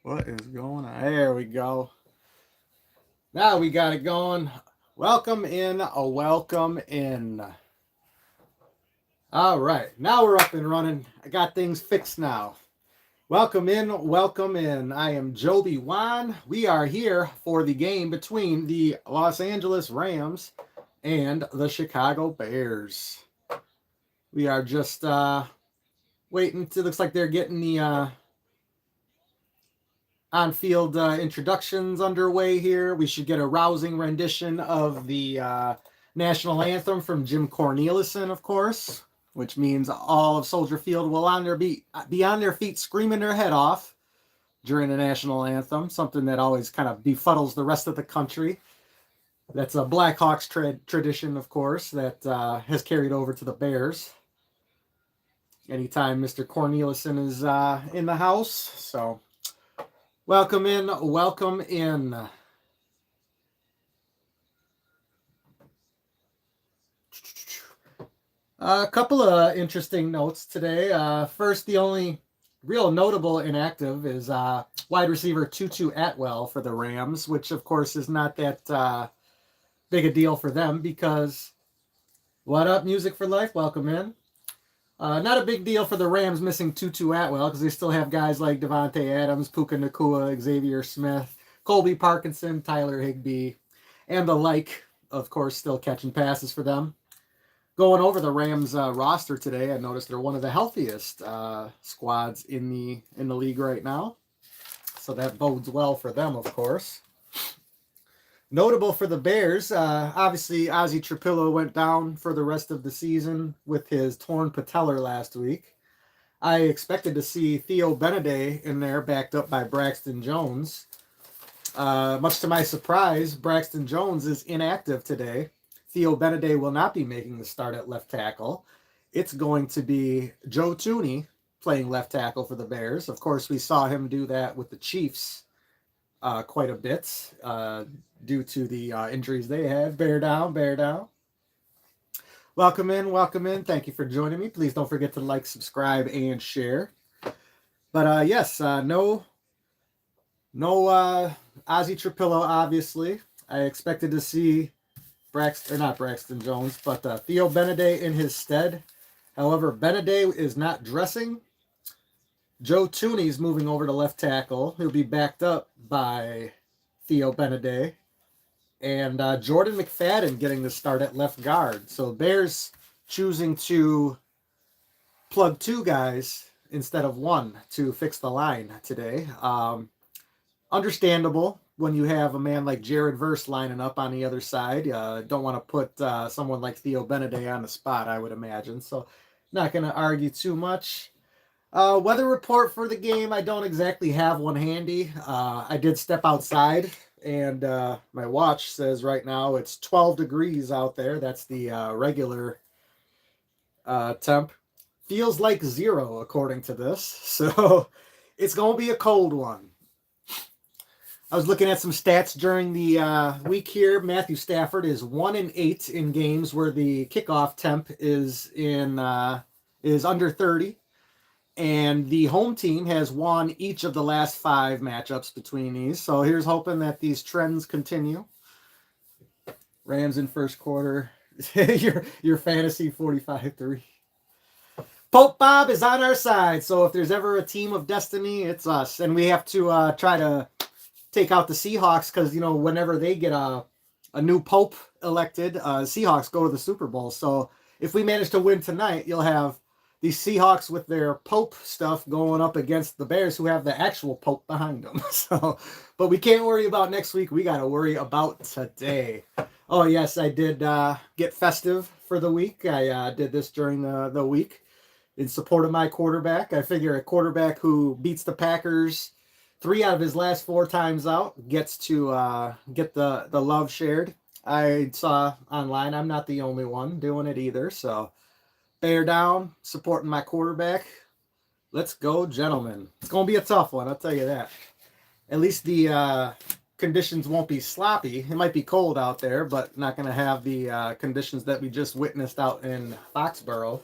What is going on? There we go. Now we got it going. Welcome in, a welcome in. All right, now we're up and running. I got things fixed now. Welcome in, welcome in. I am Joby Wan. We are here for the game between the Los Angeles Rams and the Chicago Bears. We are just waiting. It looks like they're getting the on-field introductions underway here. We should get a rousing rendition of the national anthem from Jim Cornelison, of course, which means all of Soldier Field will be on their feet screaming their head off during the national anthem, something that always kind of befuddles the rest of the country. That's a Blackhawks tradition, of course, that has carried over to the Bears anytime Mr. Cornelison is in the house. So welcome in, welcome in. A couple of interesting notes today. First, the only real notable inactive is wide receiver Tutu Atwell for the Rams, which of course is not that big a deal for them because what up, Music for Life? Welcome in. Not a big deal for the Rams missing Tutu Atwell because they still have guys like Devontae Adams, Puka Nacua, Xavier Smith, Colby Parkinson, Tyler Higbee, and the like, of course, still catching passes for them. Going over the Rams roster today, I noticed they're one of the healthiest squads in the league right now. So that bodes well for them, of course. Notable for the Bears, obviously Ozzie Trapillo went down for the rest of the season with his torn patellar last week. I expected to see Theo Beneday in there backed up by Braxton Jones. Much to my surprise, Braxton Jones is inactive today. Theo Beneday will not be making the start at left tackle. It's going to be Joe Thuney playing left tackle for the Bears. Of course, we saw him do that with the Chiefs quite a bit due to the injuries they had. Bear down, bear down. Welcome in, welcome in. Thank you for joining me. Please don't forget to like, subscribe, and share. But yes, no Ozzie Trapillo, obviously. I expected to see not Braxton Jones, but Theo Beneday in his stead. However, Beneday is not dressing. Joe Thuney's moving over to left tackle. He'll be backed up by Theo Beneday. And Jordan McFadden getting the start at left guard. So Bears choosing to plug two guys instead of one to fix the line today. Understandable when you have a man like Jared Verse lining up on the other side. Don't want to put someone like Theo Beneday on the spot, I would imagine. So not going to argue too much. Weather report for the game, I don't exactly have one handy. I did step outside, and my watch says right now it's 12 degrees out there. That's the regular temp. Feels like 0 according to this. So it's going to be a cold one. I was looking at some stats during the week here. Matthew Stafford is 1-8 in games where the kickoff temp is under 30. And the home team has won each of the last 5 matchups between these. So here's hoping that these trends continue. Rams in first quarter. your fantasy 45-3. Pope Bob is on our side. So if there's ever a team of destiny, it's us. And we have to try to take out the Seahawks because, whenever they get a new Pope elected, Seahawks go to the Super Bowl. So if we manage to win tonight, you'll have the Seahawks with their Pope stuff going up against the Bears who have the actual Pope behind them. So, but we can't worry about next week. We got to worry about today. Oh, yes, I did get festive for the week. I did this during the week in support of my quarterback. I figure a quarterback who beats the Packers 3 out of his last 4 times out gets to get the love shared. I saw online I'm not the only one doing it either, so bear down, supporting my quarterback. Let's go, gentlemen. It's going to be a tough one, I'll tell you that. At least the conditions won't be sloppy. It might be cold out there, but not going to have the conditions that we just witnessed out in Foxborough.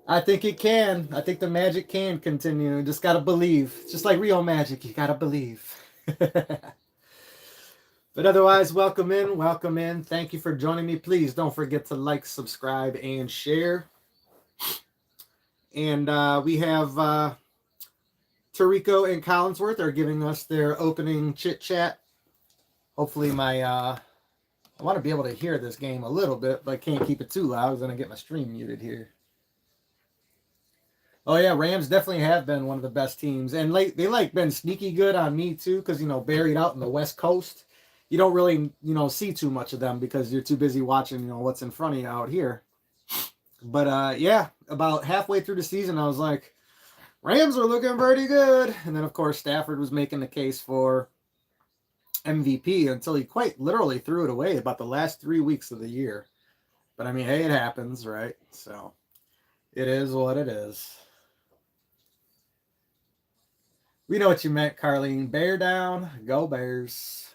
I think it can. I think the magic can continue. Just gotta believe. Just like real magic, you gotta believe. But otherwise, welcome in, welcome in. Thank you for joining me. Please don't forget to like, subscribe, and share. And we have Tarico and Collinsworth are giving us their opening chit chat. Hopefully, I want to be able to hear this game a little bit, but I can't keep it too loud. I was gonna get my stream muted here. Oh yeah, Rams definitely have been one of the best teams, and they been sneaky good on me too, because buried out in the West Coast, you don't really see too much of them because you're too busy watching what's in front of you out here. But yeah, about halfway through the season, I was like, Rams are looking pretty good, and then of course Stafford was making the case for MVP until he quite literally threw it away about the last 3 weeks of the year. But I mean, hey, it happens, right? So it is what it is. We know what you meant, Carlene. Bear down. Go Bears.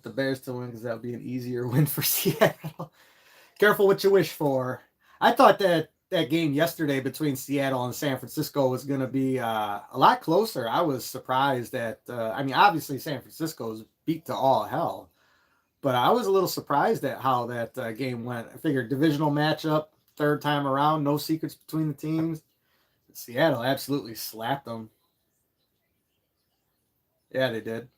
The Bears to win because that would be an easier win for Seattle. Careful what you wish for. I thought that game yesterday between Seattle and San Francisco was going to be a lot closer. I was surprised that, obviously San Francisco's beat to all hell. But I was a little surprised at how that game went. I figured divisional matchup, third time around, no secrets between the teams. Seattle absolutely slapped them. Yeah, they did.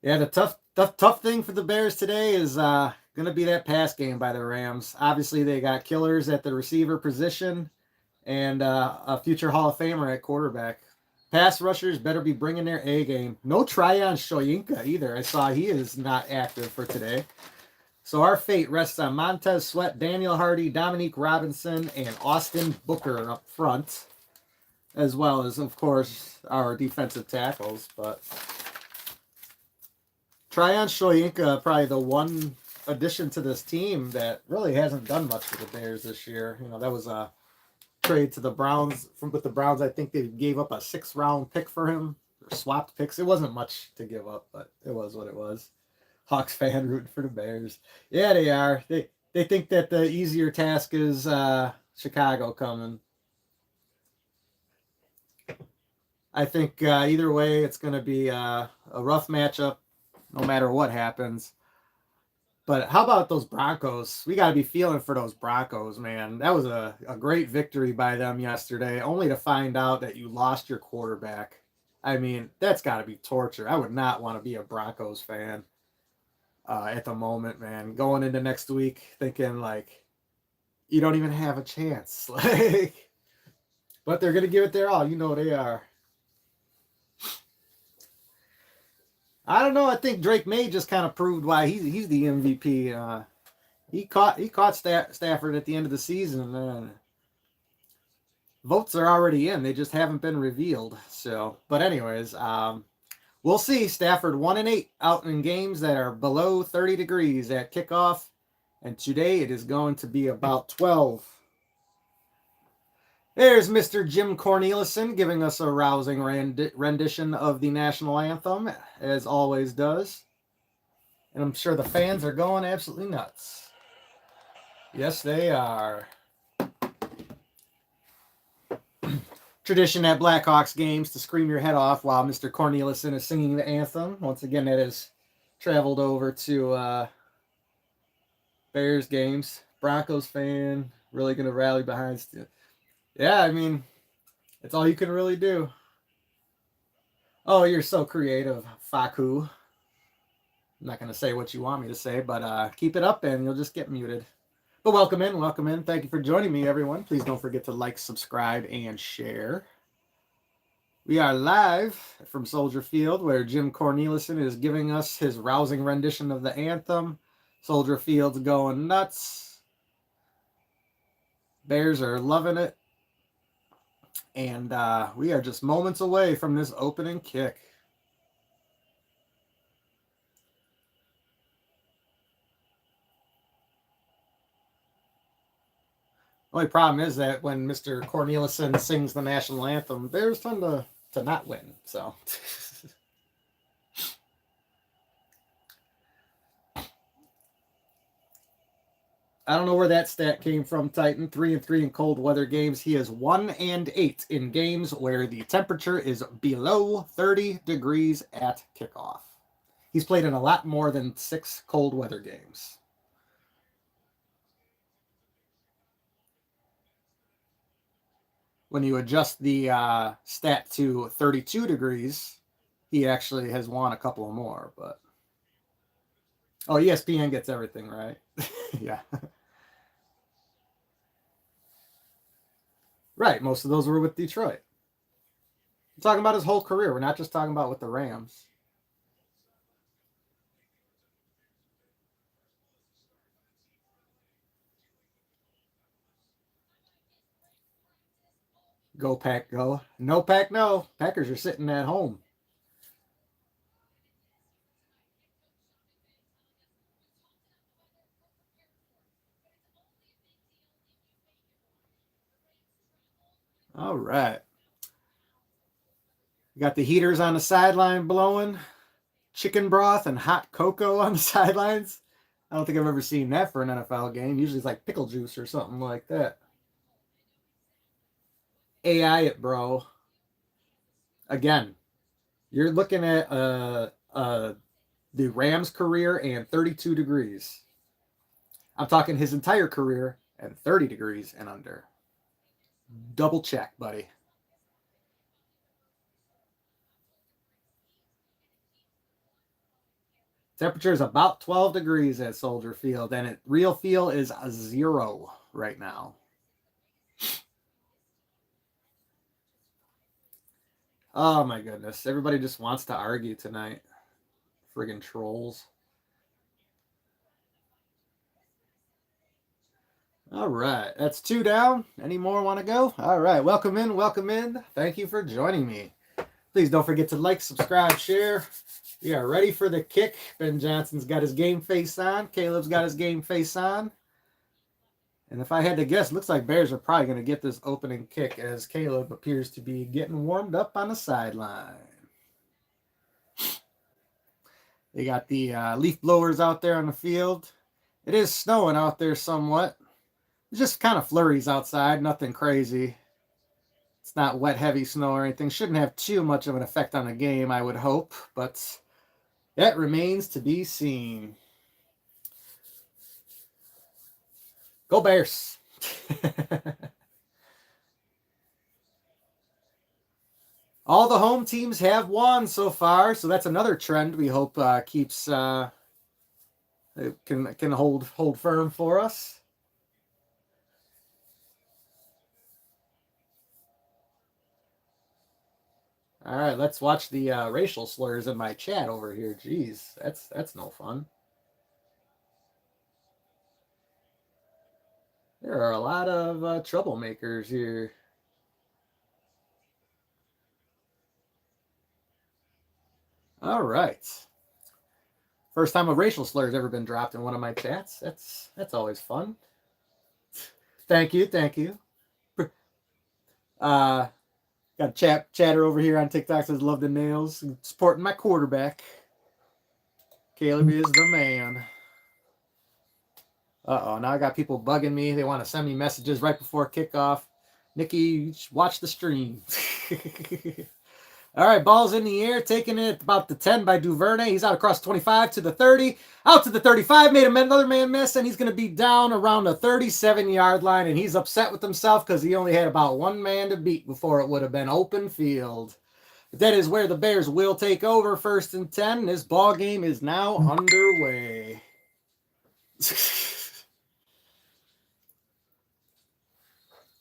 Yeah, the tough thing for the Bears today is going to be that pass game by the Rams. Obviously, they got killers at the receiver position and a future Hall of Famer at quarterback. Pass rushers better be bringing their A game. No Tryon Shoyinka either. I saw he is not active for today. So our fate rests on Montez Sweat, Daniel Hardy, Dominique Robinson, and Austin Booker up front, as well as, of course, our defensive tackles. But Tryon Shoyinka, probably the one addition to this team that really hasn't done much for the Bears this year. That was a trade to the Browns. With the Browns, I think they gave up a 6th-round pick for him, or swapped picks. It wasn't much to give up, but it was what it was. Hawks fan rooting for the Bears. Yeah, they are. They think that the easier task is Chicago coming. I think either way, it's going to be a rough matchup, no matter what happens. But how about those Broncos? We got to be feeling for those Broncos, man. That was a great victory by them yesterday, only to find out that you lost your quarterback. I mean, that's got to be torture. I would not want to be a Broncos fan. At the moment, man, going into next week, thinking like you don't even have a chance, but they're gonna give it their all. They are. I don't know. I think Drake May just kind of proved why he's the MVP. He caught Stafford at the end of the season. Votes are already in; they just haven't been revealed. So, but anyways, we'll see. Stafford 1-8 out in games that are below 30 degrees at kickoff. And today it is going to be about 12. There's Mr. Jim Cornelison giving us a rousing rendition of the national anthem, as always does. And I'm sure the fans are going absolutely nuts. Yes, they are. Tradition at Blackhawks games to scream your head off while Mr. Cornelison is singing the anthem. Once again, that has traveled over to Bears games. Broncos fan, really going to rally behind. Yeah, I mean, it's all you can really do. Oh, you're so creative, Faku. I'm not going to say what you want me to say, but keep it up and you'll just get muted. But welcome in, welcome in. Thank you for joining me, everyone. Please don't forget to like, subscribe, and share. We are live from Soldier Field, where Jim Cornelison is giving us his rousing rendition of the anthem. Soldier Field's going nuts. Bears are loving it. And we are just moments away from this opening kick. Only problem is that when Mr. Cornelison sings the national anthem, Bears tend to not win. So I don't know where that stat came from, Titan. 3-3 in cold weather games. He is 1-8 in games where the temperature is below 30 degrees at kickoff. He's played in a lot more than 6 cold weather games. When you adjust the stat to 32 degrees, he actually has won a couple more. But oh, ESPN gets everything right. Yeah. Right. Most of those were with Detroit. I'm talking about his whole career. We're not just talking about with the Rams. Go Pack, go. No Pack, no. Packers are sitting at home. All right. You got the heaters on the sideline blowing, chicken broth and hot cocoa on the sidelines. I don't think I've ever seen that for an NFL game. Usually it's like pickle juice or something like that. AI it, bro. Again, you're looking at the Rams' career and 32 degrees. I'm talking his entire career and 30 degrees and under. Double check, buddy. Temperature is about 12 degrees at Soldier Field, and real feel is 0 right now. Oh my goodness. Everybody just wants to argue tonight. Friggin' trolls. All right. That's 2 down. Any more want to go? All right. Welcome in. Welcome in. Thank you for joining me. Please don't forget to like, subscribe, share. We are ready for the kick. Ben Johnson's got his game face on. Caleb's got his game face on. And if I had to guess, looks like Bears are probably going to get this opening kick as Caleb appears to be getting warmed up on the sideline. They got the leaf blowers out there on the field. It is snowing out there somewhat. It's just kind of flurries outside, nothing crazy. It's not wet, heavy snow or anything. Shouldn't have too much of an effect on the game, I would hope. But that remains to be seen. Go Bears. All the home teams have won so far, so that's another trend we hope keeps can hold firm for us. All right, let's watch the racial slurs in my chat over here. Jeez, that's no fun. There are a lot of troublemakers here. All right. First time a racial slur has ever been dropped in one of my chats. That's always fun. Thank you, thank you. Got a chatter over here on TikTok says love the nails. Supporting my quarterback. Caleb is the man. Uh-oh, now I got people bugging me. They want to send me messages right before kickoff. Nikki, watch the stream. All right, ball's in the air, taking it about the 10 by Duvernay. He's out across 25 to the 30. Out to the 35, made another man miss, and he's going to be down around the 37-yard line, and he's upset with himself because he only had about one man to beat before it would have been open field. But that is where the Bears will take over, 1st and 10. This ball game is now underway.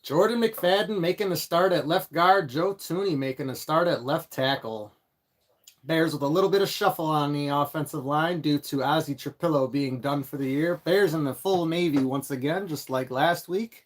Jordan McFadden making a start at left guard. Joe Thuney making a start at left tackle. Bears with a little bit of shuffle on the offensive line due to Ozzie Trapillo being done for the year. Bears in the full Navy once again, just like last week.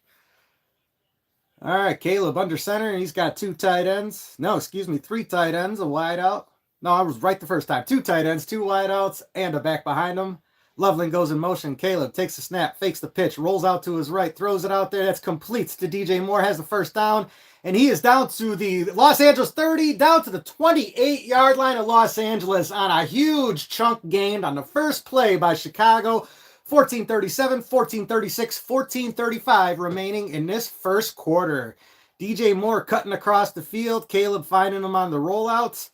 All right, Caleb under center, and he's got 2 tight ends. No, excuse me, 3 tight ends, a wide out. No, I was right the first time. 2 tight ends, 2 wide outs, and a back behind him. Loveland goes in motion. Caleb takes the snap, fakes the pitch, rolls out to his right, throws it out there. That's complete to DJ Moore, has the first down, and he is down to the Los Angeles 30, down to the 28-yard line of Los Angeles on a huge chunk gained on the first play by Chicago. 14:37, 14:36, 14:35 remaining in this first quarter. DJ Moore cutting across the field. Caleb finding him on the rollouts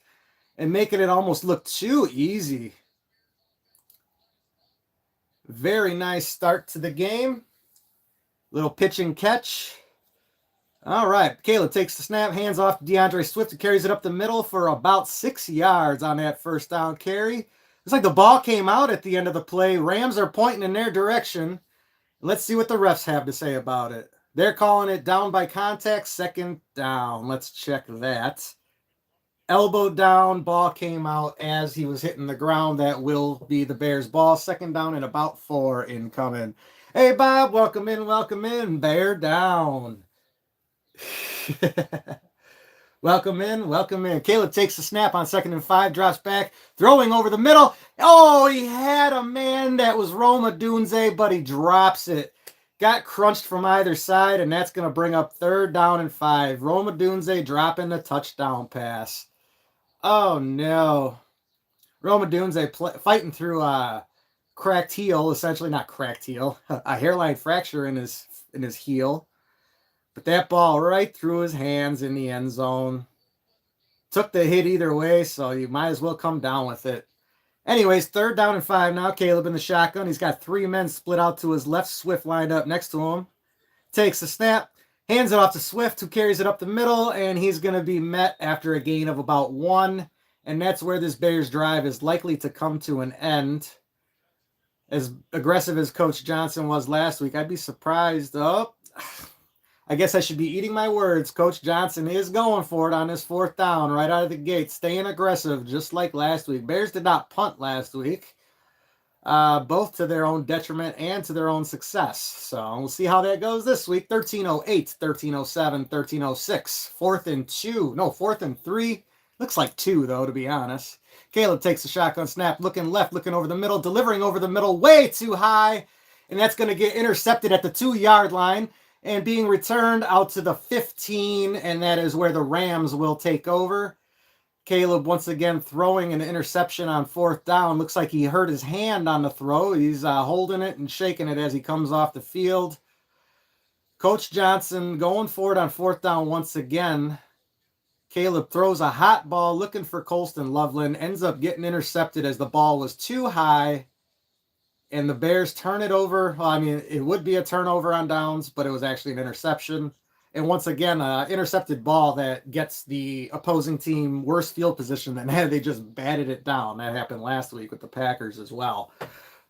and making it almost look too easy. Very nice start to the game. Little pitch and catch. All right, Caleb takes the snap, hands off to DeAndre Swift, who carries it up the middle for about 6 yards on that first down carry. Looks like the ball came out at the end of the play. Rams are pointing in their direction. Let's see what the refs have to say about it. They're calling it down by contact, second down. Let's check that. Elbow down, ball came out as he was hitting the ground. That will be the Bears' ball. Second down and about 4 incoming. Hey, Bob, welcome in. Bear down. Welcome in. Caleb takes the snap on 2nd and 5, drops back, throwing over the middle. Oh, he had a man that was Roma Dunze, but he drops it. Got crunched from either side, and that's going to bring up 3rd down and 5. Roma Dunze dropping the touchdown pass. Oh, no. Roma Dunze fighting through a cracked heel, essentially not cracked heel, a hairline fracture in his heel. But that ball right through his hands in the end zone. Took the hit either way, so you might as well come down with it. Anyways, 3rd down and 5 now. Caleb in the shotgun. He's got 3 men split out to his left. Swift lined up next to him. Takes the snap. Hands it off to Swift, who carries it up the middle. And he's going to be met after a gain of about 1. And that's where this Bears drive is likely to come to an end. As aggressive as Coach Johnson was last week, I'd be surprised. Oh, I guess I should be eating my words. Coach Johnson is going for it on this 4th down right out of the gate, staying aggressive just like last week. Bears did not punt last week, both to their own detriment and to their own success. So we'll see how that goes this week. 13:08, 13:07, 13:06, 4th and 2. No, 4th and 3. Looks like 2, though, to be honest. Caleb takes the shotgun snap, looking left, looking over the middle, delivering over the middle way too high. And that's going to get intercepted at the 2-yard line. And being returned out to the 15, and that is where the Rams will take over. Caleb once again throwing an interception on 4th down. Looks like he hurt his hand on the throw. He's holding it and shaking it as he comes off the field. Coach Johnson going for it on 4th down once again. Caleb throws a hot ball looking for Colston Loveland. Ends up getting intercepted as the ball was too high. And the Bears turn it over. Well, I mean, it would be a turnover on downs, but it was actually an interception. And once again, an intercepted ball that gets the opposing team worse field position than had they just batted it down. That happened last week with the Packers as well.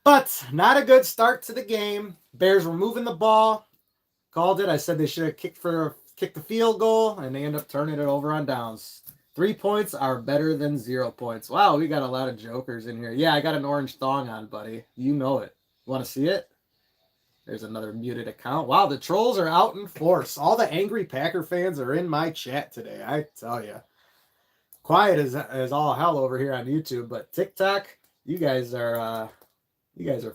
But not a good start to the game. Bears were moving the ball. Called it. I said they should have kicked the field goal, and they end up turning it over on downs. 3 points are better than 0 points. Wow, we got a lot of jokers in here. Yeah, I got an orange thong on, buddy. You know it. Want to see it? There's another muted account. Wow, the trolls are out in force. All the angry Packer fans are in my chat today, I tell you. Quiet as all hell over here on YouTube, but TikTok, you guys are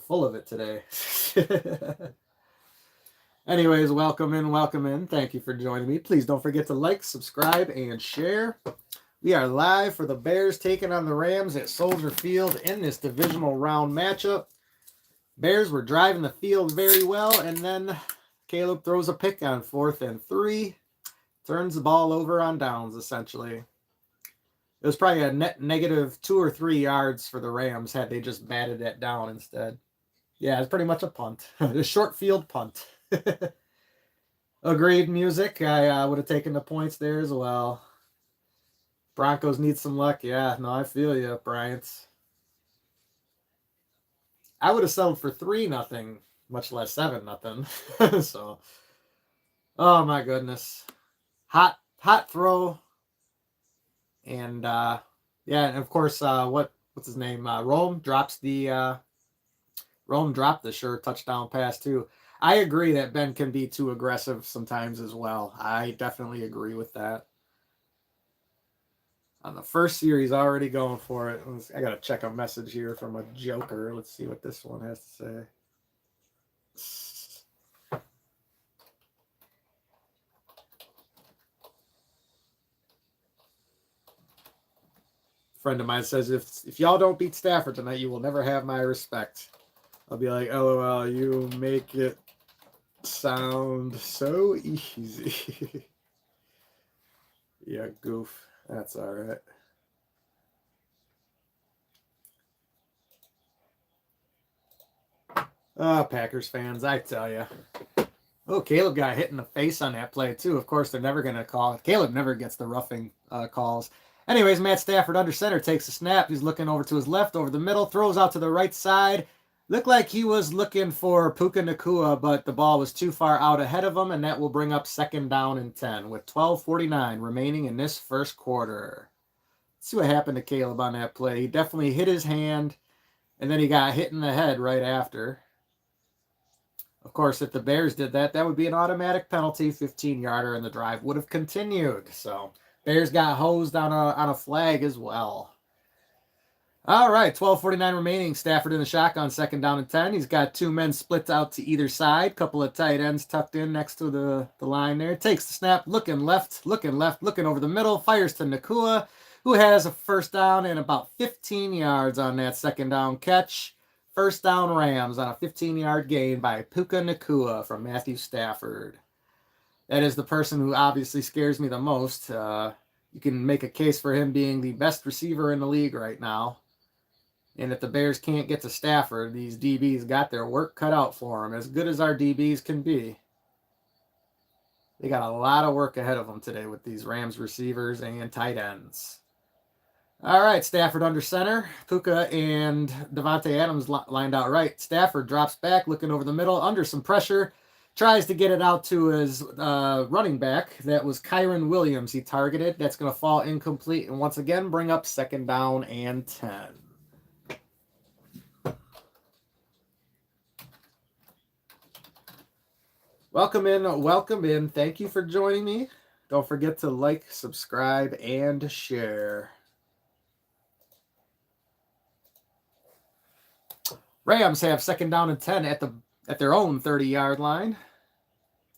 full of it today. Anyways, welcome in. Thank you for joining me. Please don't forget to like, subscribe, and share. We are live for the Bears taking on the Rams at Soldier Field in this divisional round matchup. Bears were driving the field very well, and then Caleb throws a pick on 4th and 3. Turns the ball over on downs, essentially. It was probably a net negative 2 or 3 yards for the Rams had they just batted that down instead. Yeah, it's pretty much a punt. A short field punt. Agreed, music. I would have taken the points there as well. Broncos need some luck. Yeah, no, I feel you, Bryant. I would have settled for 3-0, much less 7-0. So, oh my goodness. Hot throw. And yeah, and of course, what's his name? Rome dropped the sure touchdown pass too. I agree that Ben can be too aggressive sometimes as well. I definitely agree with that. On the first series, already going for it. I got to check a message here from a joker. Let's see what this one has to say. Friend of mine says, if y'all don't beat Stafford tonight, you will never have my respect. I'll be like, LOL, you make it sound so easy. Yeah, goof. That's all right. Oh, Packers fans, I tell you. Oh, Caleb got hit in the face on that play, too. Of course, they're never going to call. Caleb never gets the roughing calls. Anyways, Matt Stafford under center takes a snap. He's looking over to his left, over the middle, throws out to the right side. Looked like he was looking for Puka Nacua, but the ball was too far out ahead of him, and that will bring up 2nd down and 10 with 12:49 remaining in this first quarter. Let's see what happened to Caleb on that play. He definitely hit his hand, and then he got hit in the head right after. Of course, if the Bears did that, that would be an automatic penalty, 15-yarder, and the drive would have continued. So Bears got hosed on a flag as well. All right, 12:49 remaining. Stafford in the shotgun, 2nd down and 10. He's got 2 men split out to either side. Couple of tight ends tucked in next to the line there. Takes the snap, looking left, looking over the middle. Fires to Nacua, who has a 1st down and about 15 yards on that 2nd down catch. 1st down Rams on a 15-yard gain by Puka Nacua from Matthew Stafford. That is the person who obviously scares me the most. You can make a case for him being the best receiver in the league right now. And if the Bears can't get to Stafford, these DBs got their work cut out for them, as good as our DBs can be. They got a lot of work ahead of them today with these Rams receivers and tight ends. All right, Stafford under center. Puka and Devontae Adams lined out right. Stafford drops back, looking over the middle, under some pressure. Tries to get it out to his running back. That was Kyron Williams he targeted. That's going to fall incomplete and once again bring up 2nd down and 10. Welcome in. Thank you for joining me. Don't forget to like, subscribe, and share. Rams have 2nd down and 10 at their own 30-yard line.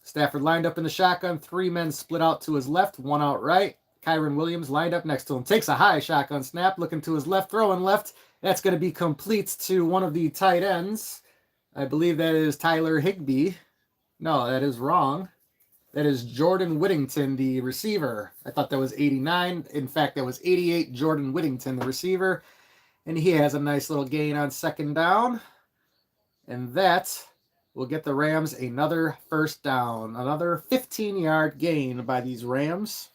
Stafford lined up in the shotgun. 3 men split out to his left, 1 out right. Kyron Williams lined up next to him. Takes a high shotgun snap, looking to his left, throwing left. That's going to be complete to one of the tight ends. I believe that is Tyler Higbee. No, that is wrong. That is Jordan Whittington, the receiver. I thought that was 89. In fact, that was 88, Jordan Whittington, the receiver. And he has a nice little gain on 2nd down. And that will get the Rams another 1st down. Another 15-yard gain by these Rams.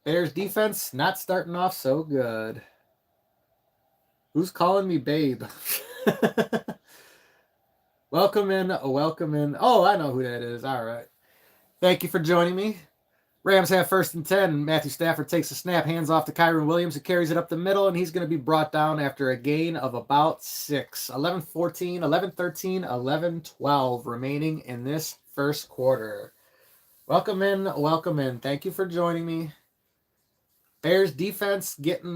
Bears defense not starting off so good. Who's calling me babe? Welcome in. Oh, I know who that is. All right. Thank you for joining me. Rams have 1st and 10. Matthew Stafford takes a snap, hands off to Kyron Williams, who carries it up the middle, and he's going to be brought down after a gain of about 6. 11-14, 11-13, 11-12 remaining in this first quarter. Welcome in. Thank you for joining me. Bears defense getting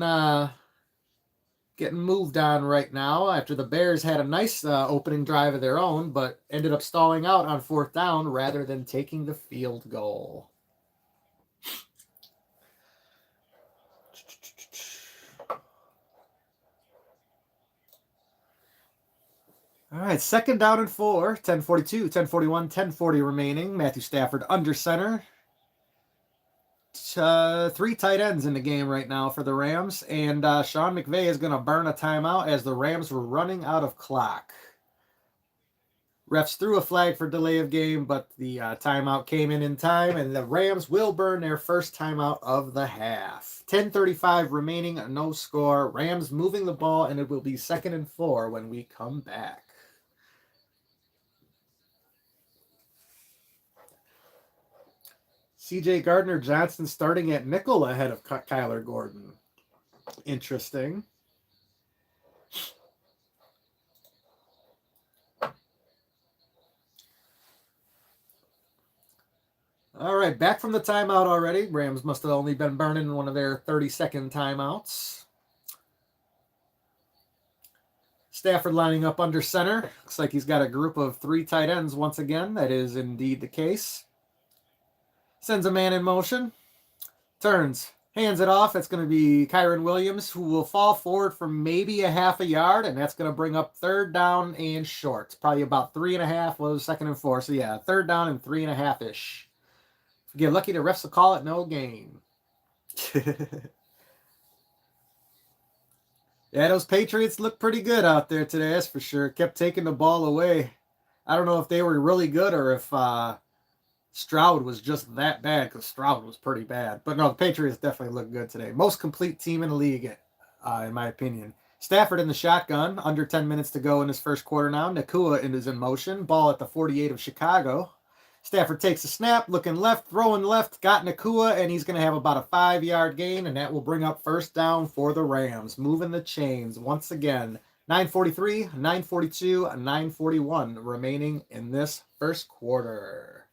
moved on right now after the Bears had a nice opening drive of their own, but ended up stalling out on 4th down rather than taking the field goal. All right, 2nd down and 4, 10:42, 10:41, 10:40 remaining. Matthew Stafford under center. 3 tight ends in the game right now for the Rams, and Sean McVay is going to burn a timeout as the Rams were running out of clock. Refs threw a flag for delay of game, but the timeout came in time, and the Rams will burn their first timeout of the half. 10:35 remaining, no score. Rams moving the ball, and it will be 2nd and 4 when we come back. C.J. Gardner-Johnson starting at nickel ahead of Kyler Gordon. Interesting. All right, back from the timeout already. Rams must have only been burning one of their 30-second timeouts. Stafford lining up under center. Looks like he's got a group of 3 tight ends once again. That is indeed the case. Sends a man in motion. Turns. Hands it off. That's going to be Kyron Williams, who will fall forward for maybe a half a yard, and that's going to bring up third down and short. Probably about 3.5 was second and 4. So yeah, third down and 3.5-ish. If you get lucky, the refs will call it no gain. Yeah, those Patriots look pretty good out there today, that's for sure. Kept taking the ball away. I don't know if they were really good or if Stroud was just that bad, because Stroud was pretty bad. But no, the Patriots definitely look good today. Most complete team in the league, in my opinion. Stafford in the shotgun, under 10 minutes to go in his first quarter now. Nakua is in motion, ball at the 48 of Chicago. Stafford takes a snap, looking left, throwing left, got Nakua, and he's going to have about a 5-yard gain, and that will bring up first down for the Rams. Moving the chains once again. 9:43, 9:42, 9:41 remaining in this first quarter.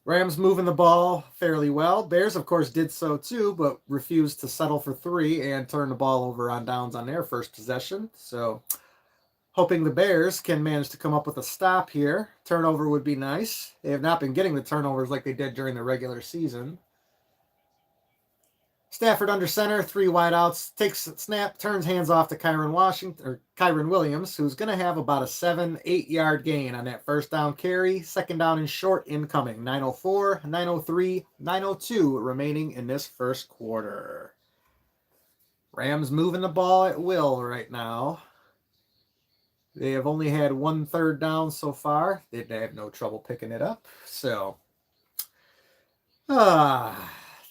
Rams moving the ball fairly well. Bears, of course, did so too, but refused to settle for 3 and turn the ball over on downs on their first possession. So hoping the Bears can manage to come up with a stop here. Turnover would be nice. They have not been getting the turnovers like they did during the regular season. Stafford under center, 3 wideouts, takes a snap, turns hands off to Kyron Williams, who's going to have about a 7-8 yard gain on that first down carry. Second down and short incoming. 9:04, 9:03, 9:02 remaining in this first quarter. Rams moving the ball at will right now. They have only had 1 third down so far. They have no trouble picking it up. So,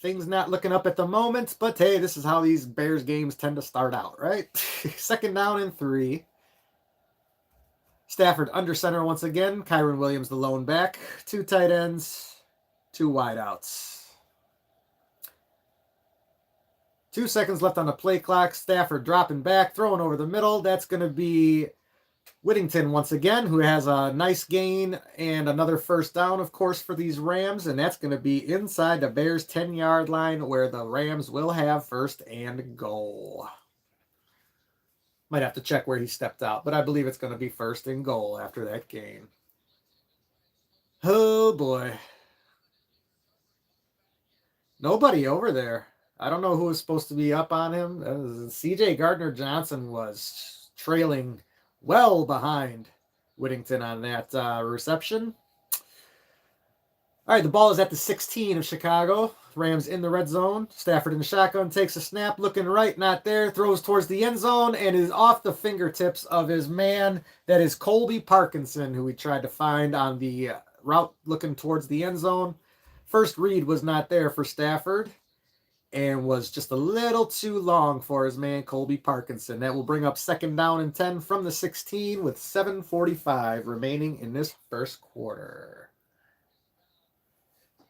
things not looking up at the moment, but hey, this is how these Bears games tend to start out, right? Second down and 3. Stafford under center once again. Kyron Williams the lone back. 2 tight ends, 2 wideouts. 2 seconds left on the play clock. Stafford dropping back, throwing over the middle. That's going to be Whittington once again, who has a nice gain and another first down, of course, for these Rams, and that's going to be inside the Bears' 10-yard line where the Rams will have first and goal. Might have to check where he stepped out, but I believe it's going to be first and goal after that gain. Oh, boy. Nobody over there. I don't know who was supposed to be up on him. C.J. Gardner-Johnson was trailing well behind Whittington on that reception. All right, the ball is at the 16 of Chicago. Rams in the red zone. Stafford in the shotgun takes a snap, looking right, not there, throws towards the end zone, and is off the fingertips of his man. That is Colby Parkinson, who we tried to find on the route looking towards the end zone. First read was not there for Stafford, and was just a little too long for his man, Colby Parkinson. That will bring up second down and 10 from the 16 with 7:45 remaining in this first quarter.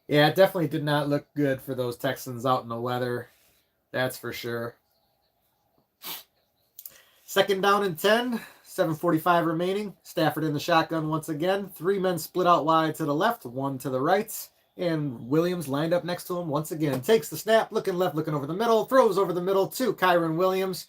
Yeah, it definitely did not look good for those Texans out in the weather. That's for sure. Second down and 10, 7:45 remaining. Stafford in the shotgun once again. 3 men split out wide to the left, 1 to the right. And Williams lined up next to him once again. Takes the snap, looking left, looking over the middle. Throws over the middle to Kyron Williams,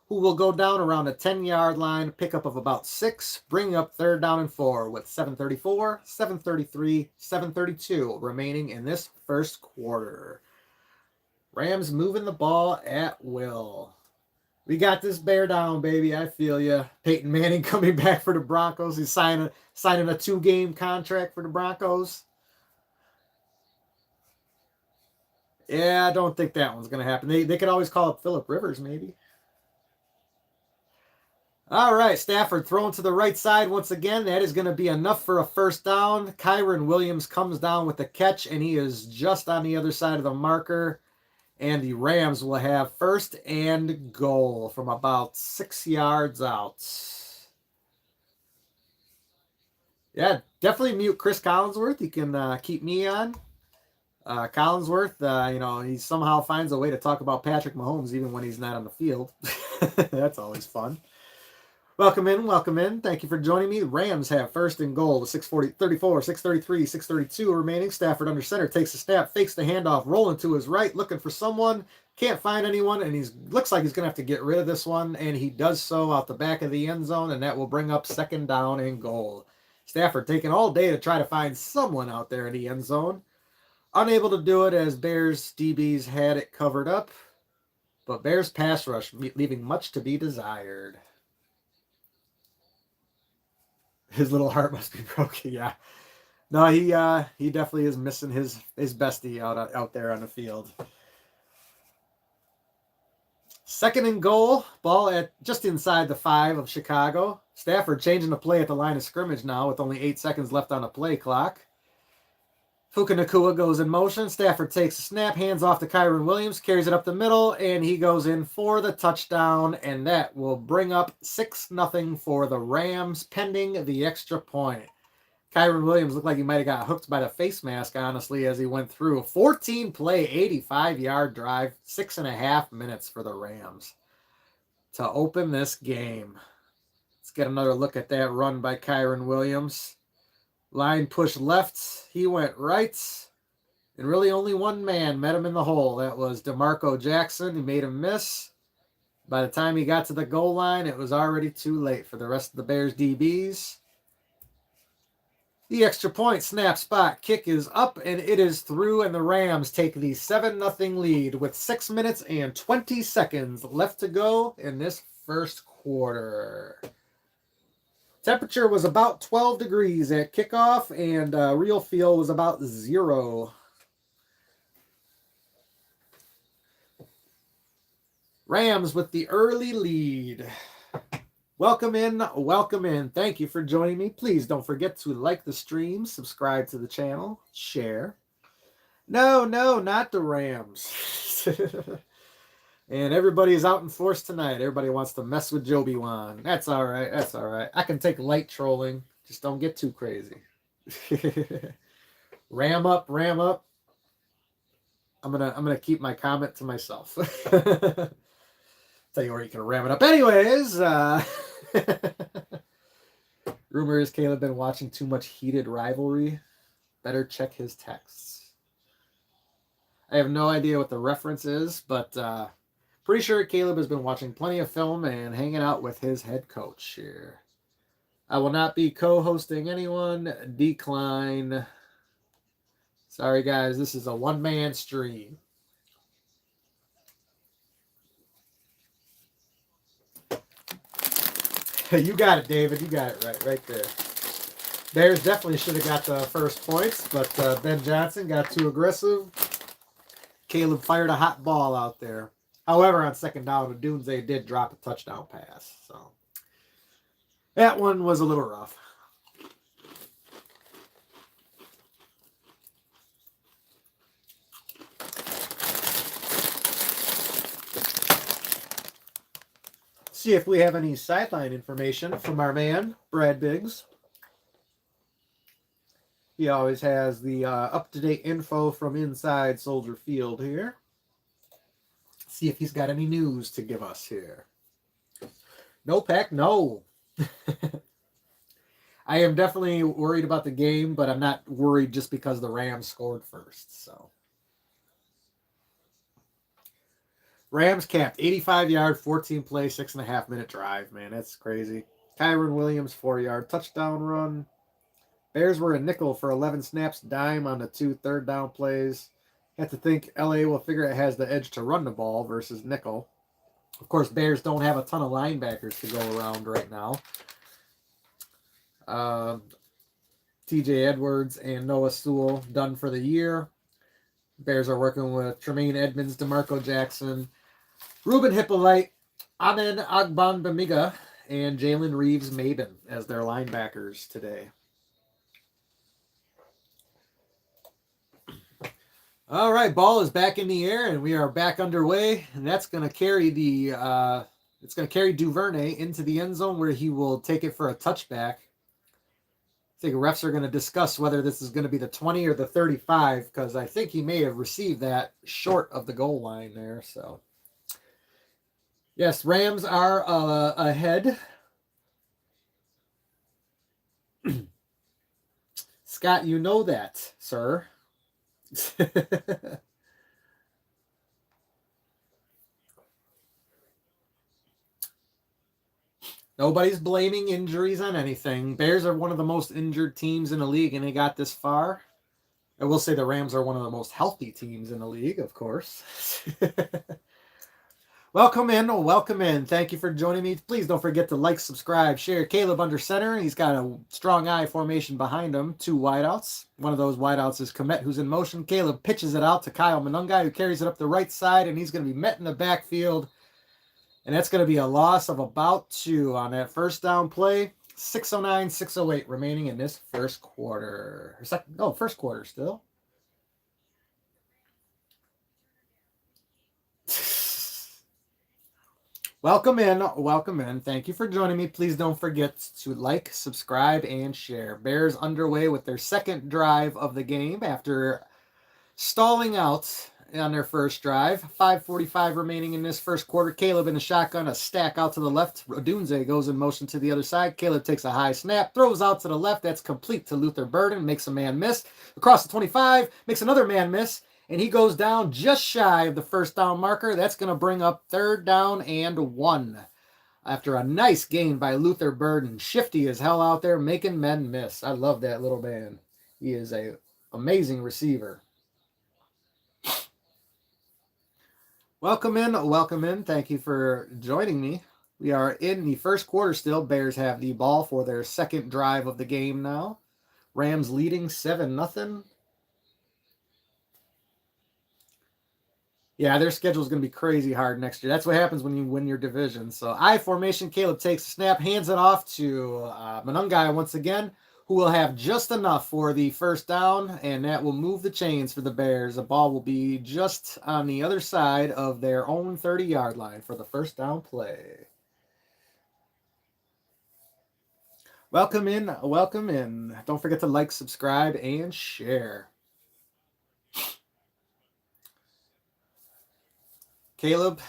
who will go down around the 10-yard line. Pickup of about 6, bringing up third down and 4 with 7:34, 7:33, 7:32 remaining in this first quarter. Rams moving the ball at will. We got this bear down, baby. I feel ya. Peyton Manning coming back for the Broncos. He's signing a 2-game contract for the Broncos. Yeah, I don't think that one's going to happen. They could always call up Phillip Rivers, maybe. All right, Stafford thrown to the right side once again. That is going to be enough for a first down. Kyron Williams comes down with the catch, and he is just on the other side of the marker. And the Rams will have first and goal from about 6 yards out. Yeah, definitely mute Chris Collinsworth. You can keep me on. Collinsworth, he somehow finds a way to talk about Patrick Mahomes even when he's not on the field. That's always fun. Welcome in. Thank you for joining me. Rams have first and goal with 6:34, 6:33, 6:32 remaining. Stafford under center takes a snap, fakes the handoff, rolling to his right, looking for someone. Can't find anyone, and looks like he's going to have to get rid of this one, and he does so out the back of the end zone, and that will bring up second down and goal. Stafford taking all day to try to find someone out there in the end zone. unable to do it as Bears DBs had it covered up. But Bears pass rush leaving much to be desired. His little heart must be broken. Yeah. No, he definitely is missing his bestie out there on the field. Second and goal, ball at just inside the 5 of Chicago. Stafford changing the play at the line of scrimmage now with only 8 seconds left on the play clock. Puka Nacua goes in motion. Stafford takes a snap, hands off to Kyren Williams, carries it up the middle, and he goes in for the touchdown, and that will bring up 6-0 for the Rams, pending the extra point. Kyren Williams looked like he might have got hooked by the face mask, honestly, as he went through. 14-play, 85-yard drive, 6.5 minutes for the Rams to open this game. Let's get another look at that run by Kyren Williams. Line push left. He went right. And really only one man met him in the hole. That was DeMarco Jackson. He made him miss. By the time he got to the goal line, it was already too late for the rest of the Bears DBs. The extra point snap spot kick is up, and it is through, and the Rams take the 7-0 lead with 6 minutes and 20 seconds left to go in this first quarter. Temperature was about 12 degrees at kickoff, and real feel was about 0. Rams with the early lead. Welcome in, welcome in. Thank you for joining me. Please don't forget to like the stream, subscribe to the channel, share. No, not the Rams. And everybody is out in force tonight. Everybody wants to mess with Joby Wan. That's all right. That's all right. I can take light trolling. Just don't get too crazy. Ram up, ram up. I'm gonna keep my comment to myself. Tell you where you can ram it up. Anyways, rumor is Caleb been watching too much heated rivalry. Better check his texts. I have no idea what the reference is, but pretty sure Caleb has been watching plenty of film and hanging out with his head coach here. I will not be co-hosting anyone. Decline. Sorry, guys. This is a one-man stream. You got it, David. You got it right there. Bears definitely should have got the first points, but Ben Johnson got too aggressive. Caleb fired a hot ball out there. However, on second down, Dunze did drop a touchdown pass. So that one was a little rough. See if we have any sideline information from our man, Brad Biggs. He always has the up-to-date info from inside Soldier Field here. See if he's got any news to give us here. No, Pack, no. I am definitely worried about the game, but I'm not worried just because the Rams scored first. So Rams capped 85-yard, 14-play, 6.5-minute drive. Man, that's crazy. Kyren Williams, 4-yard touchdown run. Bears were a nickel for 11 snaps, dime on the 2 third-down plays. Have to think LA will figure it has the edge to run the ball versus nickel. Of course, Bears don't have a ton of linebackers to go around right now. TJ Edwards and Noah Sewell done for the year. Bears are working with Tremaine Edmonds, DeMarco Jackson, Ruben Hippolyte, Amen Agbanbamiga, and Jalen Reeves-Maben as their linebackers today. All right, ball is back in the air, and we are back underway, and that's going to carry it's going to carry Duvernay into the end zone where he will take it for a touchback. I think refs are going to discuss whether this is going to be the 20 or the 35, because I think he may have received that short of the goal line there. So, yes, Rams are ahead. Scott, you know that, sir. Nobody's blaming injuries on anything. Bears are one of the most injured teams in the league, and they got this far. I will say the Rams are one of the most healthy teams in the league, of course. Welcome in. Welcome in. Thank you for joining me. Please don't forget to like, subscribe, share. Caleb under center. He's got a strong I formation behind him. 2 wideouts. One of those wideouts is Komet, who's in motion. Caleb pitches it out to Kyle Monungai, who carries it up the right side, and he's going to be met in the backfield. And that's going to be a loss of about 2 on that first down play. 6:09, 6:08 remaining in this first quarter. First quarter still. Welcome in. Welcome in. Thank you for joining me. Please don't forget to like, subscribe, and share. Bears underway with their second drive of the game after stalling out on their first drive. 5:45 remaining in this first quarter. Caleb in the shotgun, a stack out to the left. Odunze goes in motion to the other side. Caleb takes a high snap, throws out to the left. That's complete to Luther Burden, makes a man miss. Across the 25, makes another man miss. And he goes down just shy of the first down marker. That's going to bring up 3rd down and 1. After a nice gain by Luther Burden. Shifty as hell out there, making men miss. I love that little man. He is an amazing receiver. Welcome in. Welcome in. Thank you for joining me. We are in the first quarter still. Bears have the ball for their second drive of the game now. Rams leading 7-0. Yeah, their schedule is going to be crazy hard next year. That's what happens when you win your division. So I formation, Caleb takes a snap, hands it off to Monungai once again, who will have just enough for the first down, and that will move the chains for the Bears. The ball will be just on the other side of their own 30-yard line for the first down play. Welcome in. Welcome in. Don't forget to like, subscribe, and share. Caleb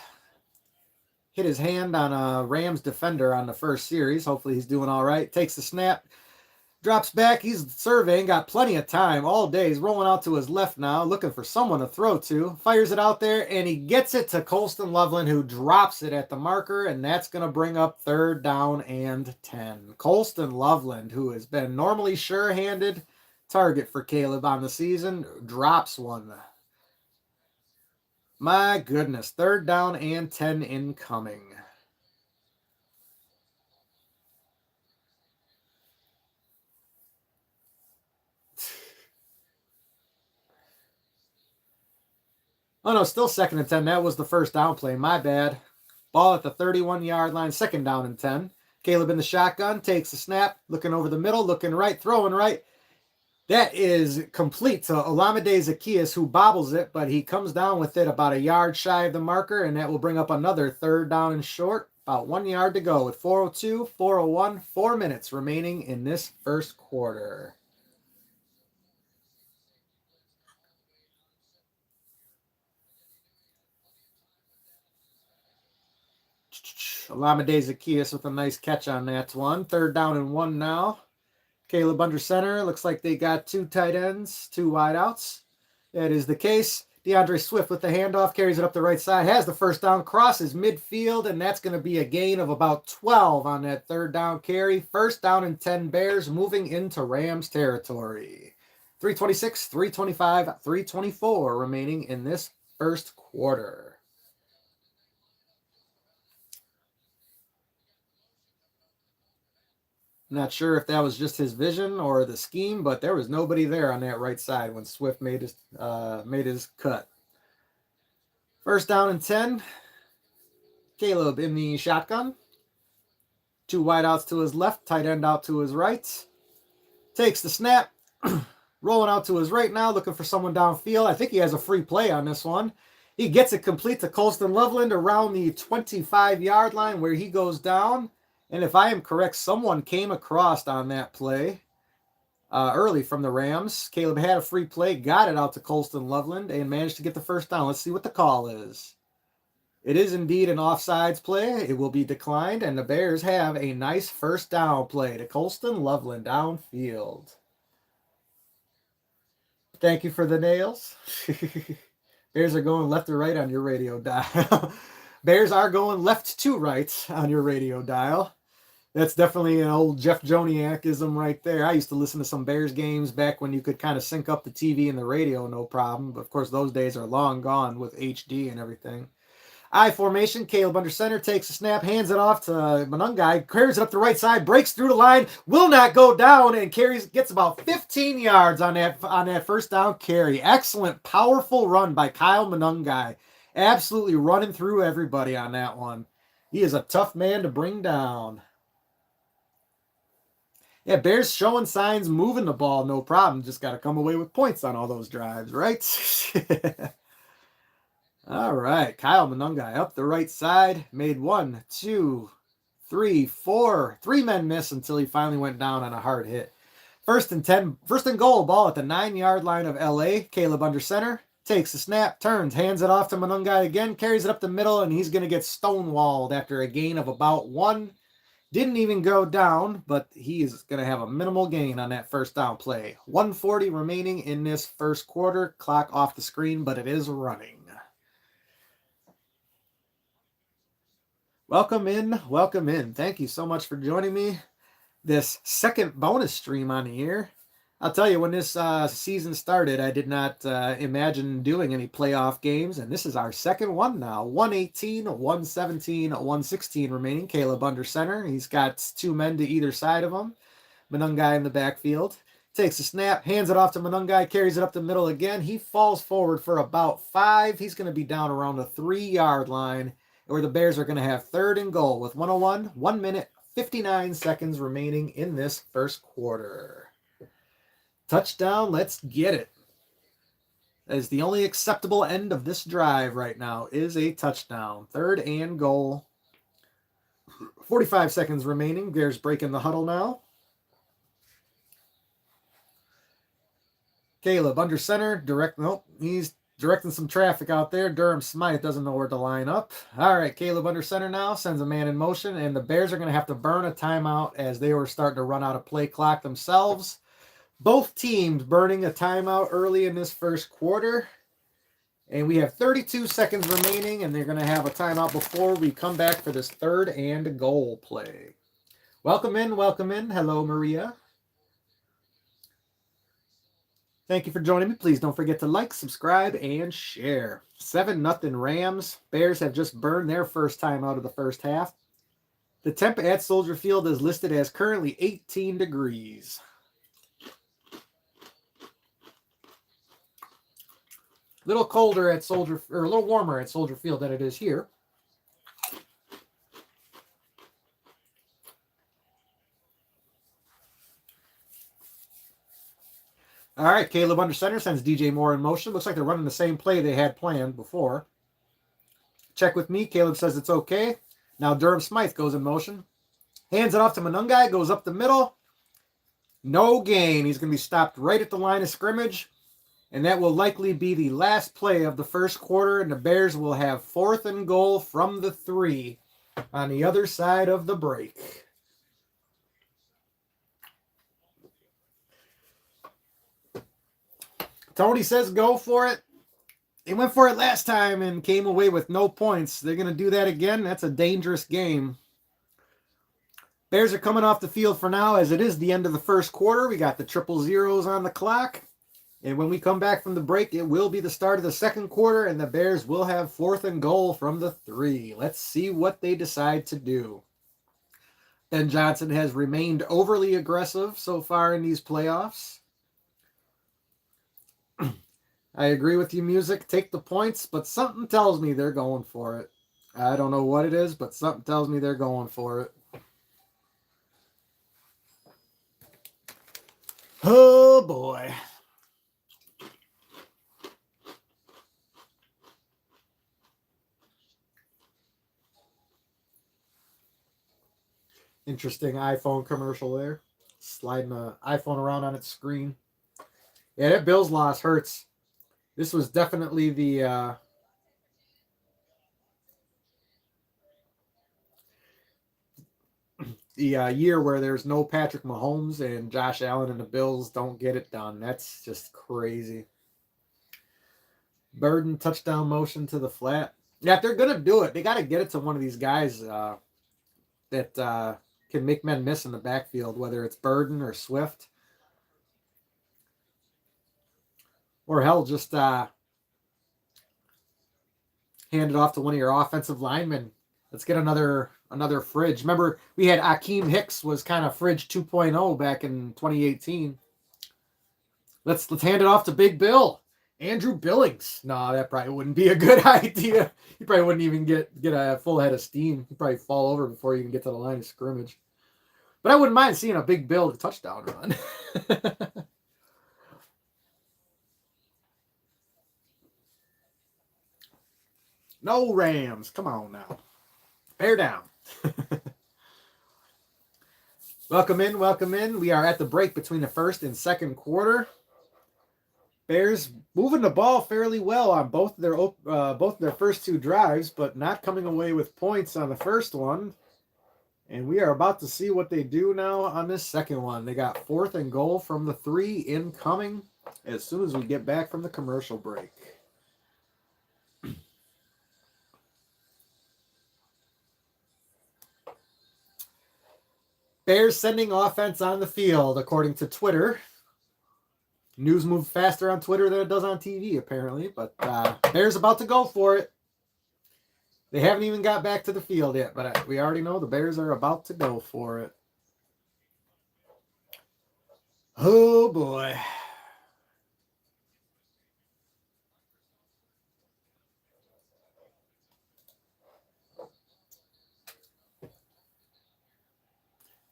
hit his hand on a Rams defender on the first series. Hopefully he's doing all right. Takes the snap, drops back. He's surveying, got plenty of time all day. He's rolling out to his left now, looking for someone to throw to. Fires it out there, and he gets it to Colston Loveland, who drops it at the marker, and that's going to bring up 3rd down and 10. Colston Loveland, who has been normally sure-handed target for Caleb on the season, drops one. My goodness, 3rd down and 10 incoming. Oh no, still 2nd and 10. That was the first down play. My bad. Ball at the 31-yard line, 2nd down and 10. Caleb in the shotgun, takes the snap, looking over the middle, looking right, throwing right. That is complete to Olamide Zacchaeus, who bobbles it, but he comes down with it about a yard shy of the marker, and that will bring up another 3rd down and short. About 1 yard to go with 4:02, 4:01, 4 minutes remaining in this first quarter. Olamide Zacchaeus with a nice catch on that one. 3rd down and 1 now. Caleb under center. Looks like they got 2 tight ends, 2 wideouts. That is the case. DeAndre Swift with the handoff, carries it up the right side, has the first down, crosses midfield, and that's going to be a gain of about 12 on that 3rd down carry. 1st down and 10 Bears moving into Rams territory. 3:26, 3:25, 3:24 remaining in this first quarter. Not sure if that was just his vision or the scheme, but there was nobody there on that right side when Swift made his cut. 1st down and 10. Caleb in the shotgun. 2 wideouts to his left, tight end out to his right. Takes the snap. Rolling out to his right now, looking for someone downfield. I think he has a free play on this one. He gets it complete to Colston Loveland around the 25-yard line where he goes down. And if I am correct, someone came across on that play early from the Rams. Caleb had a free play, got it out to Colston Loveland, and managed to get the first down. Let's see what the call is. It is indeed an offsides play. It will be declined, and the Bears have a nice first down play to Colston Loveland downfield. Thank you for the nails. Bears are going left or right on your radio dial. Bears are going left to right on your radio dial. That's definitely an old Jeff Joniakism right there. I used to listen to some Bears games back when you could kind of sync up the TV and the radio, no problem. But of course, those days are long gone with HD and everything. I formation. Caleb under center takes a snap, hands it off to Manungai, carries it up the right side, breaks through the line, will not go down, and gets about 15 yards on that first down carry. Excellent, powerful run by Kyle Manungai. Absolutely running through everybody on that one. He is a tough man to bring down. Yeah, Bears showing signs, moving the ball, no problem. Just got to come away with points on all those drives, right? All right, Kyle Manungai up the right side, made 1, 2, 3, 4. 3 men miss until he finally went down on a hard hit. First and goal, ball at the 9-yard line of LA. Caleb under center, takes the snap, turns, hands it off to Manungai again, carries it up the middle, and he's going to get stonewalled after a gain of about 1. Didn't even go down, but he is going to have a minimal gain on that first down play. 1:40 remaining in this first quarter. Clock off the screen, but it is running. Welcome in, welcome in. Thank you so much for joining me. This second bonus stream on the year. I'll tell you, when this season started, I did not imagine doing any playoff games, and this is our second one now. 118, 117, 116 remaining. Caleb under center. He's got 2 men to either side of him. Manungai in the backfield. Takes a snap, hands it off to Manungai, carries it up the middle again. He falls forward for about 5. He's going to be down around the 3-yard line, where the Bears are going to have third and goal with 1 minute, 59 seconds remaining in this first quarter. Touchdown, let's get it. That is the only acceptable end of this drive right now, is a touchdown. Third and goal. 45 seconds remaining. Bears breaking the huddle now. Caleb under center, he's directing some traffic out there. Durham Smythe doesn't know where to line up. All right, Caleb under center now, sends a man in motion, and the Bears are going to have to burn a timeout as they were starting to run out of play clock themselves. Both teams burning a timeout early in this first quarter. And we have 32 seconds remaining, and they're going to have a timeout before we come back for this third and goal play. Welcome in, welcome in. Hello, Maria. Thank you for joining me. Please don't forget to like, subscribe, and share. 7-0 Rams. Bears have just burned their first time out of the first half. The temp at Soldier Field is listed as currently 18 degrees. A little colder at a little warmer at Soldier Field than it is here. All right, Caleb under center sends DJ Moore in motion. Looks like they're running the same play they had planned before. Check with me. Caleb says it's okay. Now Durham Smythe goes in motion. Hands it off to Manungai. Goes up the middle. No gain. He's going to be stopped right at the line of scrimmage. And that will likely be the last play of the first quarter. And the Bears will have 4th and goal from the 3 on the other side of the break. Tony says go for it. They went for it last time and came away with no points. They're going to do that again. That's a dangerous game. Bears are coming off the field for now, as it is the end of the first quarter. We got the 000s on the clock. And when we come back from the break, it will be the start of the second quarter, and the Bears will have 4th and goal from the 3. Let's see what they decide to do. Ben Johnson has remained overly aggressive so far in these playoffs. I agree with you, Music. Take the points, but something tells me they're going for it. I don't know what it is, but something tells me they're going for it. Oh, boy. Interesting iPhone commercial there. Sliding the iPhone around on its screen. Yeah, that Bills loss hurts. This was definitely the year where there's no Patrick Mahomes and Josh Allen and the Bills don't get it done. That's just crazy. Burden touchdown motion to the flat. Yeah, if they're going to do it, they got to get it to one of these guys that can make men miss in the backfield, whether it's Burden or Swift. Or hell, just hand it off to one of your offensive linemen. Let's get another Fridge. Remember, we had Akeem Hicks was kind of Fridge 2.0 back in 2018. Let's hand it off to Big Bill. Andrew Billings. No, that probably wouldn't be a good idea. He probably wouldn't even get a full head of steam. He'd probably fall over before you even get to the line of scrimmage. But I wouldn't mind seeing a Big Bill touchdown run. No Rams. Come on now. Bear down. Welcome in, welcome in. We are at the break between the first and second quarter. Bears moving the ball fairly well on both their first two drives, but not coming away with points on the first one. And we are about to see what they do now on this second one. They got 4th and goal from the 3 incoming as soon as we get back from the commercial break. Bears sending offense on the field, according to Twitter. News moves faster on Twitter than it does on TV, apparently. But Bears about to go for it. They haven't even got back to the field yet, but we already know the Bears are about to go for it. Oh, boy.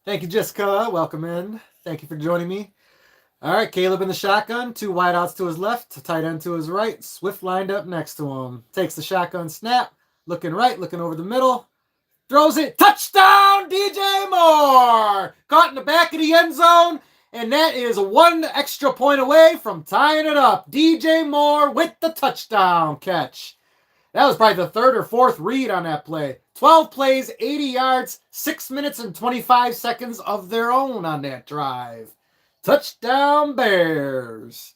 Thank you, Jessica. Welcome in. Thank you for joining me. All right, Caleb in the shotgun. 2 wideouts to his left, tight end to his right. Swift lined up next to him. Takes the shotgun snap. Looking right, looking over the middle. Throws it. Touchdown, DJ Moore! Caught in the back of the end zone. And that is 1 extra point away from tying it up. DJ Moore with the touchdown catch. That was probably the 3rd or 4th read on that play. 12 plays, 80 yards, 6 minutes and 25 seconds of their own on that drive. Touchdown, Bears.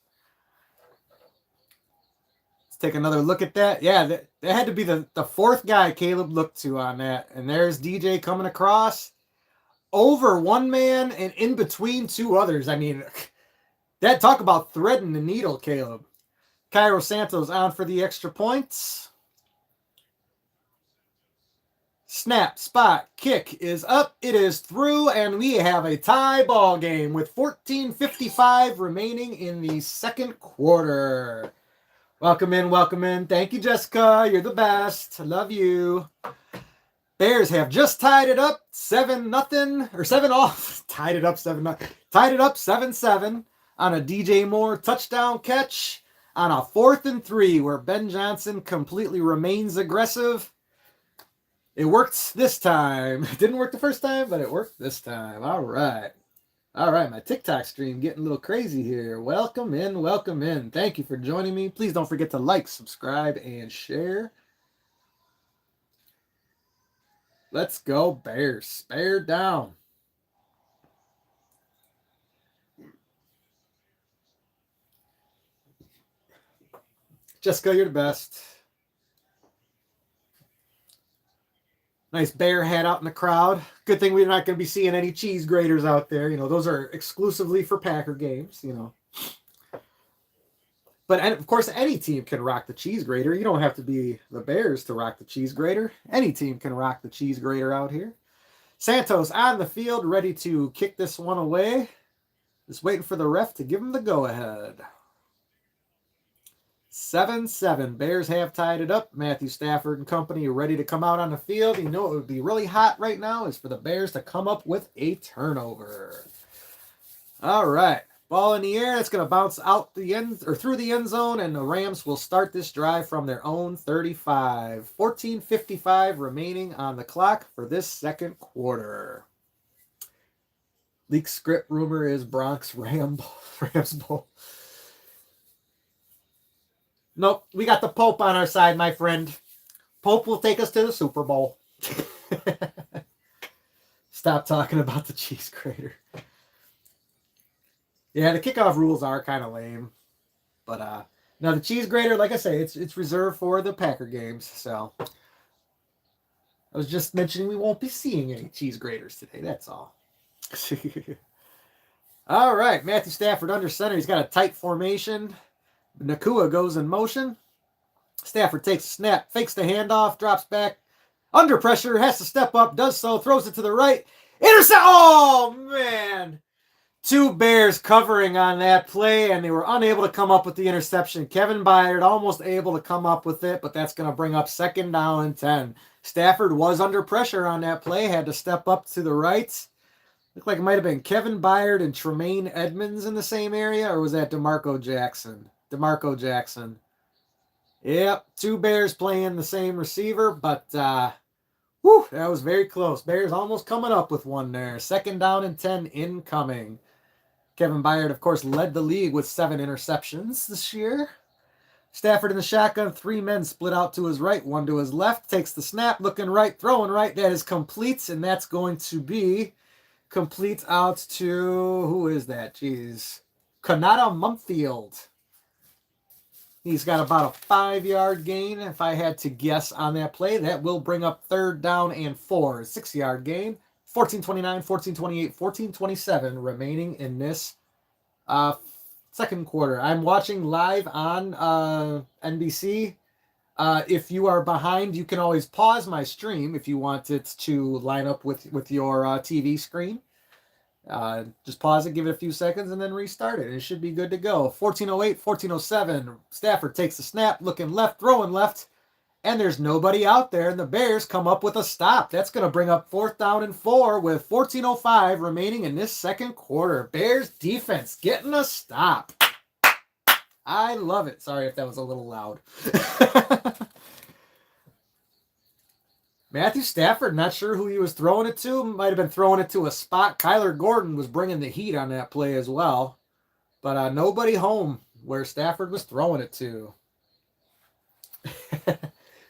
Let's take another look at that. Yeah, that had to be the 4th guy Caleb looked to on that. And there's DJ coming across. Over 1 man and in between 2 others. I mean, that talk about threading the needle, Caleb. Cairo Santos on for the extra points. Snap, spot, kick is up. It is through, and we have a tie ball game with 14:55 remaining in the second quarter. Welcome in, welcome in. Thank you, Jessica. You're the best. I love you. Bears have just tied it up 7-0 or 7-off. Tied it up 7-0. Tied it up 7-7 on a DJ Moore touchdown catch on a 4th and 3 where Ben Johnson completely remains aggressive. It worked this time. It didn't work the first time, but it worked this time. All right. All right, my TikTok stream getting a little crazy here. Welcome in, welcome in. Thank you for joining me. Please don't forget to like, subscribe, and share. Let's go, Bears. Bear down. Jessica, you're the best. Nice bear hat out in the crowd. Good thing we're not going to be seeing any cheese graters out there. You know, those are exclusively for Packer games, you know. But, of course, any team can rock the cheese grater. You don't have to be the Bears to rock the cheese grater. Any team can rock the cheese grater out here. Santos on the field, ready to kick this one away. Just waiting for the ref to give him the go-ahead. 7-7. Bears have tied it up. Matthew Stafford and company are ready to come out on the field. You know what would be really hot right now is for the Bears to come up with a turnover. All right. Ball in the air. It's going to bounce out the end or through the end zone, and the Rams will start this drive from their own 35. 14:55 remaining on the clock for this second quarter. Leak script rumor is Bronx Rams Bowl. Nope, we got the Pope on our side, my friend. Pope will take us to the Super Bowl. Stop talking about the cheese grater. Yeah, the kickoff rules are kind of lame. But now the cheese grater, like I say, it's reserved for the Packer games. So I was just mentioning we won't be seeing any cheese graters today. That's all. All right, Matthew Stafford under center. He's got a tight formation. Nakua goes in motion. Stafford takes a snap, fakes the handoff, drops back. Under pressure, has to step up, does so, throws it to the right. Intercept! Oh, man! Two Bears covering on that play, and they were unable to come up with the interception. Kevin Byard almost able to come up with it, but that's going to bring up 2nd down and 10. Stafford was under pressure on that play, had to step up to the right. Looked like it might have been Kevin Byard and Tremaine Edmonds in the same area, or was that DeMarco Jackson? DeMarco Jackson. Yep, two Bears playing the same receiver, but that was very close. Bears almost coming up with one there. 2nd down and 10 incoming. Kevin Byard, of course, led the league with 7 interceptions this year. Stafford in the shotgun, 3 men split out to his right, 1 to his left. Takes the snap, looking right, throwing right. That is complete, and that's going to be complete out to, who is that? Jeez. Kanata Mumfield. He's got about a 5-yard gain. If I had to guess on that play, that will bring up 3rd down and 4. 6-yard gain. 14:29, 14:28, 14:27 remaining in this second quarter. I'm watching live on NBC. If you are behind, you can always pause my stream if you want it to line up with your TV screen. Just pause it, give it a few seconds, and then restart it. It should be good to go. 14:08, 14:07. Stafford takes the snap, looking left, throwing left, and there's nobody out there, and the Bears come up with a stop. That's going to bring up 4th down and 4 with 14:05 remaining in this second quarter. Bears defense getting a stop. I love it. Sorry if that was a little loud. Matthew Stafford, not sure who he was throwing it to. Might have been throwing it to a spot. Kyler Gordon was bringing the heat on that play as well. But nobody home where Stafford was throwing it to.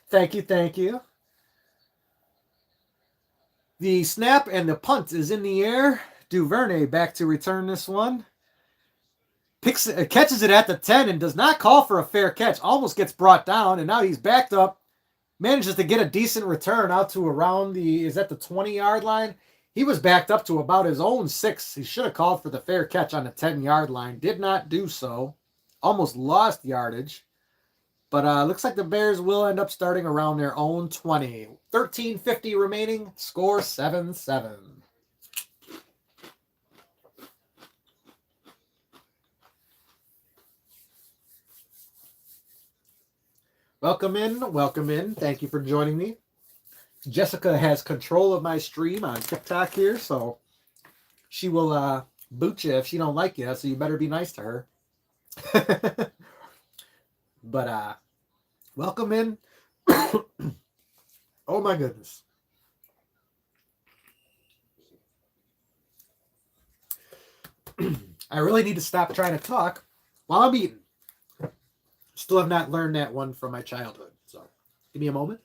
Thank you. The snap and the punt is in the air. Duvernay back to return this one. Catches it at the 10 and does not call for a fair catch. Almost gets brought down, and now he's backed up. Manages to get a decent return out to around the 20-yard line. He was backed up to about his own 6. He should have called for the fair catch on the 10-yard line. Did not do so. Almost lost yardage. But looks like the Bears will end up starting around their own 20. 13:50 remaining. Score 7-7. Welcome in. Thank you for joining me. Jessica has control of my stream on TikTok here, so she will boot you if she don't like you, so you better be nice to her. But welcome in. Oh my goodness. I really need to stop trying to talk while I'm eating. Still have not learned that one from my childhood. So give me a moment.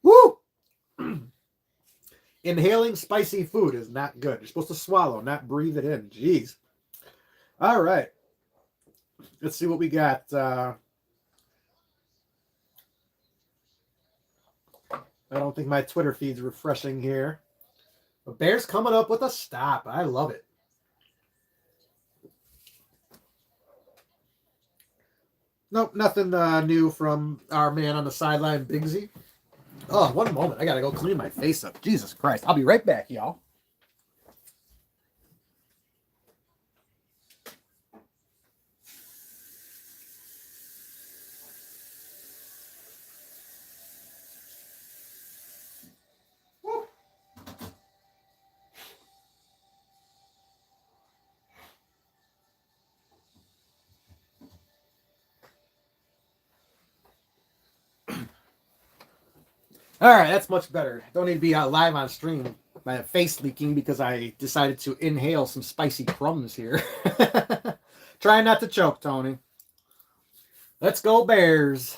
Woo! Inhaling spicy food is not good. You're supposed to swallow, not breathe it in. Jeez. All right. Let's see what we got. I don't think my Twitter feed's refreshing here. But Bears coming up with a stop. I love it. Nope, nothing new from our man on the sideline, Bigsy. Oh, one moment. I got to go clean my face up. Jesus Christ. I'll be right back, y'all. All right, that's much better. Don't need to be live on stream. My face leaking because I decided to inhale some spicy crumbs here. Try not to choke, Tony. Let's go Bears.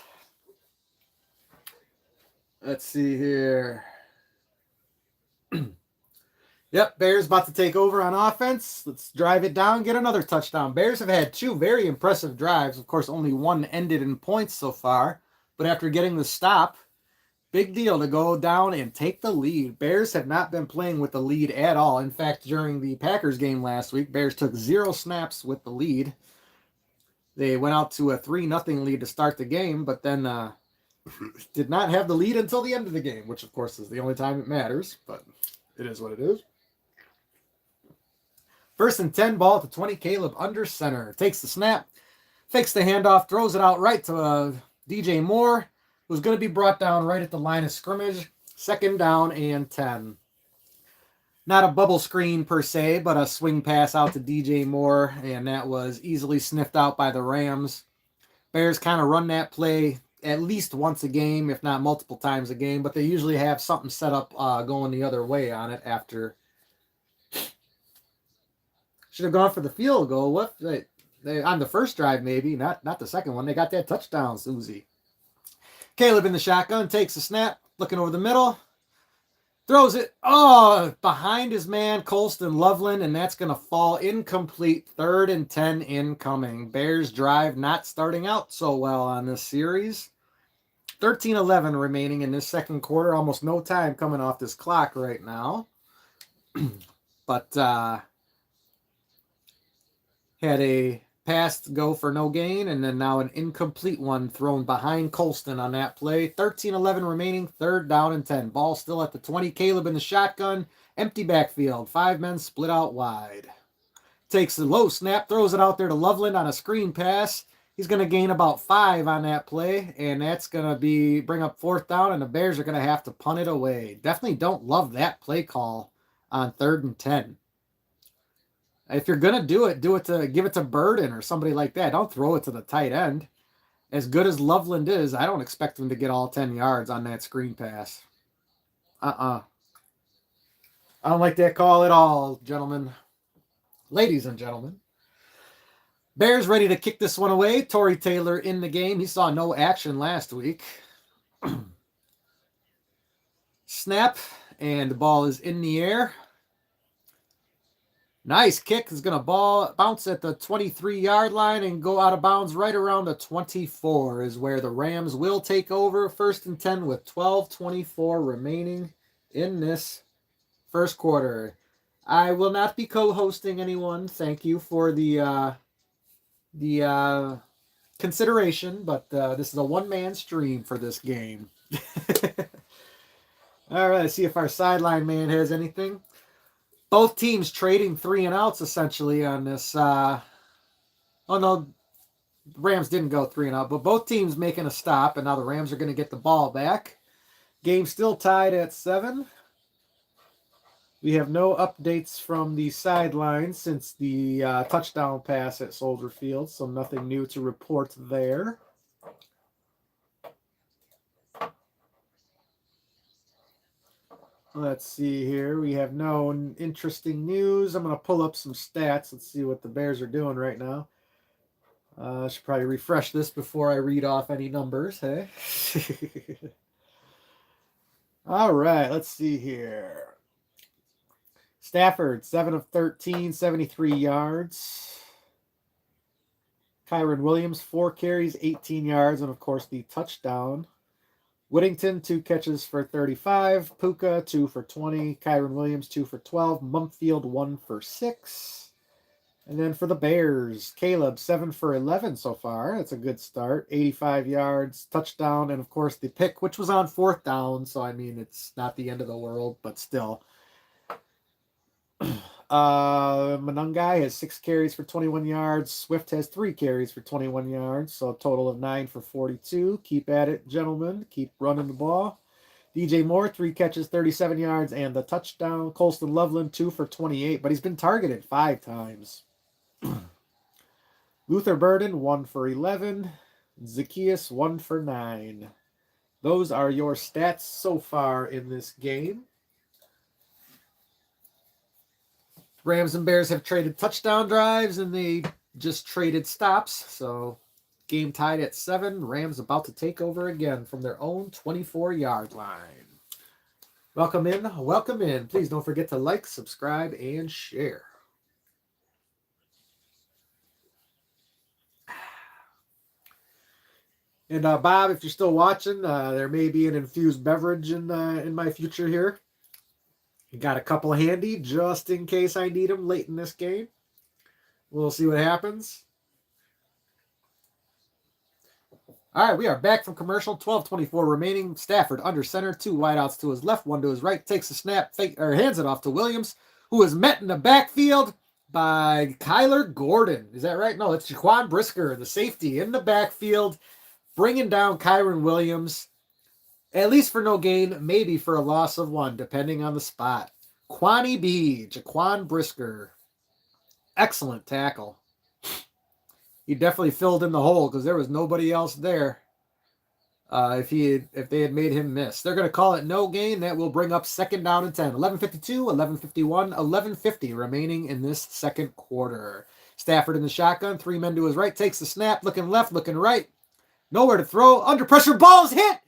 Let's see here. Yep, Bears about to take over on offense. Let's drive it down, get another touchdown. Bears have had 2 very impressive drives. Of course, only one ended in points so far. But after getting the stop, big deal to go down and take the lead. Bears have not been playing with the lead at all. In fact, during the Packers game last week, Bears took 0 snaps with the lead. They went out to a 3-0 lead to start the game, but then did not have the lead until the end of the game, which of course is the only time it matters, but it is what it is. 1st and 10, ball at the 20. Caleb under center. Takes the snap, fakes the handoff, throws it out right to DJ Moore, who's going to be brought down right at the line of scrimmage. 2nd down and 10. Not a bubble screen per se, but a swing pass out to DJ Moore, and that was easily sniffed out by the Rams. Bears kind of run that play at least once a game, if not multiple times a game, but they usually have something set up going the other way on it after. Should have gone for the field goal. What they on the first drive, maybe, not the second one. They got that touchdown, Susie. Caleb in the shotgun, takes the snap, looking over the middle, throws it, behind his man, Colston Loveland, and that's going to fall incomplete. 3rd and 10 incoming. Bears drive not starting out so well on this series. 13-11 remaining in this second quarter. Almost no time coming off this clock right now. But had a pass to go for no gain, and then now an incomplete one thrown behind Colston on that play. 13-11 remaining, 3rd down and 10. Ball still at the 20. Caleb in the shotgun. Empty backfield. 5 men split out wide. Takes the low snap, throws it out there to Loveland on a screen pass. He's going to gain about 5 on that play, and that's going to bring up 4th down, and the Bears are going to have to punt it away. Definitely don't love that play call on 3rd and 10. If you're going to do it to give it to Burden or somebody like that. Don't throw it to the tight end. As good as Loveland is, I don't expect him to get all 10 yards on that screen pass. I don't like that call at all, gentlemen. Ladies and gentlemen. Bears ready to kick this one away. Torrey Taylor in the game. He saw no action last week. Snap, and the ball is in the air. Nice kick. Is going to bounce at the 23-yard line and go out of bounds right around the 24 is where the Rams will take over. 1st and 10 with 12:24 remaining in this first quarter. I will not be co-hosting anyone. Thank you for the consideration, but this is a one-man stream for this game. All right, let's see if our sideline man has anything. Both teams trading 3 and outs essentially on this. Oh no, Rams didn't go 3 and out, but both teams making a stop, and now the Rams are going to get the ball back. Game still tied at 7. We have no updates from the sidelines since the touchdown pass at Soldier Field, so nothing new to report there. Let's see here. We have no interesting news. I'm going to pull up some stats. Let's see what the Bears are doing right now. I should probably refresh this before I read off any numbers, hey? All right, let's see here. Stafford, 7 of 13, 73 yards. Kyron Williams, 4 carries, 18 yards, and of course the touchdown. Whittington, 2 catches for 35. Puka, 2 for 20. Kyron Williams, 2 for 12. Mumpfield, 1 for 6. And then for the Bears, Caleb, 7 for 11 so far. That's a good start. 85 yards, touchdown, and of course the pick, which was on 4th down. So, I mean, it's not the end of the world, but still. Manungai has 6 carries for 21 yards. Swift has 3 carries for 21 yards. So a total of 9 for 42. Keep at it, gentlemen. Keep running the ball. DJ Moore, 3 catches, 37 yards, and the touchdown. Colston Loveland, 2 for 28, but he's been targeted 5 times. Luther Burden, 1 for 11. Zacchaeus, 1 for 9. Those are your stats so far in this game. Rams and Bears have traded touchdown drives, and they just traded stops. So, game tied at 7. Rams about to take over again from their own 24-yard line. Welcome in. Welcome in. Please don't forget to like, subscribe, and share. And Bob, if you're still watching, there may be an infused beverage in my future here. You got a couple handy just in case I need them late in this game. We'll see what happens. All right, we are back from commercial. 12:24 remaining. Stafford under center. Two wideouts to his left, one to his right. Takes the snap, hands it off to Williams, who is met in the backfield by Kyler Gordon. Is that right? No, it's Jaquan Brisker, the safety, in the backfield, bringing down Kyren Williams, at least for no gain, maybe for a loss of one, depending on the spot. Quanny B, Jaquan Brisker. Excellent tackle. He definitely filled in the hole because there was nobody else there. If they had made him miss, they're going to call it no gain. That will bring up second down and 10. 11:52, 11:51, 11:50 remaining in this second quarter. Stafford in the shotgun, three men to his right, takes the snap, looking left, looking right. Nowhere to throw. Under pressure, ball is hit.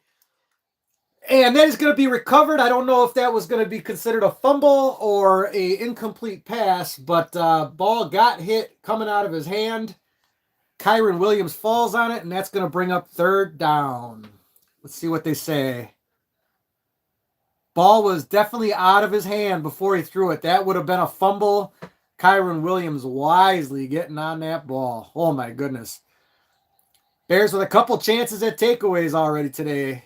And that is going to be recovered. I don't know if that was going to be considered a fumble or a incomplete pass, but ball got hit coming out of his hand. Kyren Williams falls on it, and that's going to bring up third down. Let's see what they say. Ball was definitely out of his hand before he threw it. That would have been a fumble. Kyren Williams wisely getting on that ball. Oh, my goodness. Bears with a couple chances at takeaways already today.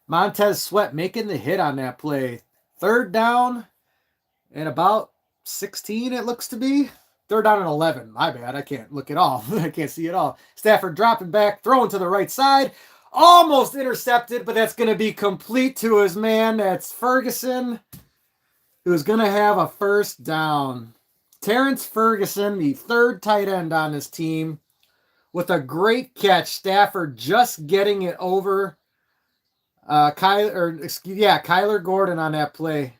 Montez Sweat making the hit on that play. Third down and about 16, it looks to be. Third down and 11. My bad. I can't look at all. I can't see it all. Stafford dropping back, throwing to the right side. Almost intercepted, but that's going to be complete to his man. That's Ferguson, who's going to have a first down. Terrence Ferguson, the third tight end on his team, with a great catch. Stafford just getting it over Kyler Gordon on that play.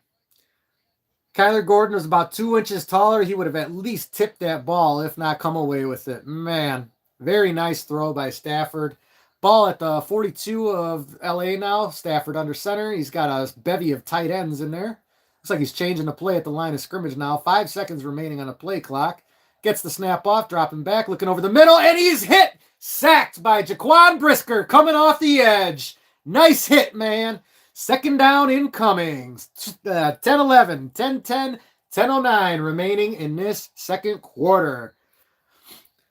Kyler Gordon was about 2 inches taller. He would have at least tipped that ball, if not come away with it. Man, very nice throw by Stafford. Ball at the 42 of LA now. Stafford under center. He's got a bevy of tight ends in there. Looks like he's changing the play at the line of scrimmage now. 5 seconds remaining on the play clock. Gets the snap off, dropping back, looking over the middle, and he's hit! Sacked by Jaquan Brisker coming off the edge. Nice hit, man. Second down incoming. 10-11, 10-10, 10-09 remaining in this second quarter.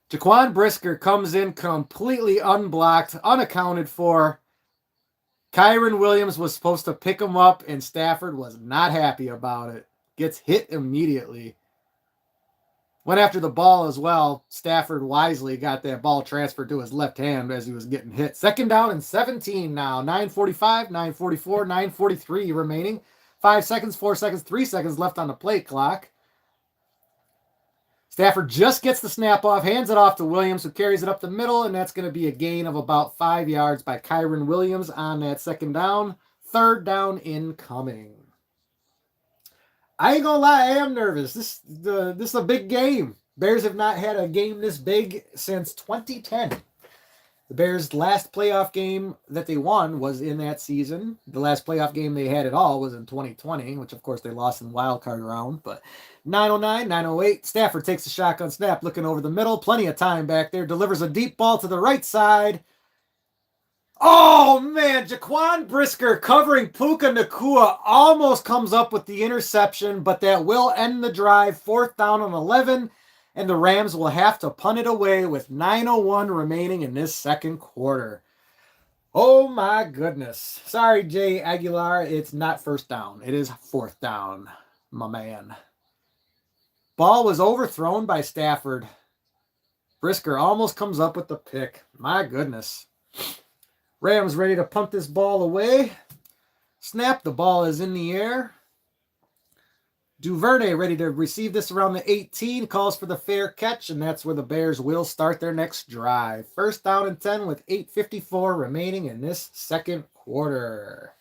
Jaquan Brisker comes in completely unblocked, unaccounted for. Kyren Williams was supposed to pick him up, and Stafford was not happy about it. Gets hit immediately. Went after the ball as well. Stafford wisely got that ball transferred to his left hand as he was getting hit. Second down and 17 now. 9:45, 9:44, 9:43 remaining. 5 seconds, 4 seconds, 3 seconds left on the play clock. Stafford just gets the snap off, hands it off to Williams, who carries it up the middle, and that's going to be a gain of about 5 yards by Kyren Williams on that second down. Third down incoming. I ain't gonna lie, I am nervous. This is a big game. Bears have not had a game this big since 2010. The Bears' last playoff game that they won was in that season. The last playoff game they had at all was in 2020, which of course they lost in the wild card round. But 9:09, 9:08, Stafford takes the shotgun snap, looking over the middle. Plenty of time back there. Delivers a deep ball to the right side. Oh, man, Jaquan Brisker covering Puka Nacua almost comes up with the interception, but that will end the drive. Fourth down and 11, and the Rams will have to punt it away with 9:01 remaining in this second quarter. Oh, my goodness. Sorry, Jay Aguilar, it's not first down. It is fourth down, my man. Ball was overthrown by Stafford. Brisker almost comes up with the pick. My goodness. Rams ready to punt this ball away. Snap, the ball is in the air. Duvernay ready to receive this around the 18, calls for the fair catch, and that's where the Bears will start their next drive. First down and 10 with 8:54 remaining in this second quarter.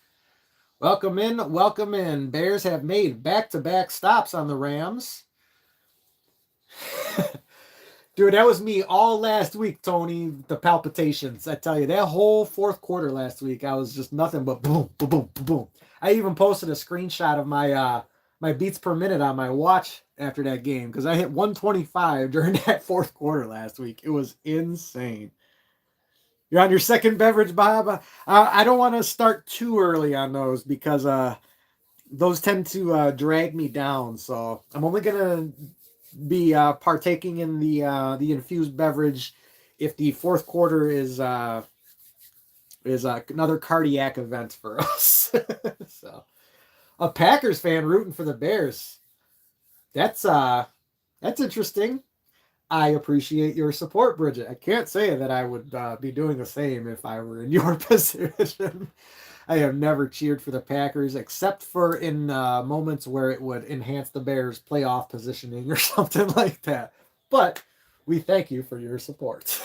Welcome in, welcome in. Bears have made back-to-back stops on the Rams. Dude, that was me all last week, Tony. The palpitations. I tell you, that whole fourth quarter last week, I was just nothing but boom, boom, boom, boom, boom. I even posted a screenshot of my beats per minute on my watch after that game because I hit 125 during that fourth quarter last week. It was insane. You're on your second beverage, Bob. I don't want to start too early on those because those tend to drag me down. So I'm only gonna be partaking in the infused beverage if the fourth quarter is another cardiac event for us. So a Packers fan rooting for the Bears. That's interesting. I appreciate your support, Bridget. I can't say that I would be doing the same if I were in your position. I have never cheered for the Packers except for in moments where it would enhance the Bears' playoff positioning or something like that. But we thank you for your support.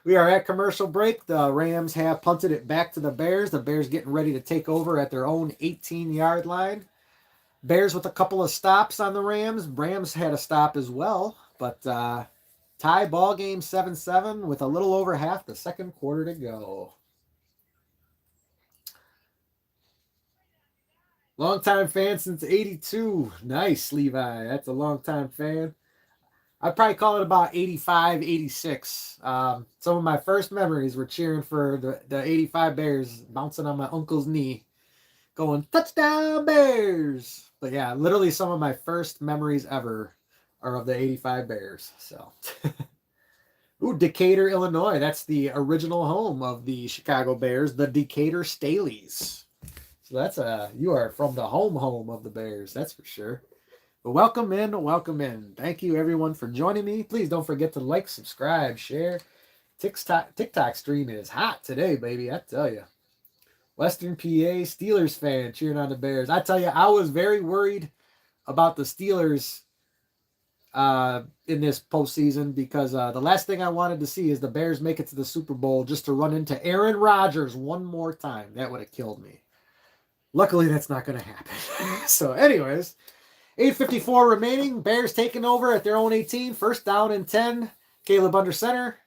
We are at commercial break. The Rams have punted it back to the Bears. The Bears getting ready to take over at their own 18-yard line. Bears with a couple of stops on the Rams. Rams had a stop as well, but tie ball game 7-7 with a little over half the second quarter to go. Long-time fan since 82. Nice, Levi. That's a long-time fan. I'd probably call it about 85, 86. Some of my first memories were cheering for the 85 Bears, bouncing on my uncle's knee, going, touchdown Bears. But yeah, literally some of my first memories ever are of the 85 Bears. So, ooh, Decatur, Illinois. That's the original home of the Chicago Bears, the Decatur Staleys. So that's you are from the home of the Bears, that's for sure. But welcome in, welcome in. Thank you everyone for joining me. Please don't forget to like, subscribe, share. TikTok stream is hot today, baby. I tell you. Western PA Steelers fan cheering on the Bears. I tell you, I was very worried about the Steelers in this postseason because the last thing I wanted to see is the Bears make it to the Super Bowl just to run into Aaron Rodgers one more time. That would have killed me. Luckily, that's not going to happen. So, anyways, 8:54 remaining. Bears taking over at their own 18. First down and 10. Caleb under center.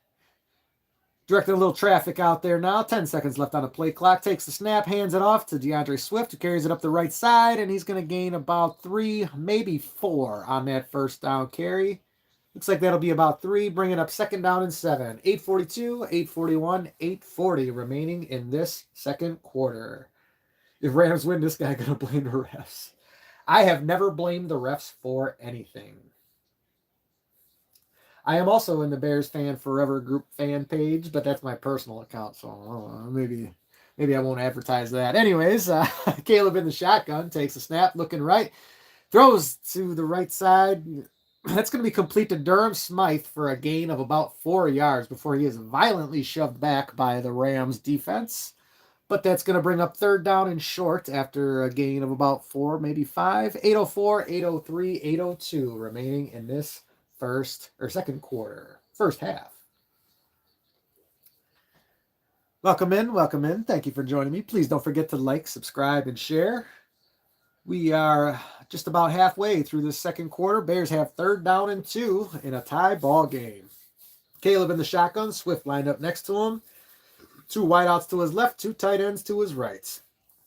Directing a little traffic out there now. 10 seconds left on the play clock. Takes the snap, hands it off to DeAndre Swift, who carries it up the right side, and he's going to gain about 3, maybe 4 on that first down carry. Looks like that'll be about 3, bringing up second down and 7. 8:42, 8:41, 8:40 remaining in this second quarter. If Rams win, this guy going to blame the refs. I have never blamed the refs for anything. I am also in the Bears Fan Forever group fan page, but that's my personal account, so maybe I won't advertise that. Anyways, Caleb in the shotgun, takes a snap, looking right, throws to the right side. That's going to be complete to Durham Smythe for a gain of about 4 yards before he is violently shoved back by the Rams defense. But that's going to bring up third down and short after a gain of about 4, maybe 5. 8:04, 8:03, 8:02 remaining in this second quarter, first half. Welcome in. Thank you for joining me. Please don't forget to like, subscribe, and share. We are just about halfway through the second quarter. Bears have third down and 2 in a tie ball game. Caleb in the shotgun, Swift lined up next to him. 2 wideouts to his left, 2 tight ends to his right.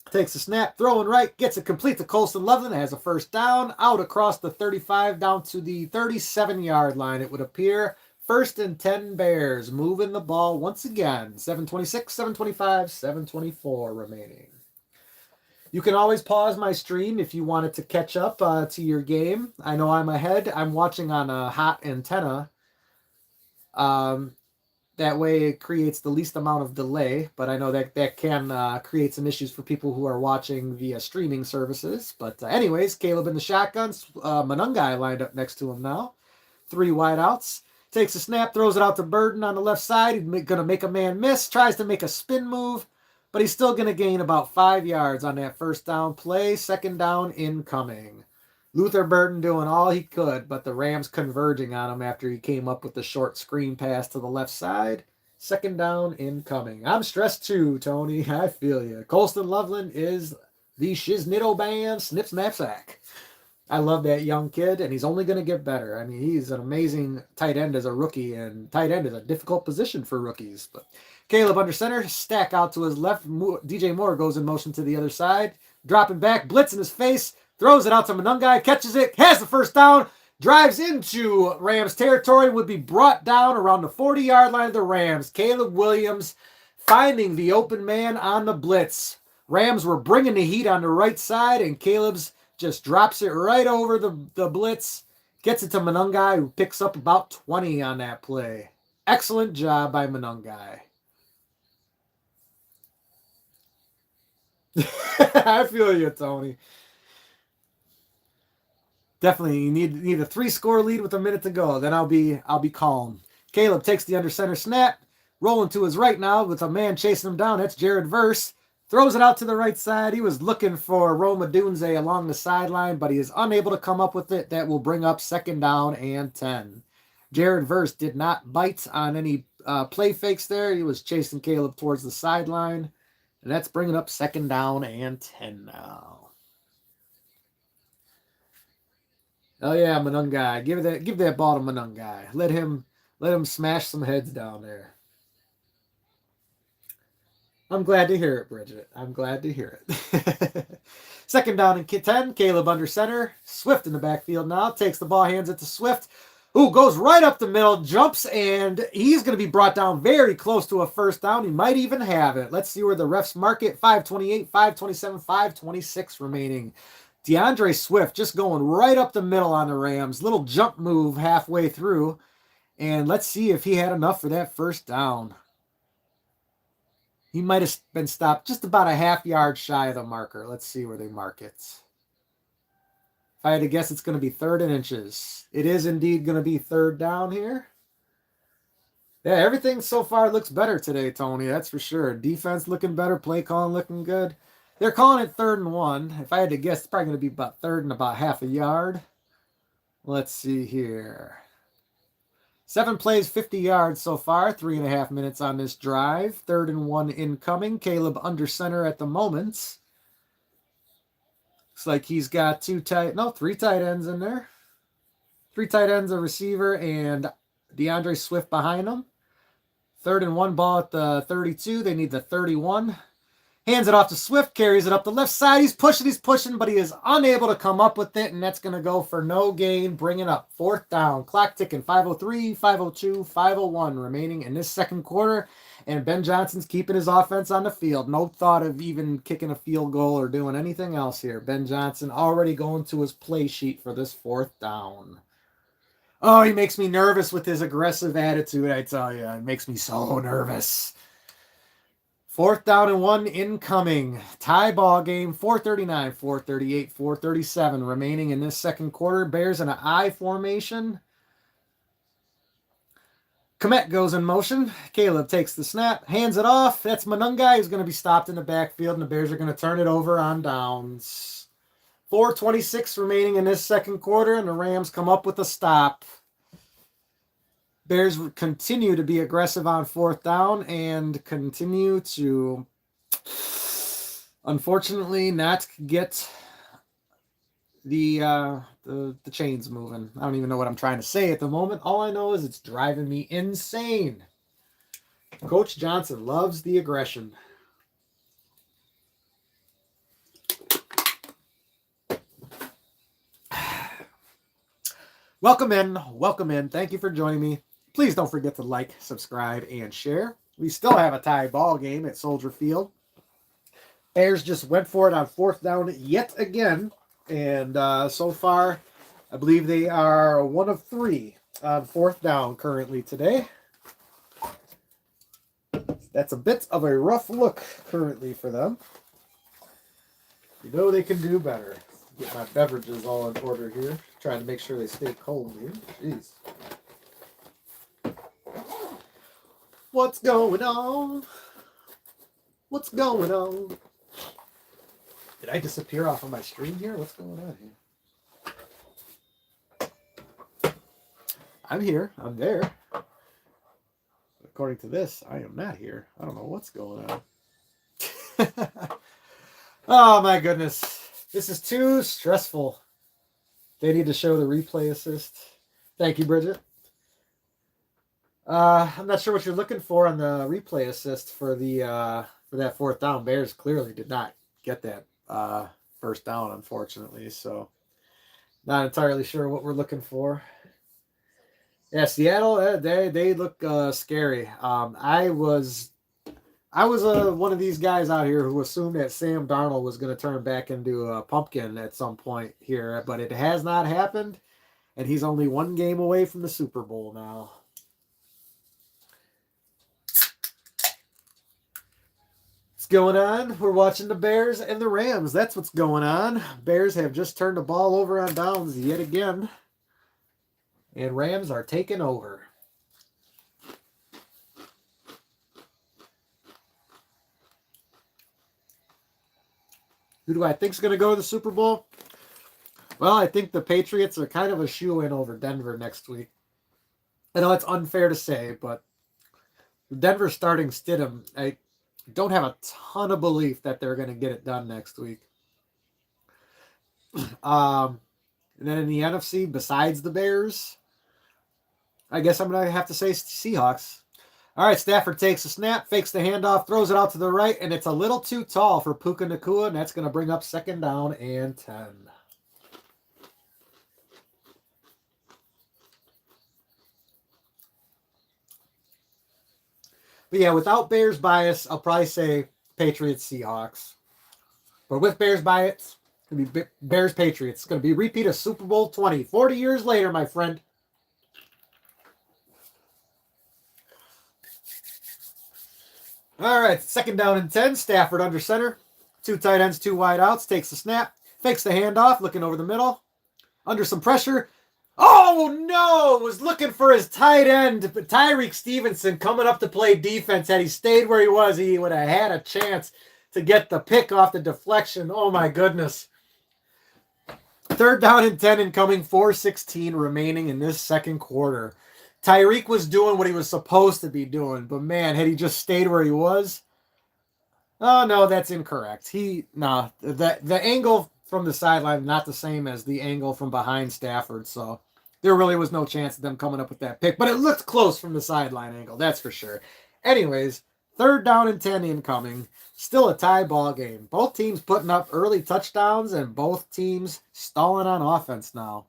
Takes a snap, throwing right, gets it complete to Colston Loveland, has a first down, out across the 35 down to the 37-yard line, it would appear. First and 10 Bears, moving the ball once again. 7:26, 7:25, 7:24 remaining. You can always pause my stream if you wanted to catch up to your game. I know I'm ahead. I'm watching on a hot antenna. That way it creates the least amount of delay, but I know that can create some issues for people who are watching via streaming services. But anyways, Caleb in the shotgun, Manungai lined up next to him now. 3 wideouts. Takes a snap, throws it out to Burden on the left side. He's going to make a man miss, tries to make a spin move, but he's still going to gain about 5 yards on that first down play. Second down incoming. Luther Burden doing all he could, but the Rams converging on him after he came up with the short screen pass to the left side. Second down incoming. I'm stressed too, Tony. I feel you. Colston Loveland is the Shiznitto Band Snip Snap Sack. I love that young kid, and he's only going to get better. I mean, he's an amazing tight end as a rookie, and tight end is a difficult position for rookies. But Caleb under center, stack out to his left. DJ Moore goes in motion to the other side, dropping back, blitz in his face, throws it out to Monungai, catches it, has the first down, drives into Rams territory, would be brought down around the 40-yard line of the Rams. Caleb Williams finding the open man on the blitz. Rams were bringing the heat on the right side, and Caleb's just drops it right over the blitz, gets it to Monungai, who picks up about 20 on that play. Excellent job by Monungai. I feel you, Tony. Definitely, you need a 3-score lead with a minute to go. Then I'll be calm. Caleb takes the under center snap, rolling to his right now with a man chasing him down. That's Jared Verse. Throws it out to the right side. He was looking for Roma Dunze along the sideline, but he is unable to come up with it. That will bring up 2nd down and 10. Jared Verse did not bite on any play fakes there. He was chasing Caleb towards the sideline. And that's bringing up 2nd down and 10 now. Oh yeah, Monungai. Give that ball to Monungai. Let him smash some heads down there. I'm glad to hear it, Bridget. I'm glad to hear it. 2nd down and 10. Caleb under center. Swift in the backfield now. Takes the ball, hands it to Swift, who goes right up the middle, jumps, and he's going to be brought down very close to a 1st down. He might even have it. Let's see where the refs mark it. 5:28, 5:27, 5:26 remaining. DeAndre Swift just going right up the middle on the Rams. Little jump move halfway through. And let's see if he had enough for that 1st down. He might have been stopped just about a half yard shy of the marker. Let's see where they mark it. If I had to guess, it's going to be 3rd and inches. It is indeed going to be 3rd down here. Yeah, everything so far looks better today, Tony. That's for sure. Defense looking better. Play calling looking good. They're calling it 3rd and 1. If I had to guess, it's probably going to be about 3rd and about half a yard. Let's see here. 7 plays, 50 yards so far. 3.5 minutes on this drive. 3rd and 1 incoming. Caleb under center at the moment. Looks like he's got 3 tight ends in there. 3 tight ends, a receiver, and DeAndre Swift behind him. 3rd and 1, ball at the 32. They need the 31. Hands it off to Swift, carries it up the left side. He's pushing, but he is unable to come up with it, and that's going to go for no gain, bringing up 4th down. Clock ticking, 5:03, 5:02, 5:01 remaining in this 2nd quarter, and Ben Johnson's keeping his offense on the field. No thought of even kicking a field goal or doing anything else here. Ben Johnson already going to his play sheet for this 4th down. Oh, he makes me nervous with his aggressive attitude, I tell you. It makes me so nervous. 4th down and 1 incoming. Tie ball game. 4:39, 4:38, 4:37 remaining in this 2nd quarter. Bears in an I formation. Komet goes in motion. Caleb takes the snap, hands it off. That's Monungai, who's going to be stopped in the backfield, and the Bears are going to turn it over on downs. 4:26 remaining in this 2nd quarter, and the Rams come up with a stop. Bears continue to be aggressive on 4th down and continue to, unfortunately, not get the chains moving. I don't even know what I'm trying to say at the moment. All I know is it's driving me insane. Coach Johnson loves the aggression. Welcome in. Thank you for joining me. Please don't forget to like, subscribe, and share. We still have a tie ball game at Soldier Field. Bears just went for it on 4th down yet again. And so far, I believe they are 1 of 3 on 4th down currently today. That's a bit of a rough look currently for them. You know they can do better. Get my beverages all in order here. Trying to make sure they stay cold here. Jeez. What's going on? What's going on? Did I disappear off of my screen here? What's going on here? I'm here. I'm there. According to this, I am not here. I don't know what's going on. Oh, my goodness. This is too stressful. They need to show the replay assist. Thank you, Bridget. I'm not sure what you're looking for on the replay assist for that fourth down. Bears clearly did not get that first down, unfortunately. So not entirely sure what we're looking for. Yeah, Seattle, they look scary. I was one of these guys out here who assumed that Sam Darnold was going to turn back into a pumpkin at some point here, but it has not happened, and he's only one game away from the Super Bowl now. What's going on? We're watching the Bears and the Rams. That's what's going on. Bears have just turned the ball over on downs yet again, and Rams are taking over. Who do I think is going to go to the Super Bowl? Well, I think the Patriots are kind of a shoo-in over Denver next week. I know it's unfair to say, but Denver starting Stidham, I don't have a ton of belief that they're going to get it done next week. And then in the NFC, besides the Bears, I guess I'm going to have to say Seahawks. All right, Stafford takes a snap, fakes the handoff, throws it out to the right, and it's a little too tall for Puka Nacua, and that's going to bring up 2nd down and 10. But yeah, without Bears bias, I'll probably say Patriots, Seahawks. But with Bears bias, it's going to be Bears, Patriots. It's going to be a repeat of Super Bowl 20. 40 years later, my friend. All right, 2nd down and 10. Stafford under center. 2 tight ends, 2 wide outs. Takes the snap. Fakes the handoff. Looking over the middle. Under some pressure. Oh, no! Was looking for his tight end. But Tyreek Stevenson coming up to play defense. Had he stayed where he was, he would have had a chance to get the pick off the deflection. Oh, my goodness. 3rd down and 10 incoming. 4:16 remaining in this second quarter. Tyreek was doing what he was supposed to be doing, but man, had he just stayed where he was. Oh no, that's incorrect. The angle from the sideline not the same as the angle from behind Stafford, so there really was no chance of them coming up with that pick. But it looked close from the sideline angle, that's for sure. Anyways, 3rd down and 10 incoming. Still a tie ball game. Both teams putting up early touchdowns and both teams stalling on offense now.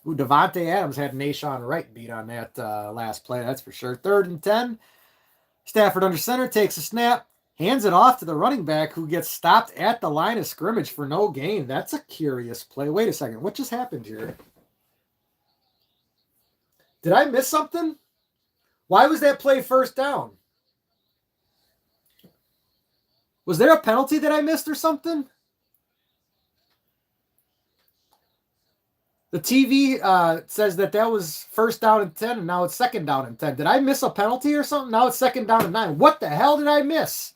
Ooh, Devontae Adams had Nashawn Wright beat on that last play, that's for sure. 3rd and 10. Stafford under center, takes a snap, hands it off to the running back who gets stopped at the line of scrimmage for no gain. That's a curious play. Wait a second. What just happened here? Did I miss something? Why was that play 1st down? Was there a penalty that I missed or something? The TV says that was 1st down and 10, and now it's 2nd down and 10. Did I miss a penalty or something? Now it's 2nd down and 9. What the hell did I miss?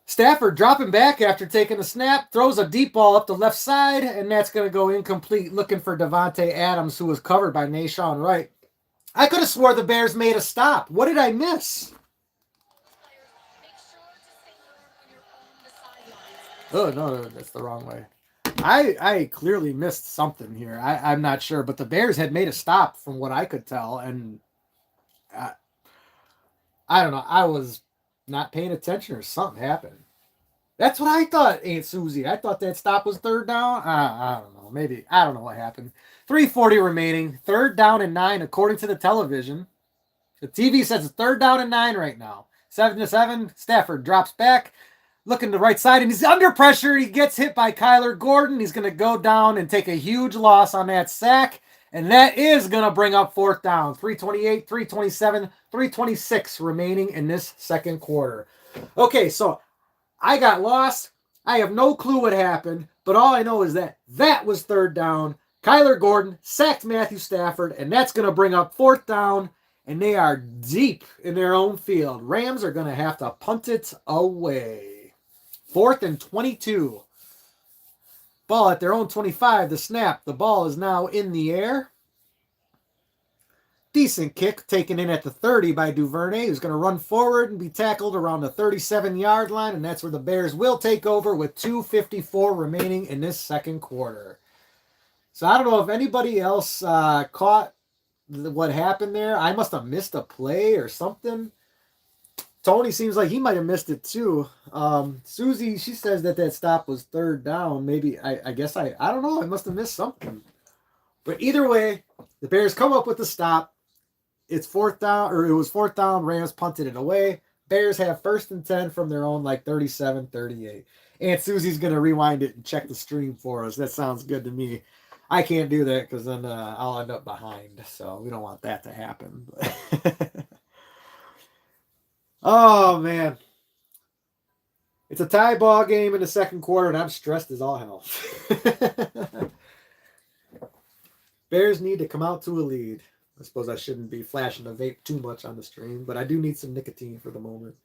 Stafford dropping back after taking a snap, throws a deep ball up the left side, and that's going to go incomplete, looking for Devontae Adams, who was covered by Nashawn Wright. I could have swore the Bears made a stop. What did I miss? Oh, no, that's the wrong way. I clearly missed something here. I'm not sure, but the Bears had made a stop from what I could tell, and I don't know. I was not paying attention or something happened. That's what I thought, Aunt Susie. I thought that stop was 3rd down. I don't know. Maybe. I don't know what happened. 3:40 remaining. 3rd down and 9 according to the television. The TV says it's 3rd down and 9 right now. 7-7. Stafford drops back. Looking to the right side, and he's under pressure. He gets hit by Kyler Gordon. He's going to go down and take a huge loss on that sack, and that is going to bring up 4th down. 3:28, 3:27, 3:26 remaining in this second quarter. Okay, so I got lost. I have no clue what happened, but all I know is that was 3rd down. Kyler Gordon sacked Matthew Stafford, and that's going to bring up 4th down, and they are deep in their own field. Rams are going to have to punt it away. 4th and 22. Ball at their own 25. The snap. The ball is now in the air. Decent kick taken in at the 30 by Duvernay, who's going to run forward and be tackled around the 37-yard line, and that's where the Bears will take over with 2:54 remaining in this second quarter. So I don't know if anybody else caught what happened there. I must have missed a play or something. Tony seems like he might have missed it too. Susie, she says that stop was third down. Maybe I guess I don't know. I must have missed something. But either way, the Bears come up with the stop. It's fourth down, or it was fourth down. Rams punted it away. Bears have first and 10 from their own, like 37, 38. Aunt Susie's going to rewind it and check the stream for us. That sounds good to me. I can't do that because then I'll end up behind. So we don't want that to happen. Oh, man. It's a tie ball game in the second quarter, and I'm stressed as all hell. Bears need to come out to a lead. I suppose I shouldn't be flashing a vape too much on the stream, but I do need some nicotine for the moment.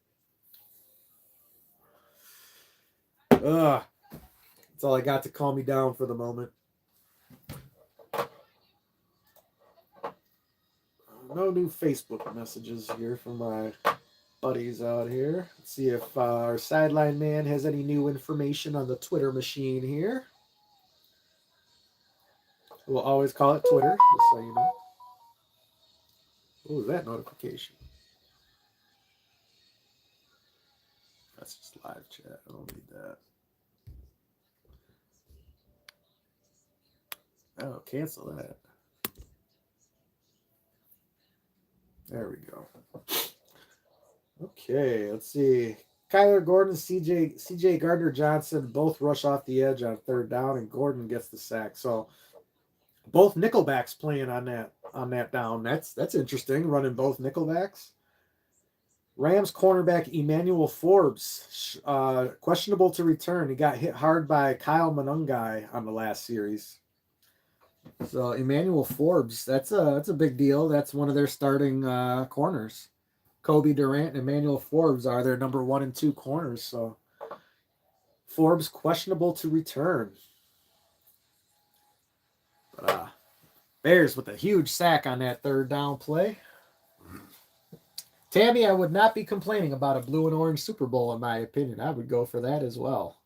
Ugh. That's all I got to calm me down for the moment. No new Facebook messages here from my buddies out here. Let's see if our sideline man has any new information on the Twitter machine here. We'll always call it Twitter, just so you know. What was that notification? That's just live chat. I don't need that. Oh, cancel that. There we go. Okay, let's see. Kyler Gordon, CJ Gardner-Johnson both rush off the edge on third down, and Gordon gets the sack. So both nickelbacks playing on that down. That's interesting, running both nickelbacks. Rams cornerback Emmanuel Forbes, questionable to return. He got hit hard by Kyle Monangai on the last series. So Emmanuel Forbes, that's a big deal. That's one of their starting corners. Kobe Durant and Emmanuel Forbes are their number 1 and 2 corners. So Forbes questionable to return. But Bears with a huge sack on that third down play. Tammy, I would not be complaining about a blue and orange Super Bowl, in my opinion. I would go for that as well.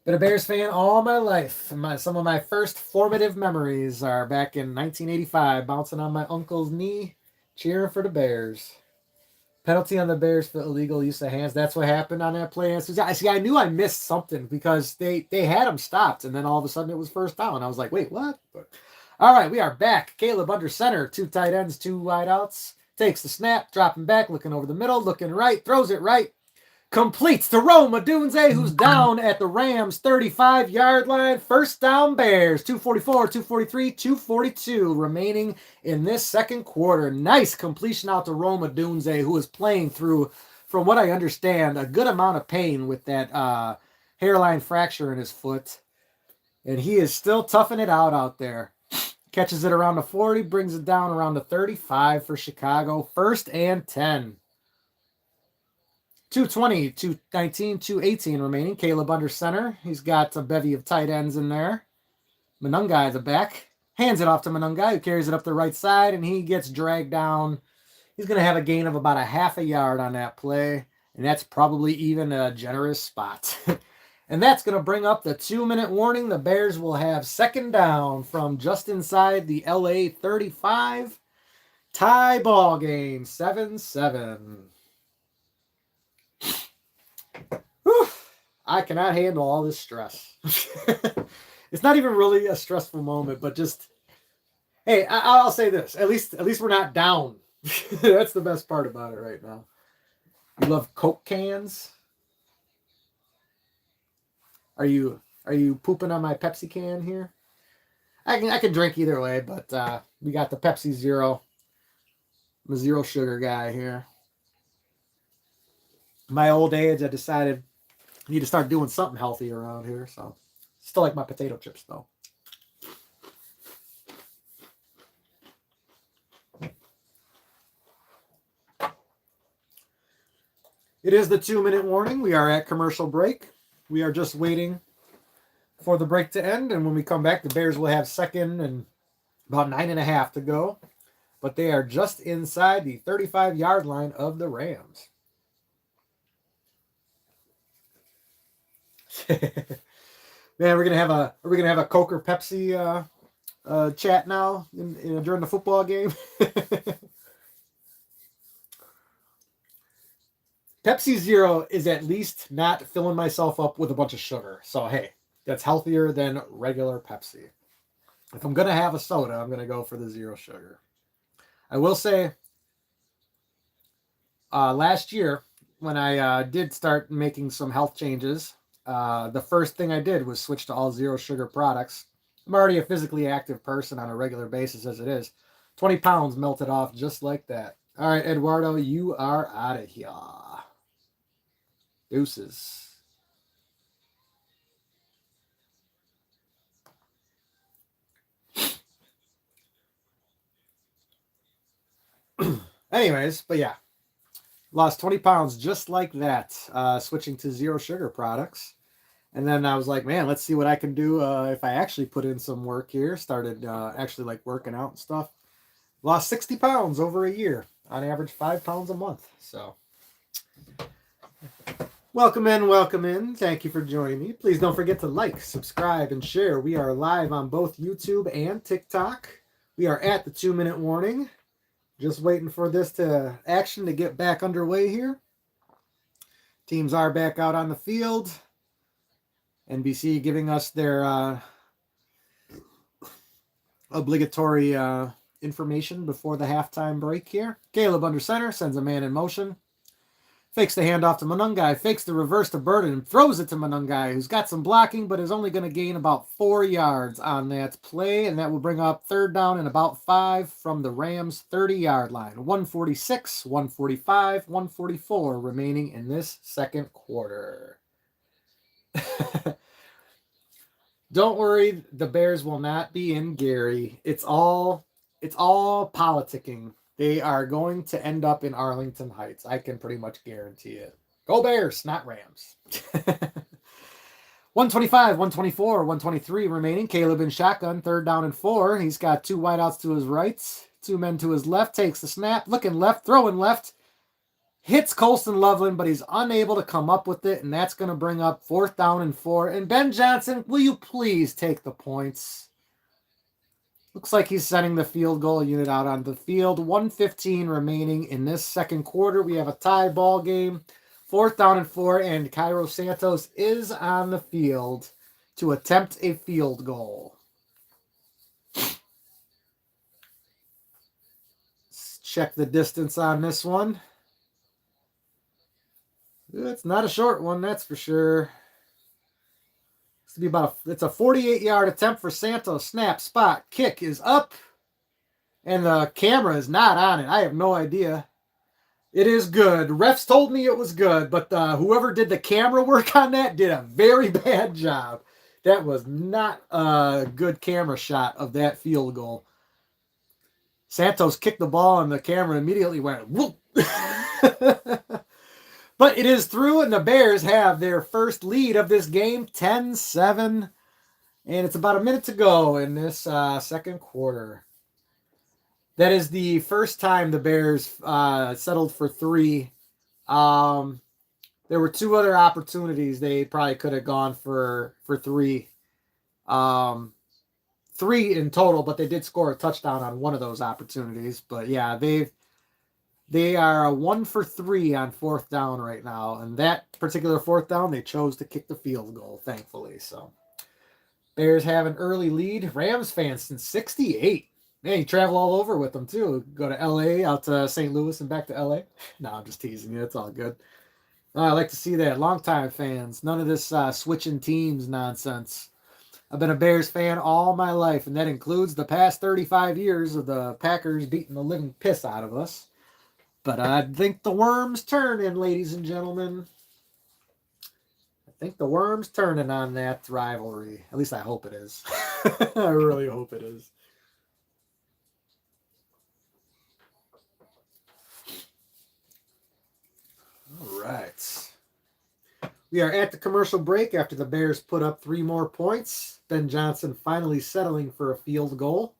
Been a Bears fan all my life. Some of my first formative memories are back in 1985, bouncing on my uncle's knee, cheering for the Bears. Penalty on the Bears for illegal use of hands. That's what happened on that play. See, I knew I missed something because they had him stopped, and then all of a sudden it was first down. I was like, wait, what? But, all right, we are back. Caleb under center, 2 tight ends, 2 wideouts. Takes the snap, dropping back, looking over the middle, looking right, throws it right. Completes to Rome Odunze, who's down at the Rams' 35-yard line. First down Bears, 244, 243, 242 remaining in this second quarter. Nice completion out to Rome Odunze, who is playing through, from what I understand, a good amount of pain with that hairline fracture in his foot. And he is still toughing it out there. Catches it around the 40, brings it down around the 35 for Chicago. First and 10. 220, 219, 218 remaining. Caleb under center. He's got a bevy of tight ends in there. Monangai the back. Hands it off to Monangai, who carries it up the right side, and he gets dragged down. He's going to have a gain of about a half a yard on that play, and that's probably even a generous spot. And that's going to bring up the 2-minute warning. The Bears will have second down from just inside the LA 35. Tie ball game, 7-7. Whew, I cannot handle all this stress. It's not even really a stressful moment, but just, hey, I'll say this. At least we're not down. That's the best part about it right now. You love Coke cans? Are you pooping on my Pepsi can here? I can drink either way, but we got the Pepsi Zero. I'm a zero sugar guy here. My old age, I decided I need to start doing something healthy around here. So, still like my potato chips though. It is the 2-minute warning. We are at commercial break. We are just waiting for the break to end, and when we come back, the Bears will have second and about 9.5 to go. But they are just inside the 35-yard line of the Rams. Man, are we gonna have a Coke or Pepsi chat now during the football game? Pepsi Zero is at least not filling myself up with a bunch of sugar. So hey, that's healthier than regular Pepsi. If I'm gonna have a soda, I'm gonna go for the zero sugar. I will say, last year when I did start making some health changes, the first thing I did was switch to all zero sugar products. I'm already a physically active person on a regular basis as it is. 20 pounds melted off just like that. All right, Eduardo, you are out of here. Deuces. Anyways, but yeah, lost 20 pounds just like that, switching to zero sugar products. And then I was like, man, let's see what I can do if I actually put in some work here. Started actually like working out and stuff. Lost 60 pounds over a year, on average 5 pounds a month. So welcome in, welcome in. Thank you for joining me. Please don't forget to like, subscribe, and share. We are live on both YouTube and TikTok. We are at the 2-minute warning. Just waiting for this action to get back underway here. Teams are back out on the field. NBC giving us their obligatory information before the halftime break here. Caleb under center, sends a man in motion. Fakes the handoff to Manungai, fakes the reverse to Burden, and throws it to Manungai, who's got some blocking, but is only going to gain about 4 yards on that play, and that will bring up 3rd down and about 5 from the Rams' 30-yard line. 146, 145, 144 remaining in this second quarter. Don't worry, the Bears will not be in Gary. It's all politicking. They are going to end up in Arlington Heights. I can pretty much guarantee it. Go Bears, not Rams. 125, 124, 123 remaining. Caleb in shotgun, 3rd down and 4. He's got 2 wideouts to his right, 2 men to his left, takes the snap, looking left, throwing left. Hits Colston Loveland, but he's unable to come up with it, and that's going to bring up 4th down and 4. And Ben Johnson, will you please take the points? Looks like he's sending the field goal unit out on the field. 1:15 remaining in this second quarter. We have a tie ball game. 4th down and 4, and Cairo Santos is on the field to attempt a field goal. Let's check the distance on this one. It's not a short one, that's for sure. It's a 48-yard attempt for Santos. Snap, spot, kick is up. And the camera is not on it. I have no idea. It is good. Refs told me it was good, but whoever did the camera work on that did a very bad job. That was not a good camera shot of that field goal. Santos kicked the ball and the camera immediately went whoop. But it is through, and the Bears have their first lead of this game, 10-7. And it's about a minute to go in this second quarter. That is the first time the Bears settled for 3. There were 2 other opportunities they probably could have gone for 3. 3 in total, but they did score a touchdown on one of those opportunities. But yeah, they are 1 for 3 on 4th down right now. And that particular 4th down, they chose to kick the field goal, thankfully. So Bears have an early lead. Rams fans since 68. Man, you travel all over with them, too. Go to L.A., out to St. Louis, and back to L.A. No, I'm just teasing you. It's all good. I like to see that. Longtime fans. None of this switching teams nonsense. I've been a Bears fan all my life, and that includes the past 35 years of the Packers beating the living piss out of us. But I think the worm's turning, ladies and gentlemen. I think the worm's turning on that rivalry. At least I hope it is. I really hope it is. All right. We are at the commercial break after the Bears put up 3 more points. Ben Johnson finally settling for a field goal.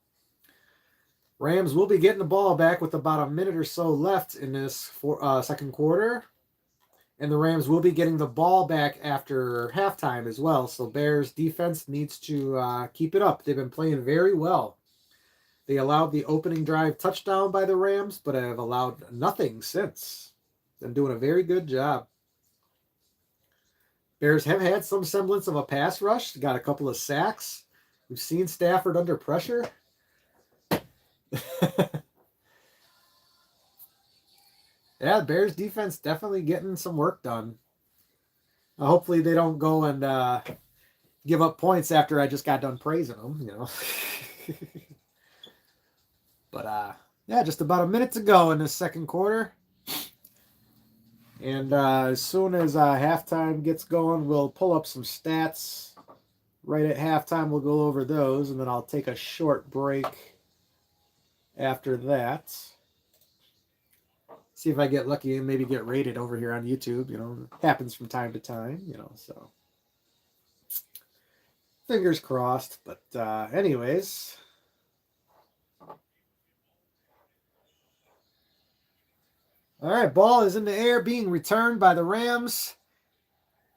Rams will be getting the ball back with about a minute or so left in this second quarter. And the Rams will be getting the ball back after halftime as well. So Bears defense needs to keep it up. They've been playing very well. They allowed the opening drive touchdown by the Rams, but have allowed nothing since. Been doing a very good job. Bears have had some semblance of a pass rush. Got a couple of sacks. We've seen Stafford under pressure. Yeah, Bears defense definitely getting some work done. Hopefully they don't go and give up points after I just got done praising them, you know. But yeah, just about a minute to go in this second quarter. And as soon as halftime gets going, we'll pull up some stats. Right at halftime, we'll go over those, and then I'll take a short break after that. See if I get lucky and maybe get rated over here on YouTube. You know, it happens from time to time, you know, so fingers crossed. But anyways, all right, ball is in the air being returned by the Rams.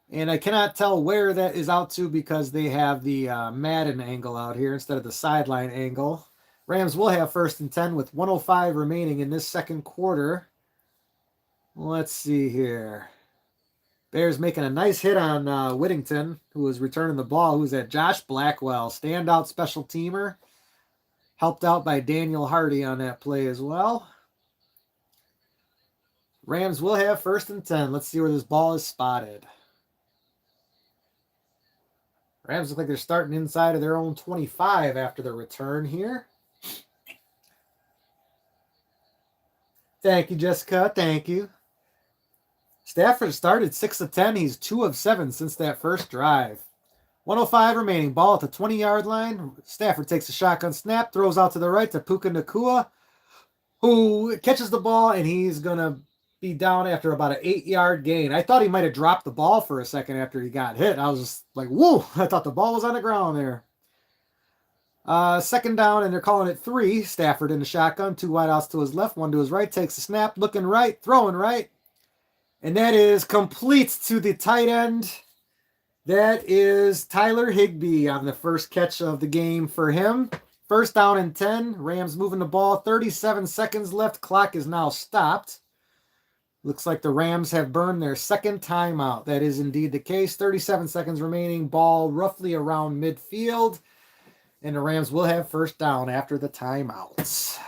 And I cannot tell where that is out to because they have the Madden angle out here instead of the sideline angle. Rams will have 1st and 10 with 1:05 remaining in this second quarter. Let's see here. Bears making a nice hit on Whittington, who was returning the ball. Who's that? Josh Blackwell, standout special teamer. Helped out by Daniel Hardy on that play as well. Rams will have 1st and 10. Let's see where this ball is spotted. Rams look like they're starting inside of their own 25 after the return here. Thank you, Jessica. Thank you. Stafford started 6 of 10. He's 2 of 7 since that first drive. 1:05 remaining. Ball at the 20-yard line. Stafford takes a shotgun snap, throws out to the right to Puka Nacua, who catches the ball, and he's going to be down after about an 8-yard gain. I thought he might have dropped the ball for a second after he got hit. I was just like, whoa, I thought the ball was on the ground there. 2nd down, and they're calling it 3. Stafford in the shotgun, 2 wideouts to his left, 1 to his right, takes a snap, looking right, throwing right. And that is complete to the tight end. That is Tyler Higbee on the first catch of the game for him. 1st down and 10. Rams moving the ball. 37 seconds left. Clock is now stopped. Looks like the Rams have burned their 2nd timeout. That is indeed the case. 37 seconds remaining. Ball roughly around midfield. And the Rams will have 1st down after the timeouts.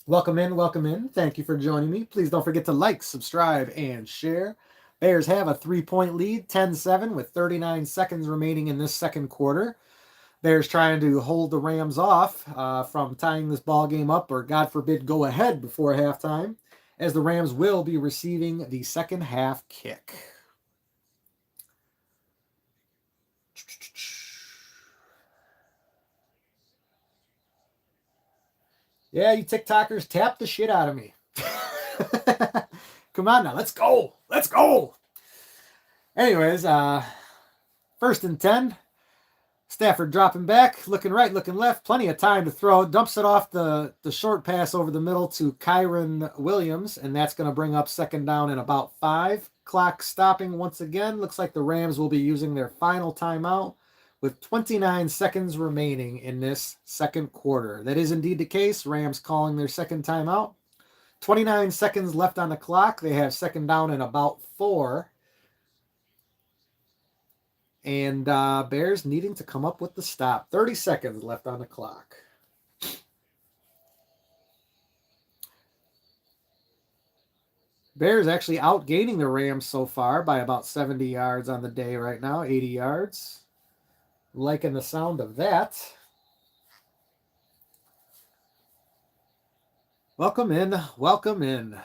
Welcome in, welcome in. Thank you for joining me. Please don't forget to like, subscribe, and share. Bears have a 3-point lead, 10-7, with 39 seconds remaining in this second quarter. Bears trying to hold the Rams off from tying this ball game up or, God forbid, go ahead before halftime, as the Rams will be receiving the second half kick. Yeah, you TikTokers, tap the shit out of me. Come on now, let's go. Let's go. Anyways, 1st and 10. Stafford dropping back, looking right, looking left. Plenty of time to throw. Dumps it off the short pass over the middle to Kyron Williams, and that's going to bring up 2nd down and about 5. Clock stopping once again. Looks like the Rams will be using their final timeout with 29 seconds remaining in this second quarter. That is indeed the case. Rams calling their 2nd timeout. 29 seconds left on the clock. They have 2nd down and about 4. And Bears needing to come up with the stop. 30 seconds left on the clock. Bears actually outgaining the Rams so far by about 70 yards on the day right now. 80 yards. Liking the sound of that. Welcome in. Welcome in.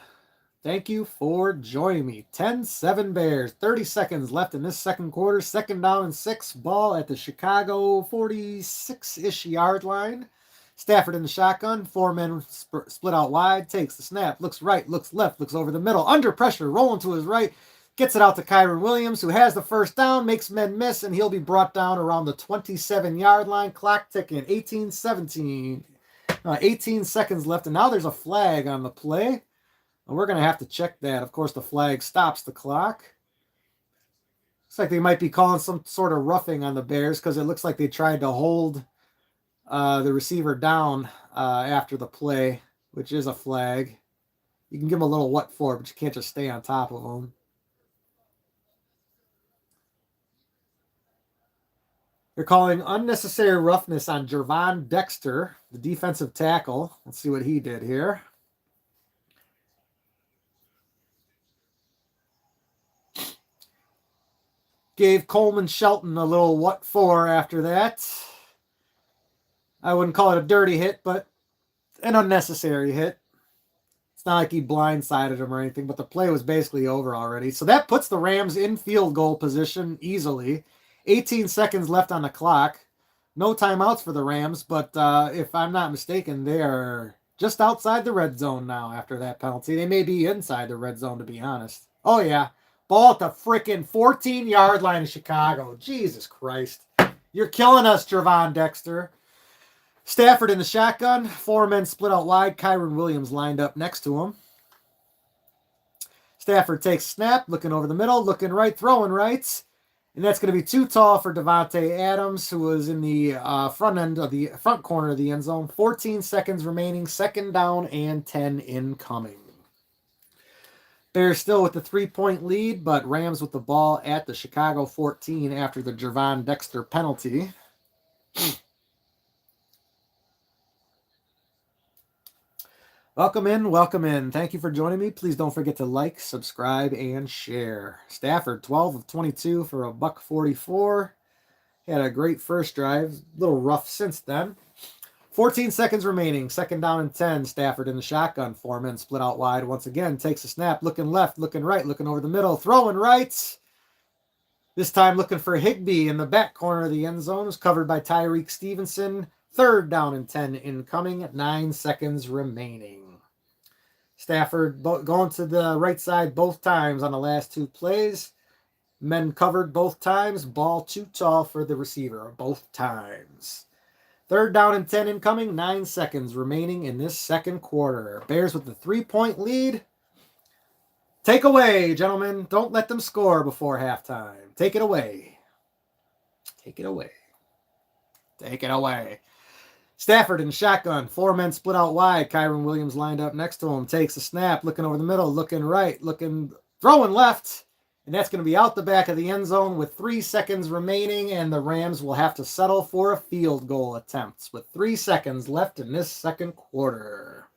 Thank you for joining me. 10-7 Bears. 30 seconds left in this second quarter. 2nd down and 6. Ball at the Chicago 46-ish yard line. Stafford in the shotgun. 4 men split out wide. Takes the snap. Looks right. Looks left. Looks over the middle. Under pressure. Rolling to his right. Gets it out to Kyron Williams, who has the 1st down. Makes men miss, and he'll be brought down around the 27-yard line. Clock ticking. 18 seconds left. And now there's a flag on the play. And we're going to have to check that. Of course, the flag stops the clock. Looks like they might be calling some sort of roughing on the Bears because it looks like they tried to hold the receiver down after the play, which is a flag. You can give them a little what for, but you can't just stay on top of them. They're calling unnecessary roughness on Gervon Dexter, the defensive tackle. Let's see what he did here. Gave Coleman Shelton a little what for after that. I wouldn't call it a dirty hit, but an unnecessary hit. It's not like he blindsided him or anything, but the play was basically over already. So that puts the Rams in field goal position easily. 18 seconds left on the clock. No timeouts for the Rams, but if I'm not mistaken, they are just outside the red zone now after that penalty. They may be inside the red zone, to be honest. Oh, yeah. Ball at the freaking 14-yard line of Chicago. Jesus Christ. You're killing us, Gervon Dexter. Stafford in the shotgun. 4 men split out wide. Kyren Williams lined up next to him. Stafford takes snap, looking over the middle, looking right, throwing right. And that's going to be too tall for Davante Adams, who was in the front corner of the end zone. 14 seconds remaining. 2nd down and 10 incoming. Bears still with the 3-point lead, but Rams with the ball at the Chicago 14 after the Gervon Dexter penalty. Welcome in. Thank you for joining me. Please don't forget to like, subscribe, and share. Stafford, 12 of 22 for a $144. Had a great first drive. A little rough since then. 14 seconds remaining. 2nd down and 10. Stafford in the shotgun. 4 men split out wide. Once again, takes a snap. Looking left, looking right, looking over the middle. Throwing right. This time looking for Higbee in the back corner of the end zone. Is covered by Tyreek Stevenson. 3rd down and 10 incoming. 9 seconds remaining. Stafford going to the right side both times on the last 2 plays. Men covered both times. Ball too tall for the receiver both times. 3rd down and 10 incoming. 9 seconds remaining in this second quarter. Bears with the 3-point lead. Take away, gentlemen. Don't let them score before halftime. Take it away. Take it away. Take it away. Stafford in shotgun. 4 men split out wide. Kyren Williams lined up next to him. Takes a snap. Looking over the middle. Looking right. Throwing left. And that's going to be out the back of the end zone with 3 seconds remaining. And the Rams will have to settle for a field goal attempt with 3 seconds left in this second quarter.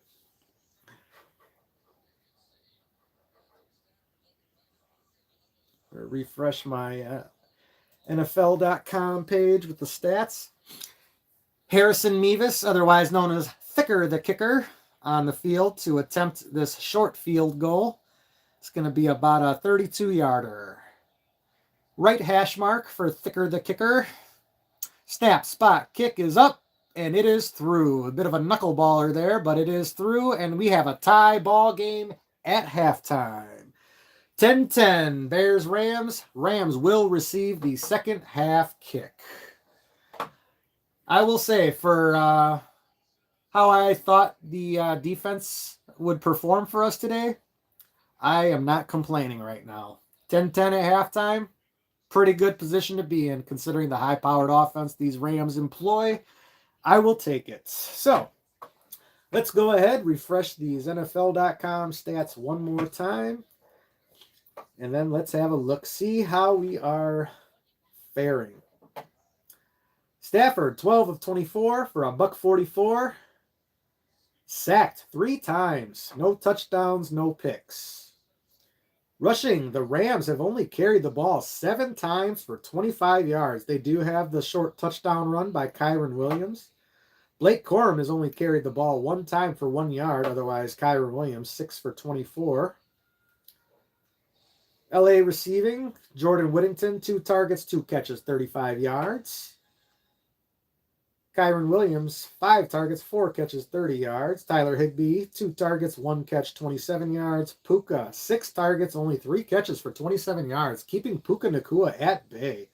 Refresh my NFL.com page with the stats. Harrison Mevis, otherwise known as Thicker the Kicker, on the field to attempt this short field goal. It's going to be about a 32-yarder. Right hash mark for Thicker the Kicker. Snap, spot, kick is up, and it is through. A bit of a knuckleballer there, but it is through, and we have a tie ball game at halftime. 10-10, Bears-Rams. Rams will receive the second half kick. I will say, for how I thought the defense would perform for us today, I am not complaining right now. 10-10 at halftime, pretty good position to be in, considering the high-powered offense these Rams employ. I will take it. So, let's go ahead, refresh these NFL.com stats one more time, and then let's have a look, see how we are faring. Stafford, 12 of 24 for a $144. Sacked 3 times. No touchdowns, no picks. Rushing, the Rams have only carried the ball 7 times for 25 yards. They do have the short touchdown run by Kyren Williams. Blake Corum has only carried the ball 1 time for 1 yard. Otherwise, Kyren Williams, 6 for 24. LA receiving, Jordan Whittington, 2 targets, 2 catches, 35 yards. Kyren Williams, 5 targets, 4 catches, 30 yards. Tyler Higbee, 2 targets, 1 catch, 27 yards. Puka, 6 targets, only 3 catches for 27 yards, keeping Puka Nacua at bay.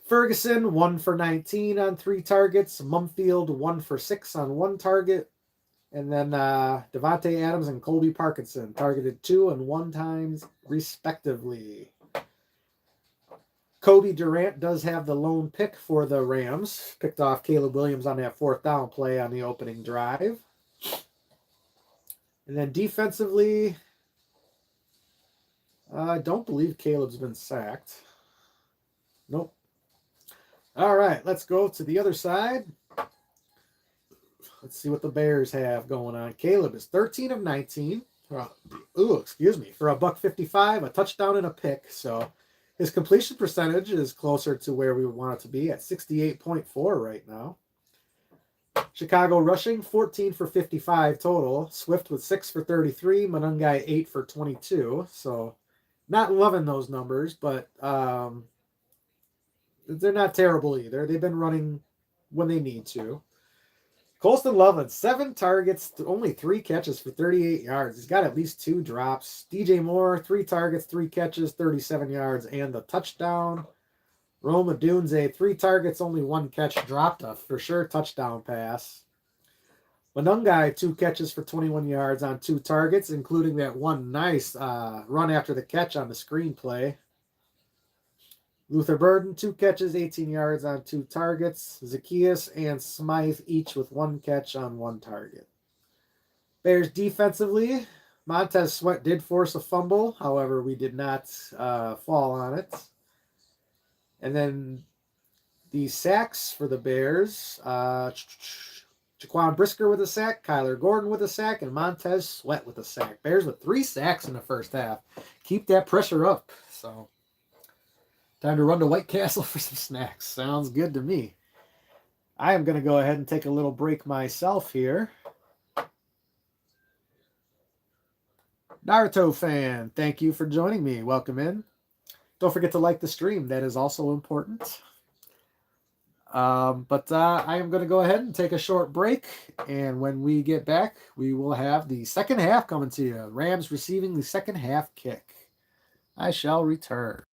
Ferguson, 1 for 19 on 3 targets. Mumfield, 1 for 6 on 1 target. And then Devontae Adams and Colby Parkinson targeted 2 and 1 times respectively. Kobe Durant does have the lone pick for the Rams. Picked off Caleb Williams on that 4th down play on the opening drive. And then defensively, I don't believe Caleb's been sacked. Nope. All right, let's go to the other side. Let's see what the Bears have going on. Caleb is 13 of 19. For a buck 55, a touchdown and a pick. So his completion percentage is closer to where we want it to be at 68.4 right now. Chicago rushing 14 for 55 total. Swift with 6 for 33. Monungai 8 for 22. So not loving those numbers, but they're not terrible either. They've been running when they need to. Colston Loveland, 7 targets, only 3 catches for 38 yards. He's got at least 2 drops. DJ Moore, 3 targets, 3 catches, 37 yards, and the touchdown. Roma Dunze, 3 targets, only 1 catch, dropped a for sure touchdown pass. Monungai, 2 catches for 21 yards on 2 targets, including that one nice run after the catch on the screenplay. Luther Burden, 2 catches, 18 yards on 2 targets. Zacchaeus and Smythe each with 1 catch on 1 target. Bears defensively, Montez Sweat did force a fumble. However, we did not fall on it. And then the sacks for the Bears. Jaquan Brisker with a sack, Kyler Gordon with a sack, and Montez Sweat with a sack. Bears with 3 sacks in the first half. Keep that pressure up. So time to run to White Castle for some snacks. Sounds good to me. I am going to go ahead and take a little break myself here. Naruto fan, thank you for joining me. Welcome in. Don't forget to like the stream. That is also important. But I am going to go ahead and take a short break. And when we get back, we will have the second half coming to you. Rams receiving the second half kick. I shall return.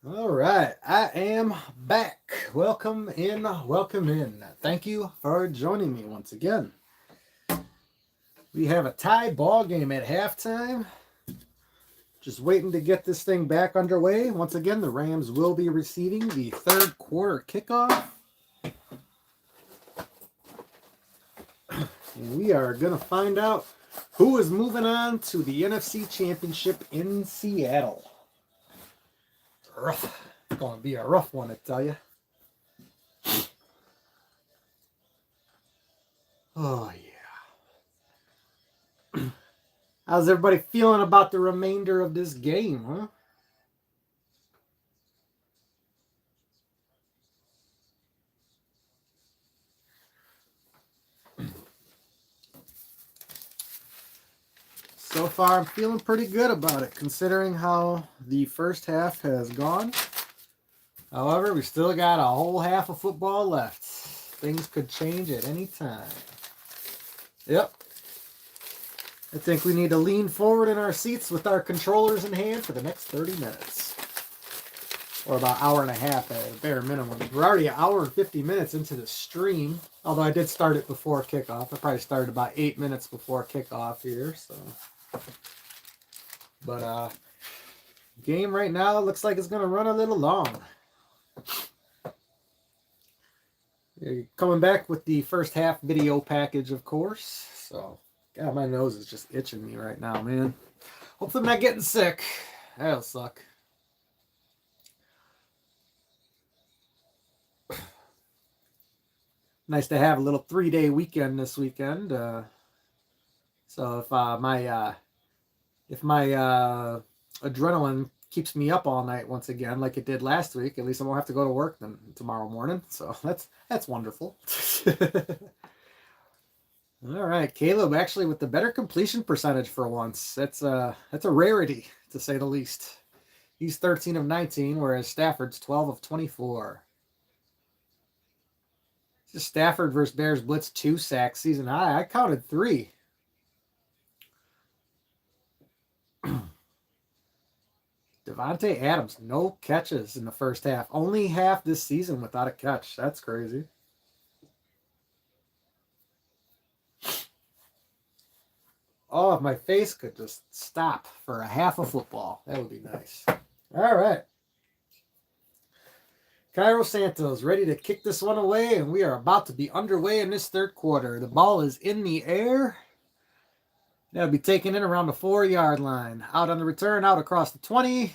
All right, I am back. Welcome in, welcome in. Thank you for joining me once again. We have a tie ball game at halftime. Just waiting to get this thing back underway. Once again, the Rams will be receiving the third quarter kickoff. And we are going to find out who is moving on to the NFC Championship in Seattle. Rough. It's going to be a rough one, I tell you. Oh, yeah. How's everybody feeling about the remainder of this game, huh? So far, I'm feeling pretty good about it, considering how the first half has gone. However, we still got a whole half of football left. Things could change at any time. Yep. I think we need to lean forward in our seats with our controllers in hand for the next 30 minutes. Or about an hour and a half at a bare minimum. We're already an hour and 50 minutes into the stream. Although I did start it before kickoff. I probably started about 8 minutes before kickoff here. But game right now looks like it's going to run a little long. Coming back with the first half video package, of course. So, God, my nose is just itching me right now, man. Hopefully I'm not getting sick. That'll suck. Nice to have a little 3-day weekend this weekend. So if my adrenaline keeps me up all night once again, like it did last week, at least I won't have to go to work then tomorrow morning. So that's wonderful. All right, Caleb actually with the better completion percentage for once. That's a rarity to say the least. He's 13 of 19, whereas Stafford's 12 of 24. This is Stafford versus Bears Blitz 2 sacks season high. I counted 3. Devontae Adams, no catches in the first half. Only half this season without a catch. That's crazy. Oh, if my face could just stop for a half of football. That would be nice. All right. Cairo Santos ready to kick this one away, and we are about to be underway in this third quarter. The ball is in the air. That'll be taken in around the 4-yard line. Out on the return, out across the 20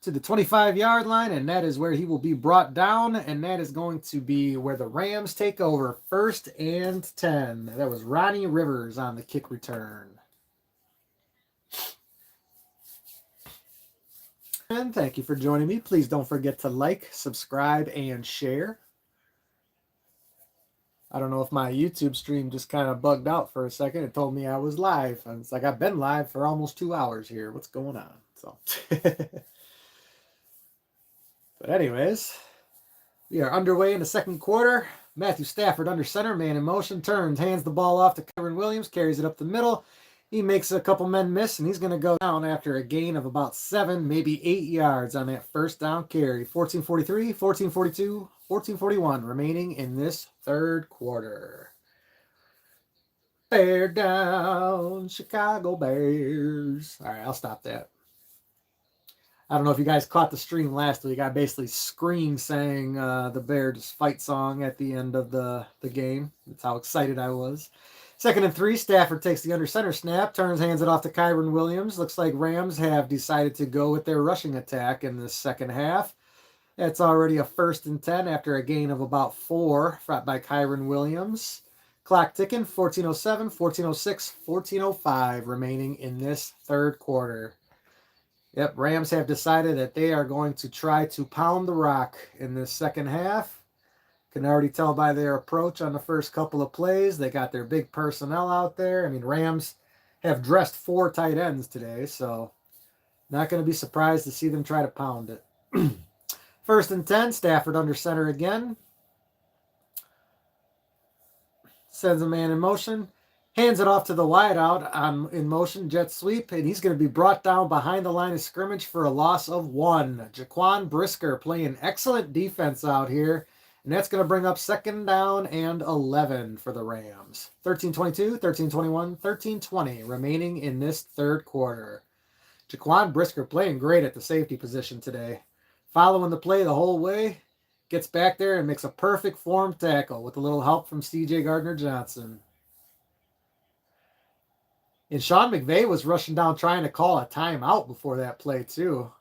to the 25-yard line, and that is where he will be brought down, and that is going to be where the Rams take over. 1st and 10. That was Ronnie Rivers on the kick return. And thank you for joining me. Please don't forget to like, subscribe, and share. I don't know if my YouTube stream just kind of bugged out for a second. It told me I was live. And it's like I've been live for almost 2 hours here. What's going on? So, but anyways, we are underway in the second quarter. Matthew Stafford under center, man in motion, turns, hands the ball off to Kyren Williams, carries it up the middle. He makes a couple men miss, and he's going to go down after a gain of about 7, maybe 8 yards on that first down carry. 14:43, 14:42, 14:41 remaining in this third quarter. Bear down, Chicago Bears. All right, I'll stop that. I don't know if you guys caught the stream last week. I basically sang the Bears fight song at the end of the game. That's how excited I was. 2nd and 3, Stafford takes the under center snap, turns, hands it off to Kyren Williams. Looks like Rams have decided to go with their rushing attack in the second half. That's already a 1st and 10 after a gain of about 4 by Kyren Williams. Clock ticking, 14:07, 14:06, 14:05 remaining in this third quarter. Yep, Rams have decided that they are going to try to pound the rock in this second half. Can already tell by their approach on the first couple of plays. They got their big personnel out there. I mean, Rams have dressed 4 tight ends today, so not going to be surprised to see them try to pound it. 1st and 10, Stafford under center again. Sends a man in motion. Hands it off to the wideout on in motion jet sweep, and he's going to be brought down behind the line of scrimmage for a loss of 1. Jaquan Brisker playing excellent defense out here, and that's going to bring up 2nd down and 11 for the Rams. 13-22, 13-21, 13-20 remaining in this 3rd quarter. Jaquan Brisker playing great at the safety position today. Following the play the whole way, gets back there and makes a perfect form tackle with a little help from C.J. Gardner-Johnson. And Sean McVay was rushing down trying to call a timeout before that play, too.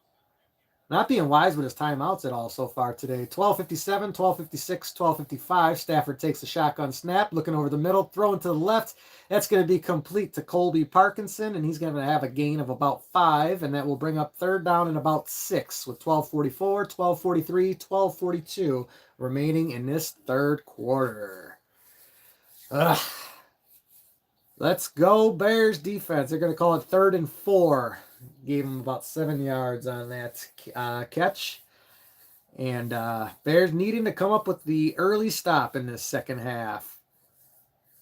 Not being wise with his timeouts at all so far today. 12:57, 12:56, 12:55. Stafford takes a shotgun snap, looking over the middle, throwing to the left. That's going to be complete to Colby Parkinson, and he's going to have a gain of about 5, and that will bring up 3rd down and about 6 with 12:44, 12:43, 12:42 remaining in this 3rd quarter. Ugh. Let's go Bears defense. They're going to call it 3rd and 4. Gave him about 7 yards on that catch. And Bears needing to come up with the early stop in this 2nd half.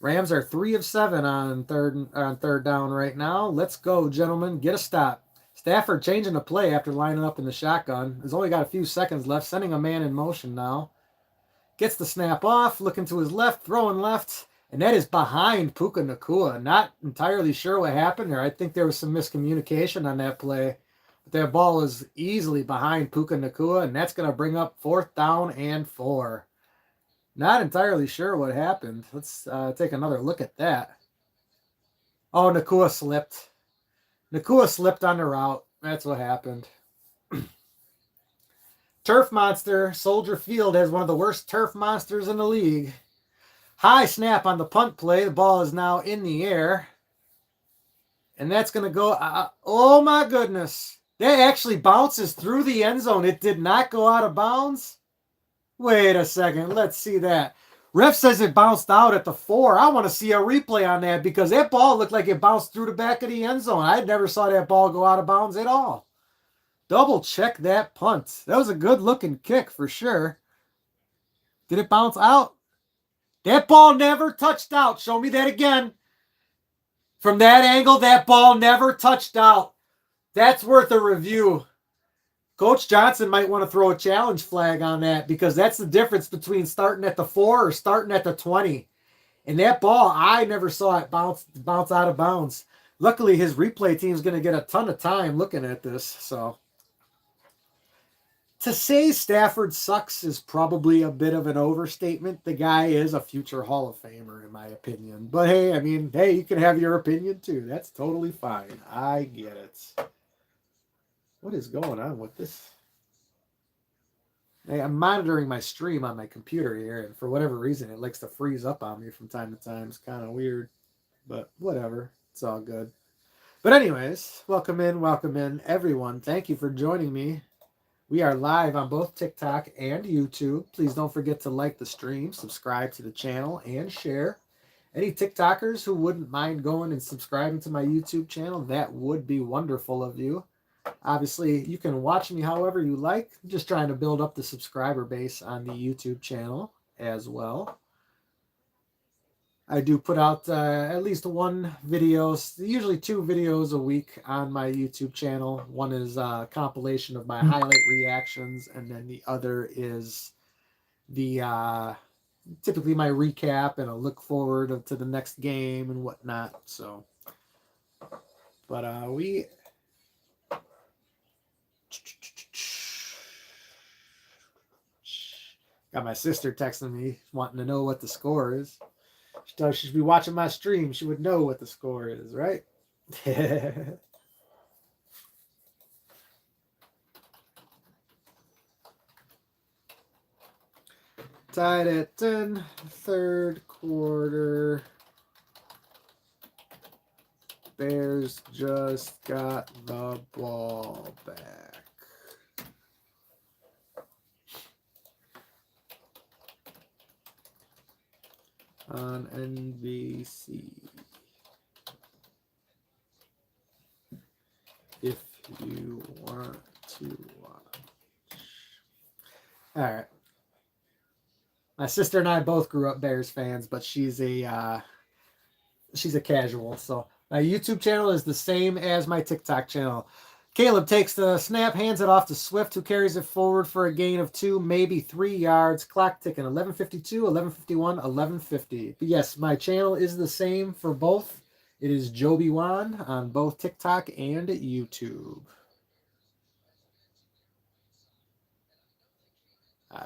Rams are 3 of 7 on third down right now. Let's go, gentlemen. Get a stop. Stafford changing the play after lining up in the shotgun. He's only got a few seconds left. Sending a man in motion now. Gets the snap off. Looking to his left. Throwing left. And that is behind Puka Nacua. Not entirely sure what happened there. I think there was some miscommunication on that play. But that ball was easily behind Puka Nacua, and that's going to bring up 4th down and 4. Not entirely sure what happened. Let's take another look at that. Oh, Nacua slipped. Nacua slipped on the route. That's what happened. Turf Monster. Soldier Field has one of the worst turf monsters in the league. High snap on the punt play. The ball is now in the air. And that's going to go... oh, my goodness. That actually bounces through the end zone. It did not go out of bounds. Wait a second. Let's see that. Ref says it bounced out at the 4. I want to see a replay on that because that ball looked like it bounced through the back of the end zone. I never saw that ball go out of bounds at all. Double check that punt. That was a good-looking kick for sure. Did it bounce out? That ball never touched out. Show me that again. From that angle, that ball never touched out. That's worth a review. Coach Johnson might want to throw a challenge flag on that because that's the difference between starting at the 4 or starting at the 20. And that ball, I never saw it bounce out of bounds. Luckily, his replay team is going to get a ton of time looking at this. So to say Stafford sucks is probably a bit of an overstatement. The guy is a future Hall of Famer, in my opinion. But hey, I mean, hey, you can have your opinion too. That's totally fine. I get it. What is going on with this? Hey, I'm monitoring my stream on my computer here, and for whatever reason, it likes to freeze up on me from time to time. It's kind of weird, but whatever. It's all good. But anyways, welcome in, everyone. Thank you for joining me. We are live on both TikTok and YouTube. Please don't forget to like the stream, subscribe to the channel, and share. Any TikTokers who wouldn't mind going and subscribing to my YouTube channel, that would be wonderful of you. Obviously, you can watch me however you like. I'm just trying to build up the subscriber base on the YouTube channel as well. I do put out at least one video, usually 2 videos a week on my YouTube channel. One is a compilation of my highlight reactions, and then the other is the typically my recap and a look forward to the next game and whatnot. So, but we... Got my sister texting me, wanting to know what the score is. She should be watching my stream. She would know what the score is, right? Tied at 10, 3rd quarter. Bears just got the ball back. On NBC. If you want to watch. All right. My sister and I both grew up Bears fans, but she's a she's a casual. So my YouTube channel is the same as my TikTok channel. Caleb takes the snap, hands it off to Swift, who carries it forward for a gain of 2, maybe 3 yards. Clock ticking, 11:52, 11:51, 11:50. But yes, my channel is the same for both. It is Joby Wan on both TikTok and YouTube.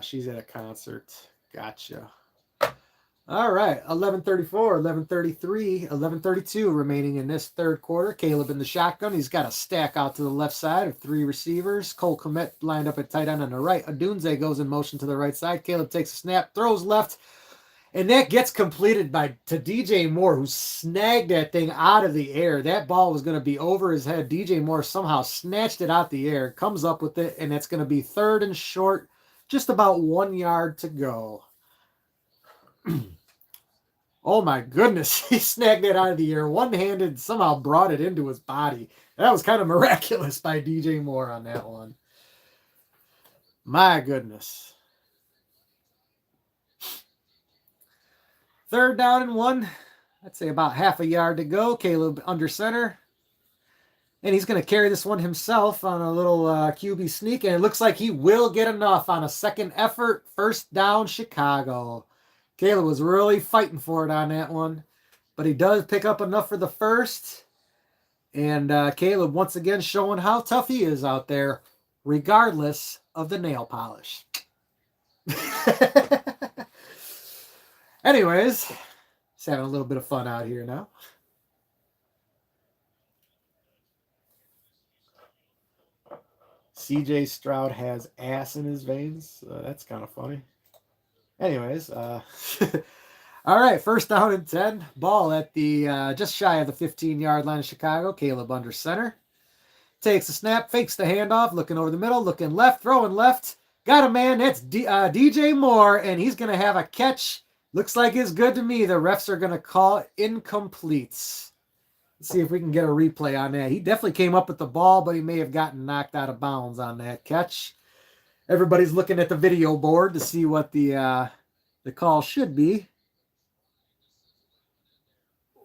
She's at a concert. Gotcha. All right, 11:34, 11:33, 11:32 remaining in this third quarter. Caleb in the shotgun. He's got a stack out to the left side of 3 receivers. Cole Kmet lined up at tight end on the right. Adunze goes in motion to the right side. Caleb takes a snap, throws left, and that gets completed to DJ Moore, who snagged that thing out of the air. That ball was going to be over his head. DJ Moore somehow snatched it out the air, comes up with it, and it's going to be third and short, just about 1 yard to go. Oh my goodness, he snagged it out of the air, one-handed, somehow brought it into his body. That was kind of miraculous by DJ Moore on that one. My goodness. Third down and 1. I'd say about half a yard to go. Caleb under center. And he's going to carry this one himself on a little QB sneak. And it looks like he will get enough on a second effort. First down, Chicago. Caleb was really fighting for it on that one. But he does pick up enough for the first. And Caleb once again showing how tough he is out there, regardless of the nail polish. Anyways, just having a little bit of fun out here now. CJ Stroud has ass in his veins. That's kind of funny. Anyways, all right, first down and 10. Ball at the just shy of the 15-yard line of Chicago. Caleb under center. Takes the snap, fakes the handoff, looking over the middle, looking left, throwing left. Got a man, that's DJ Moore, and he's going to have a catch. Looks like it's good to me. The refs are going to call incompletes. Let's see if we can get a replay on that. He definitely came up with the ball, but he may have gotten knocked out of bounds on that catch. Everybody's looking at the video board to see what the call should be.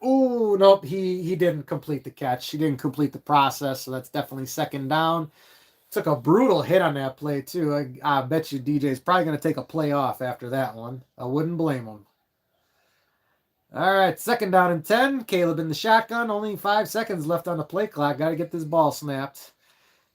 Oh, nope, he didn't complete the catch. He didn't complete the process, so that's definitely second down. Took a brutal hit on that play, too. I bet you DJ's probably going to take a play off after that one. I wouldn't blame him. All right, second down and 10. Caleb in the shotgun. Only 5 seconds left on the play clock. Got to get this ball snapped.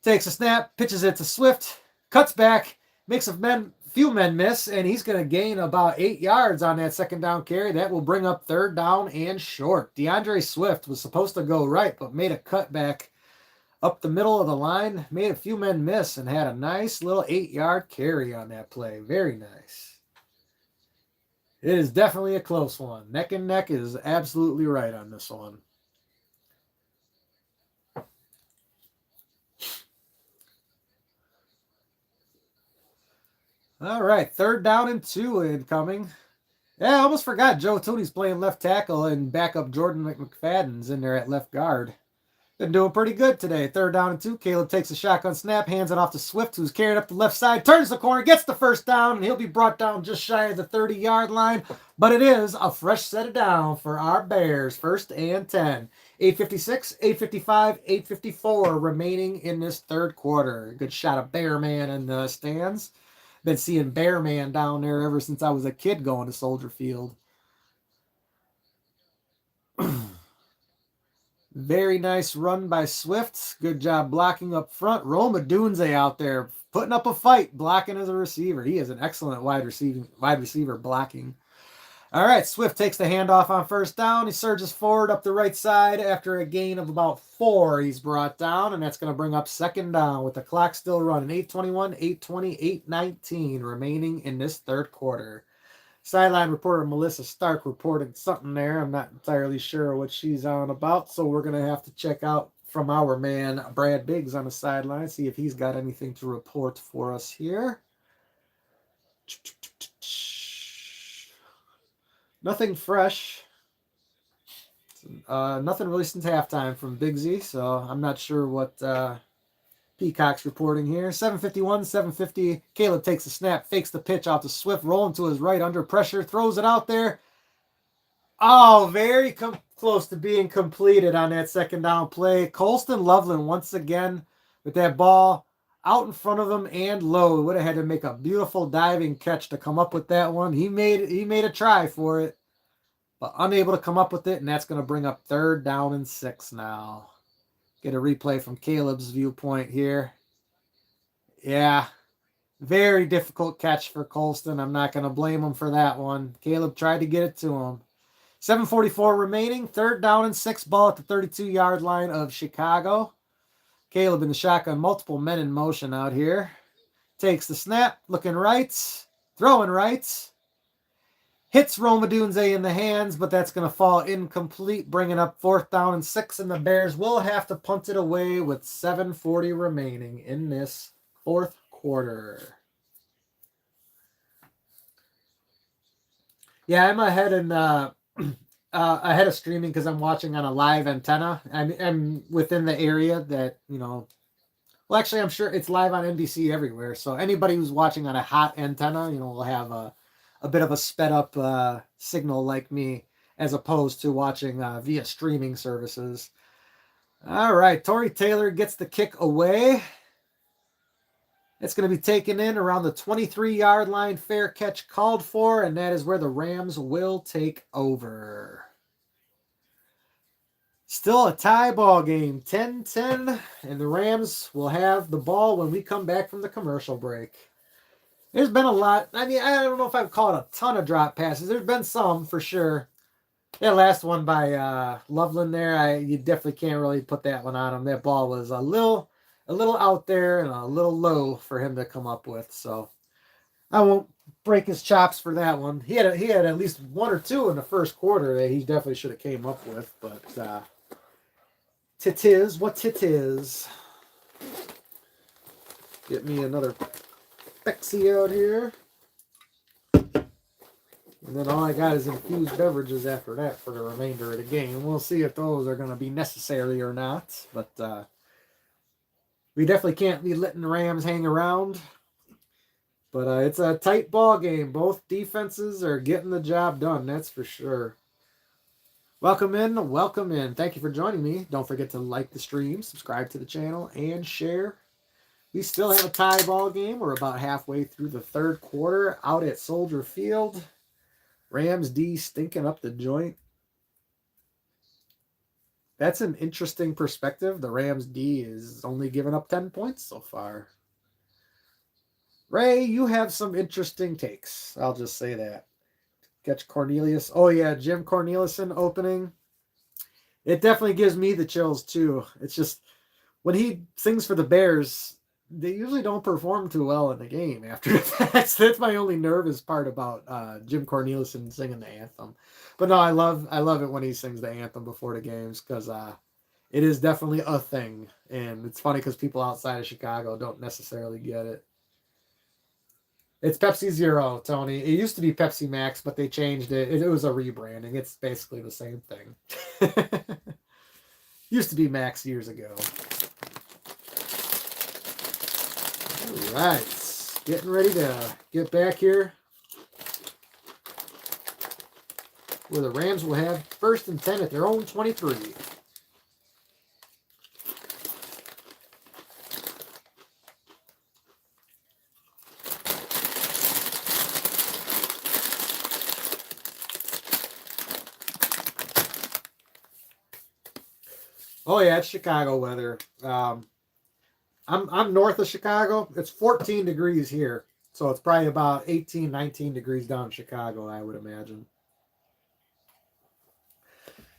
Takes a snap, pitches it to Swift, cuts back, makes a few men miss, and he's going to gain about 8 yards on that second down carry. That will bring up third down and short. DeAndre Swift was supposed to go right, but made a cutback up the middle of the line, made a few men miss, and had a nice little 8-yard carry on that play. Very nice. It is definitely a close one. Neck and neck is absolutely right on this one. All right, third down and 2 incoming. Yeah, I almost forgot Joe Tooney's playing left tackle and backup Jordan McFadden's in there at left guard. Been doing pretty good today. Third down and 2. Caleb takes a shotgun snap, hands it off to Swift, who's carrying up the left side, turns the corner, gets the first down, and he'll be brought down just shy of the 30-yard line. But it is a fresh set of down for our Bears. First and 10. 8:56, 8:55, 8:54 remaining in this third quarter. Good shot of Bear Man in the stands. Been seeing Bear Man down there ever since I was a kid going to Soldier Field. Very nice run by Swift. Good job blocking up front. Rome Odunze out there putting up a fight, blocking as a receiver. He is an excellent wide receiver blocking. All right, Swift takes the handoff on first down. He surges forward up the right side. After a gain of about 4, he's brought down, and that's going to bring up second down with the clock still running. 8:21, 8:20, 8:19 remaining in this third quarter. Sideline reporter Melissa Stark reported something there. I'm not entirely sure what she's on about, so we're going to have to check out from our man Brad Biggs on the sideline, see if he's got anything to report for us here. Nothing fresh. Nothing really since halftime from Biggsy, so I'm not sure what Peacock's reporting here. 7:51, 7:50. Caleb takes the snap, fakes the pitch out to Swift, rolling to his right under pressure, throws it out there. Oh, close to being completed on that second down play. Colston Loveland once again with that ball out in front of him and low. Would have had to make a beautiful diving catch to come up with that one. He made a try for it, but unable to come up with it, and that's going to bring up 3rd down and 6 now. Get a replay from Caleb's viewpoint here. Yeah, very difficult catch for Colston. I'm not going to blame him for that one. Caleb tried to get it to him. 7:44 remaining. 3rd down and 6, ball at the 32-yard line of Chicago. Caleb in the shotgun, multiple men in motion out here. Takes the snap, looking right, throwing right. Hits Romadunze in the hands, but that's going to fall incomplete, bringing up 4th down and 6, and the Bears will have to punt it away with 7:40 remaining in this 4th quarter. Yeah, I'm ahead ahead of streaming because I'm watching on a live antenna. I'm within the area that, well, actually, I'm sure it's live on NBC everywhere. So anybody who's watching on a hot antenna, will have a bit of a sped up signal like me, as opposed to watching via streaming services. All right, Torrey Taylor gets the kick away. It's going to be taken in around the 23-yard line. Fair catch called for, and that is where the Rams will take over. Still a tie ball game, 10-10, and the Rams will have the ball when we come back from the commercial break. There's been a lot. I don't know if I'd call it a ton of drop passes. There's been some, for sure. That last one by Loveland there, you definitely can't really put that one on him. That ball was a little out there and a little low for him to come up with. So I won't break his chops for that one. He had at least 1 or 2 in the first quarter that he definitely should have came up with. But tit is what it is. Get me another Pepsi out here. And then all I got is infused beverages after that for the remainder of the game. We'll see if those are going to be necessary or not. But we definitely can't be letting the Rams hang around. But it's a tight ball game. Both defenses are getting the job done, that's for sure. Welcome in, welcome in. Thank you for joining me. Don't forget to like the stream, subscribe to the channel, and share. We still have a tie ball game. We're about halfway through the 3rd quarter out at Soldier Field. Rams D stinking up the joint. That's an interesting perspective. The Rams D is only giving up 10 points so far. Ray, you have some interesting takes. I'll just say that. Catch Cornelius. Oh, yeah, Jim Cornelison opening. It definitely gives me the chills, too. It's just, when he sings for the Bears, they usually don't perform too well in the game after that. That's my only nervous part about Jim Cornelison singing the anthem. But no, I love it when he sings the anthem before the games, because it is definitely a thing. And it's funny because people outside of Chicago don't necessarily get it. It's Pepsi Zero, Tony. It used to be Pepsi Max, but they changed it. It was a rebranding. It's basically the same thing. Used to be Max years ago. All right. Getting ready to get back here, where the Rams will have 1st and 10 at their own 23. Oh yeah, it's Chicago weather. I'm north of Chicago. It's 14 degrees here, so it's probably about 18, 19 degrees down in Chicago, I would imagine.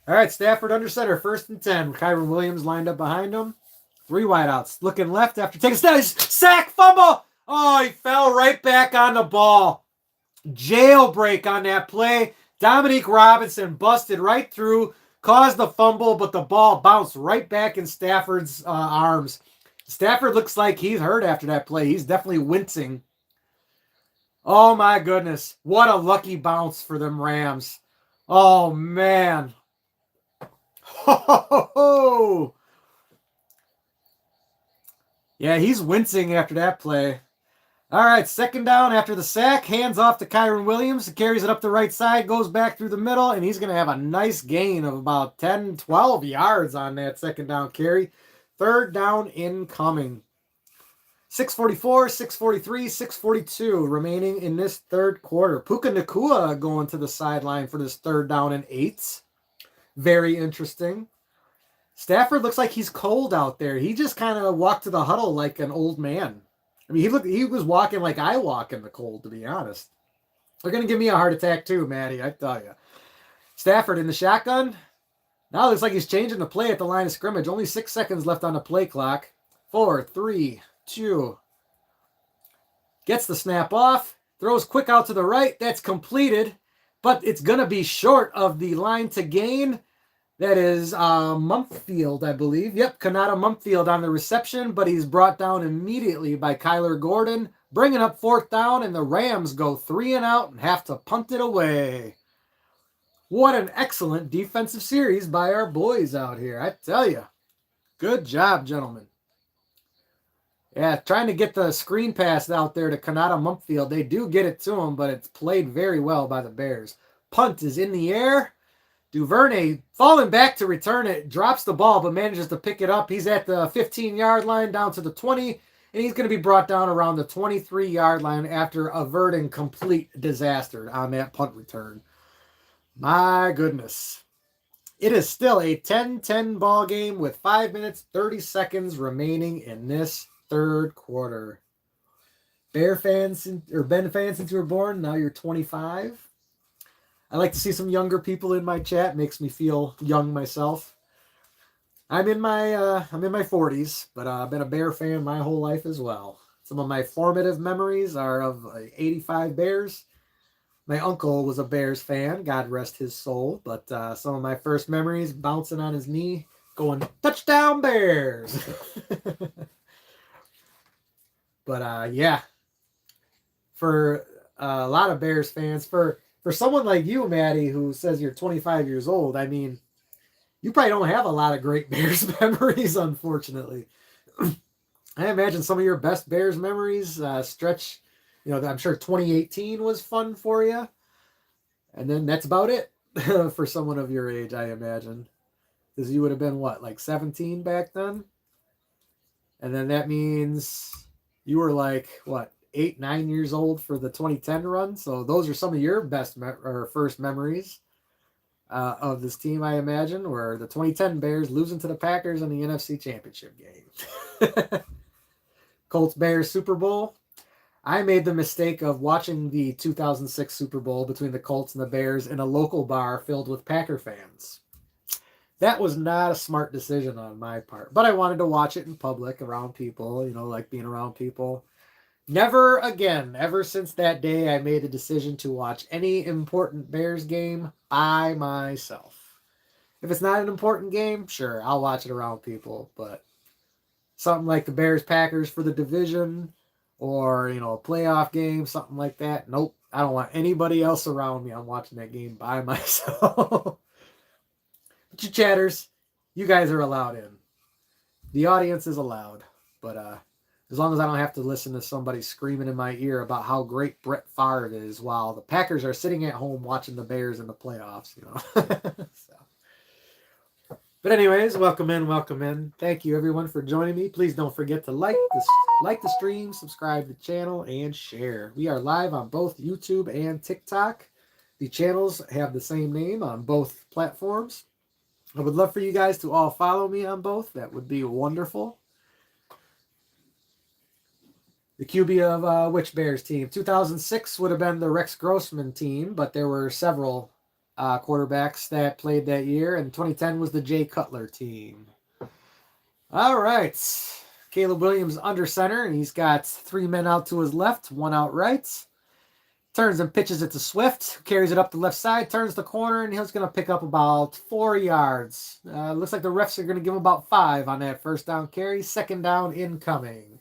All right, Stafford under center, 1st and 10. Kyron Williams lined up behind him. 3 wideouts. Looking left after taking a snap. Sack, fumble. Oh, he fell right back on the ball. Jailbreak on that play. Dominique Robinson busted right through, caused the fumble, but the ball bounced right back in Stafford's arms. Stafford looks like he's hurt after that play. He's definitely wincing. Oh, my goodness. What a lucky bounce for them Rams. Oh, man. Ho. Yeah, he's wincing after that play. All right, second down after the sack. Hands off to Kyron Williams. Carries it up the right side, goes back through the middle, and he's going to have a nice gain of about 10, 12 yards on that second down carry. Third down incoming. 6:44, 6:43, 6:42 remaining in this third quarter. Puka Nacua going to the sideline for this third down and 8. Very interesting. Stafford looks like he's cold out there. He just kind of walked to the huddle like an old man. I mean, he was walking like I walk in the cold, to be honest. They're going to give me a heart attack too, Maddie, I tell you. Stafford in the shotgun. Now it looks like he's changing the play at the line of scrimmage. Only 6 seconds left on the play clock. 4, 3, 2. Gets the snap off. Throws quick out to the right. That's completed. But it's going to be short of the line to gain. That is Mumpfield, I believe. Yep, Kanata Mumpfield on the reception, but he's brought down immediately by Kyler Gordon, bringing up fourth down, and the Rams go 3 and out and have to punt it away. What an excellent defensive series by our boys out here, I tell you. Good job, gentlemen. Yeah, trying to get the screen pass out there to Kanata Mumpfield. They do get it to him, but it's played very well by the Bears. Punt is in the air. Duvernay falling back to return it, drops the ball, but manages to pick it up. He's at the 15-yard line down to the 20, and he's going to be brought down around the 23-yard line after averting complete disaster on that punt return. My goodness. It is still a 10-10 ball game with 5 minutes, 30 seconds remaining in this third quarter. Ben fans, since you were born, now you're 25. I like to see some younger people in my chat. Makes me feel young myself. I'm in my 40s, but I've been a Bear fan my whole life as well. Some of my formative memories are of 85 Bears. My uncle was a Bears fan, God rest his soul. But some of my first memories, bouncing on his knee, going, touchdown Bears! But yeah, for a lot of Bears fans, for someone like you, Maddie, who says you're 25 years old, I mean, you probably don't have a lot of great Bears memories, unfortunately. I imagine some of your best Bears memories stretch, I'm sure 2018 was fun for you. And then that's about it for someone of your age, I imagine. Because you would have been, like 17 back then? And then that means you were 8, 9 years old for the 2010 run. So those are some of your best or first memories of this team, I imagine, were the 2010 Bears losing to the Packers in the NFC Championship game. Colts-Bears Super Bowl. I made the mistake of watching the 2006 Super Bowl between the Colts and the Bears in a local bar filled with Packer fans. That was not a smart decision on my part, but I wanted to watch it in public around people, like being around people. Never again, ever since that day, I made a decision to watch any important Bears game by myself. If it's not an important game, sure, I'll watch it around people, but something like the Bears-Packers for the division or, a playoff game, something like that, nope, I don't want anybody else around me. I'm watching that game by myself. But you chatters, you guys are allowed in. The audience is allowed, but as long as I don't have to listen to somebody screaming in my ear about how great Brett Favre is while the Packers are sitting at home watching the Bears in the playoffs, So. But anyways, welcome in. Thank you everyone for joining me. Please don't forget to like the stream, subscribe to the channel, and share. We are live on both YouTube and TikTok. The channels have the same name on both platforms. I would love for you guys to all follow me on both. That would be wonderful. The QB of which Bears team? 2006 would have been the Rex Grossman team, but there were several quarterbacks that played that year, and 2010 was the Jay Cutler team. All right. Caleb Williams under center, and he's got 3 men out to his left, 1 out right. Turns and pitches it to Swift, carries it up the left side, turns the corner, and he's going to pick up about 4 yards. Looks like the refs are going to give him about 5 on that first down carry. Second down incoming.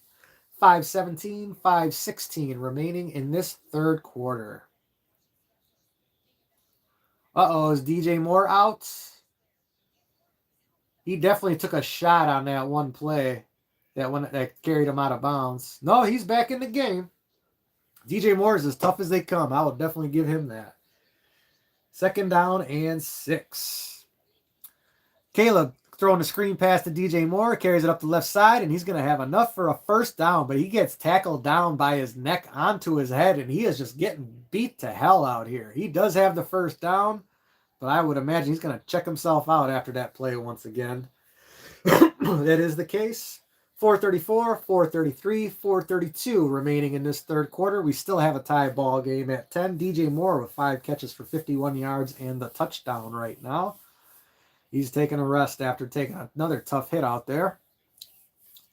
5:17, 5:16 remaining in this third quarter. Is DJ Moore out? He definitely took a shot on that one play that carried him out of bounds. No, he's back in the game. DJ Moore is as tough as they come. I would definitely give him that. 2nd down and 6. Caleb throwing the screen pass to DJ Moore, carries it up the left side, and he's going to have enough for a 1st down, but he gets tackled down by his neck onto his head, and he is just getting beat to hell out here. He does have the 1st down, but I would imagine he's going to check himself out after that play once again. That is the case. 4:34, 4:33, 4:32 remaining in this 3rd quarter. We still have a tie ball game at 10. DJ Moore with 5 catches for 51 yards and the touchdown right now. He's taking a rest after taking another tough hit out there.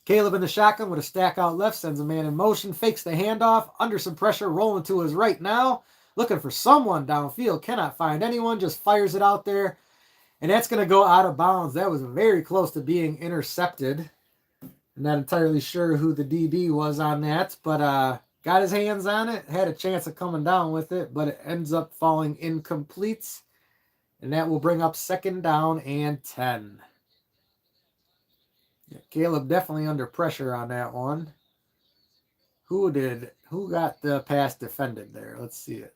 Caleb in the shotgun with a stack out left, sends a man in motion, fakes the handoff, under some pressure, rolling to his right now, looking for someone downfield, cannot find anyone, just fires it out there, and that's going to go out of bounds. That was very close to being intercepted. I'm not entirely sure who the DB was on that, but got his hands on it, had a chance of coming down with it, but it ends up falling incomplete, and that will bring up 2nd down and 10. Yeah, Caleb definitely under pressure on that one. Who got the pass defended there? Let's see it.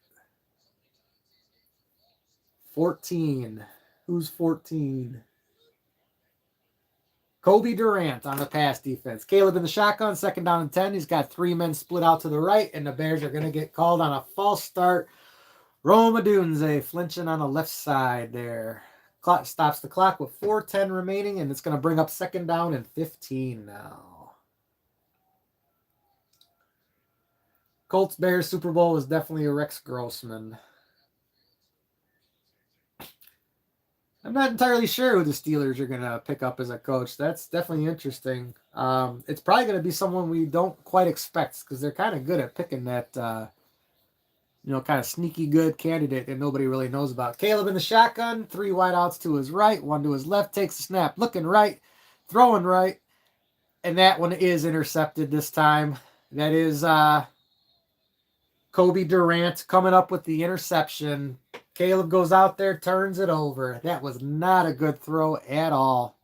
14. Who's 14? Kobe Durant on the pass defense. Caleb in the shotgun, 2nd down and 10. He's got 3 men split out to the right, and the Bears are going to get called on a false start. Rome Odunze flinching on the left side there. Clock stops the clock with 4:10 remaining, and it's going to bring up 2nd down and 15 now. Colts Bears Super Bowl is definitely a Rex Grossman. I'm not entirely sure who the Steelers are going to pick up as a coach. That's definitely interesting. It's probably going to be someone we don't quite expect because they're kind of good at picking that, kind of sneaky good candidate that nobody really knows about. Caleb in the shotgun, 3 wideouts to his right, 1 to his left, takes the snap, looking right, throwing right, and that one is intercepted this time. That is Kobe Durant coming up with the interception. Caleb goes out there, turns it over. That was not a good throw at all.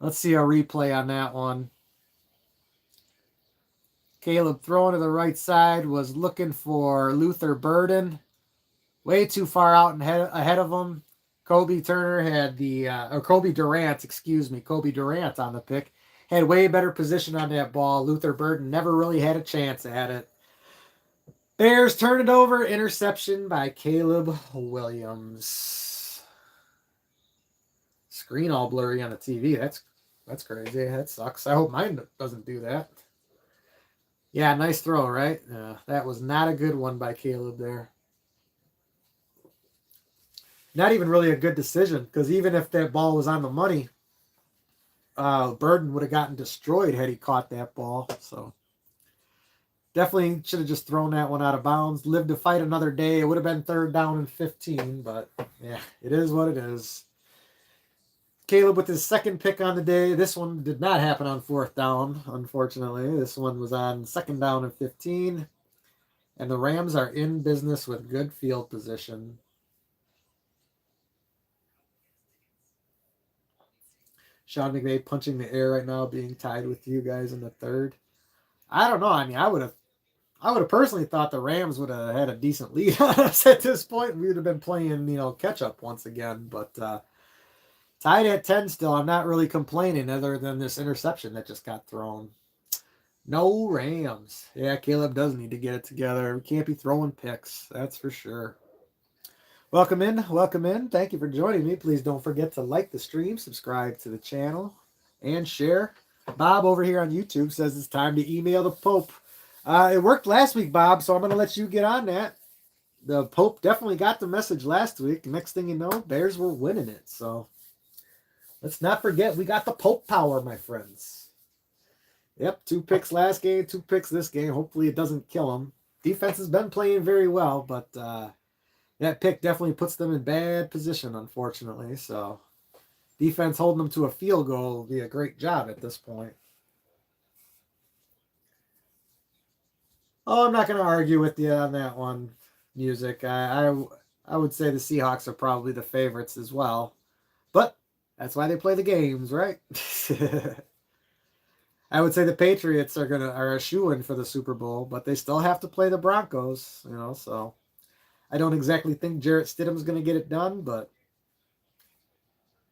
Let's see a replay on that one. Caleb throwing to the right side, was looking for Luther Burden. Way too far out and ahead of him. Kobe Durant on the pick. Had way better position on that ball. Luther Burden never really had a chance at it. Bears turn it over. Interception by Caleb Williams. Screen all blurry on the TV. That's crazy. That sucks. I hope mine doesn't do that. Yeah, nice throw, right? That was not a good one by Caleb there. Not even really a good decision, because even if that ball was on the money, Burden would have gotten destroyed had he caught that ball. So definitely should have just thrown that one out of bounds. Lived to fight another day. It would have been 3rd down and 15, but yeah, it is what it is. Caleb with his 2nd pick on the day. This one did not happen on 4th down, unfortunately. This one was on 2nd down and 15. And the Rams are in business with good field position. Sean McVay punching the air right now, being tied with you guys in the 3rd. I don't know. I mean, I would have personally thought the Rams would have had a decent lead on us at this point. We would have been playing, catch up once again. But tied at 10 still. I'm not really complaining other than this interception that just got thrown. No Rams. Yeah, Caleb does need to get it together. We can't be throwing picks. That's for sure. Welcome in. Welcome in. Thank you for joining me. Please don't forget to like the stream, subscribe to the channel, and share. Bob over here on YouTube says it's time to email the Pope. It worked last week, Bob, so I'm going to let you get on that. The Pope definitely got the message last week. Next thing you know, Bears were winning it. So let's not forget, we got the Pope power, my friends. Yep, 2 picks last game, 2 picks this game. Hopefully it doesn't kill them. Defense has been playing very well, but that pick definitely puts them in bad position, unfortunately. So defense holding them to a field goal will be a great job at this point. Oh, I'm not going to argue with you on that one, Music. I would say the Seahawks are probably the favorites as well. But that's why they play the games, right? I would say the Patriots are a shoo-in for the Super Bowl, but they still have to play the Broncos, you know, so I don't exactly think Jarrett Stidham's going to get it done, but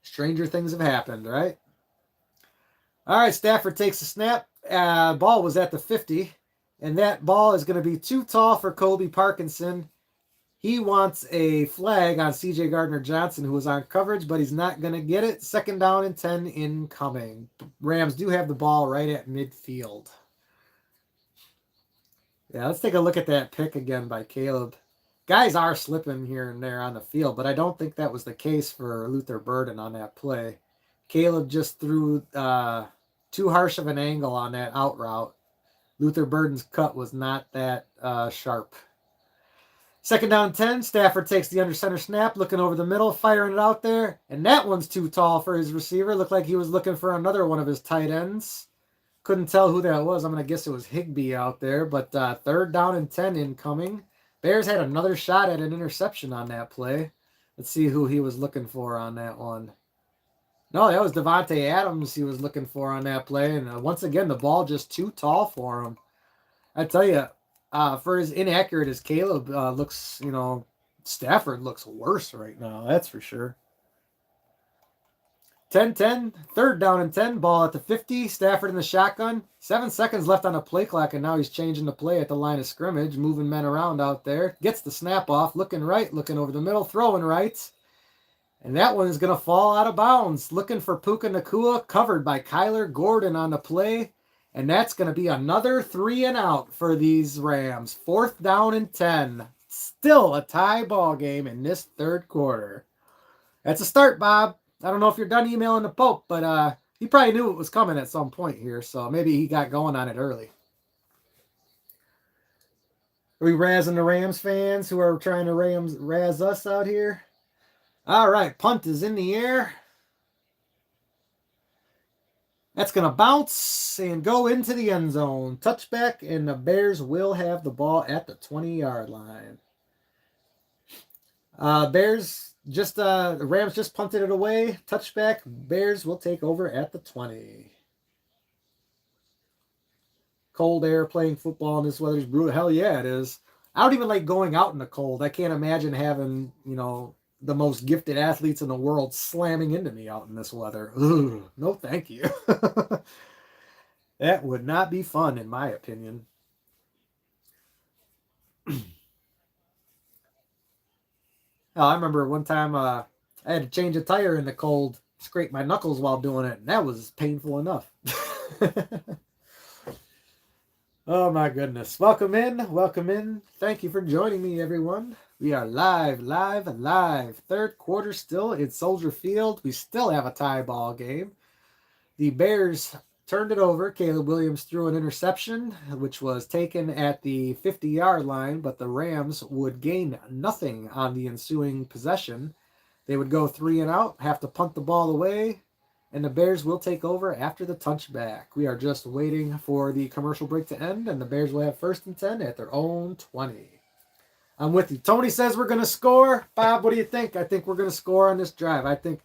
stranger things have happened, right? All right, Stafford takes a snap. Ball was at the 50, and that ball is going to be too tall for Colby Parkinson. He wants a flag on C.J. Gardner-Johnson, who was on coverage, but he's not going to get it. 2nd down and 10 incoming. Rams do have the ball right at midfield. Yeah, let's take a look at that pick again by Caleb. Guys are slipping here and there on the field, but I don't think that was the case for Luther Burden on that play. Caleb just threw too harsh of an angle on that out route. Luther Burden's cut was not that sharp. 2nd down 10, Stafford takes the under center snap, looking over the middle, firing it out there, and that one's too tall for his receiver. Looked like he was looking for another one of his tight ends. Couldn't tell who that was. I'm going to guess it was Higbee out there, but 3rd down and 10 incoming. Bears had another shot at an interception on that play. Let's see who he was looking for on that one. No, that was Devontae Adams he was looking for on that play, and once again, the ball just too tall for him. I tell you, for as inaccurate as Caleb looks, you know, Stafford looks worse right now. That's for sure. 10-10, 3rd down and 10, ball at the 50. Stafford in the shotgun. 7 seconds left on the play clock, and now he's changing the play at the line of scrimmage, moving men around out there. Gets the snap off, looking right, looking over the middle, throwing right. And that one is going to fall out of bounds. Looking for Puka Nacua, covered by Kyler Gordon on the play. And that's going to be another 3 and out for these Rams. 4th down and 10. Still a tie ball game in this 3rd quarter. That's a start, Bob. I don't know if you're done emailing the Pope, but he probably knew it was coming at some point here, so maybe he got going on it early. Are we razzing the Rams fans who are trying to razz us out here? All right, punt is in the air. That's going to bounce and go into the end zone. Touchback, and the Bears will have the ball at the 20-yard line. The Rams just punted it away. Touchback, Bears will take over at the 20. Cold air playing football in this weather's brutal. Hell yeah, it is. I don't even like going out in the cold. I can't imagine having, you know, the most gifted athletes in the world slamming into me out in this weather. Ugh, no, thank you. That would not be fun, in my opinion. I remember one time I had to change a tire in the cold, scrape my knuckles while doing it, and that was painful enough. Oh my goodness. Welcome in. Welcome in. Thank you for joining me, everyone. We are live. 3rd quarter still in Soldier Field. We still have a tie ball game. The Bears turned it over. Caleb Williams threw an interception, which was taken at the 50-yard line, but the Rams would gain nothing on the ensuing possession. They would go 3 and out, have to punt the ball away, and the Bears will take over after the touchback. We are just waiting for the commercial break to end, and the Bears will have 1st and 10 at their own 20. I'm with you. Tony says we're going to score. Bob, what do you think? I think we're going to score on this drive. I think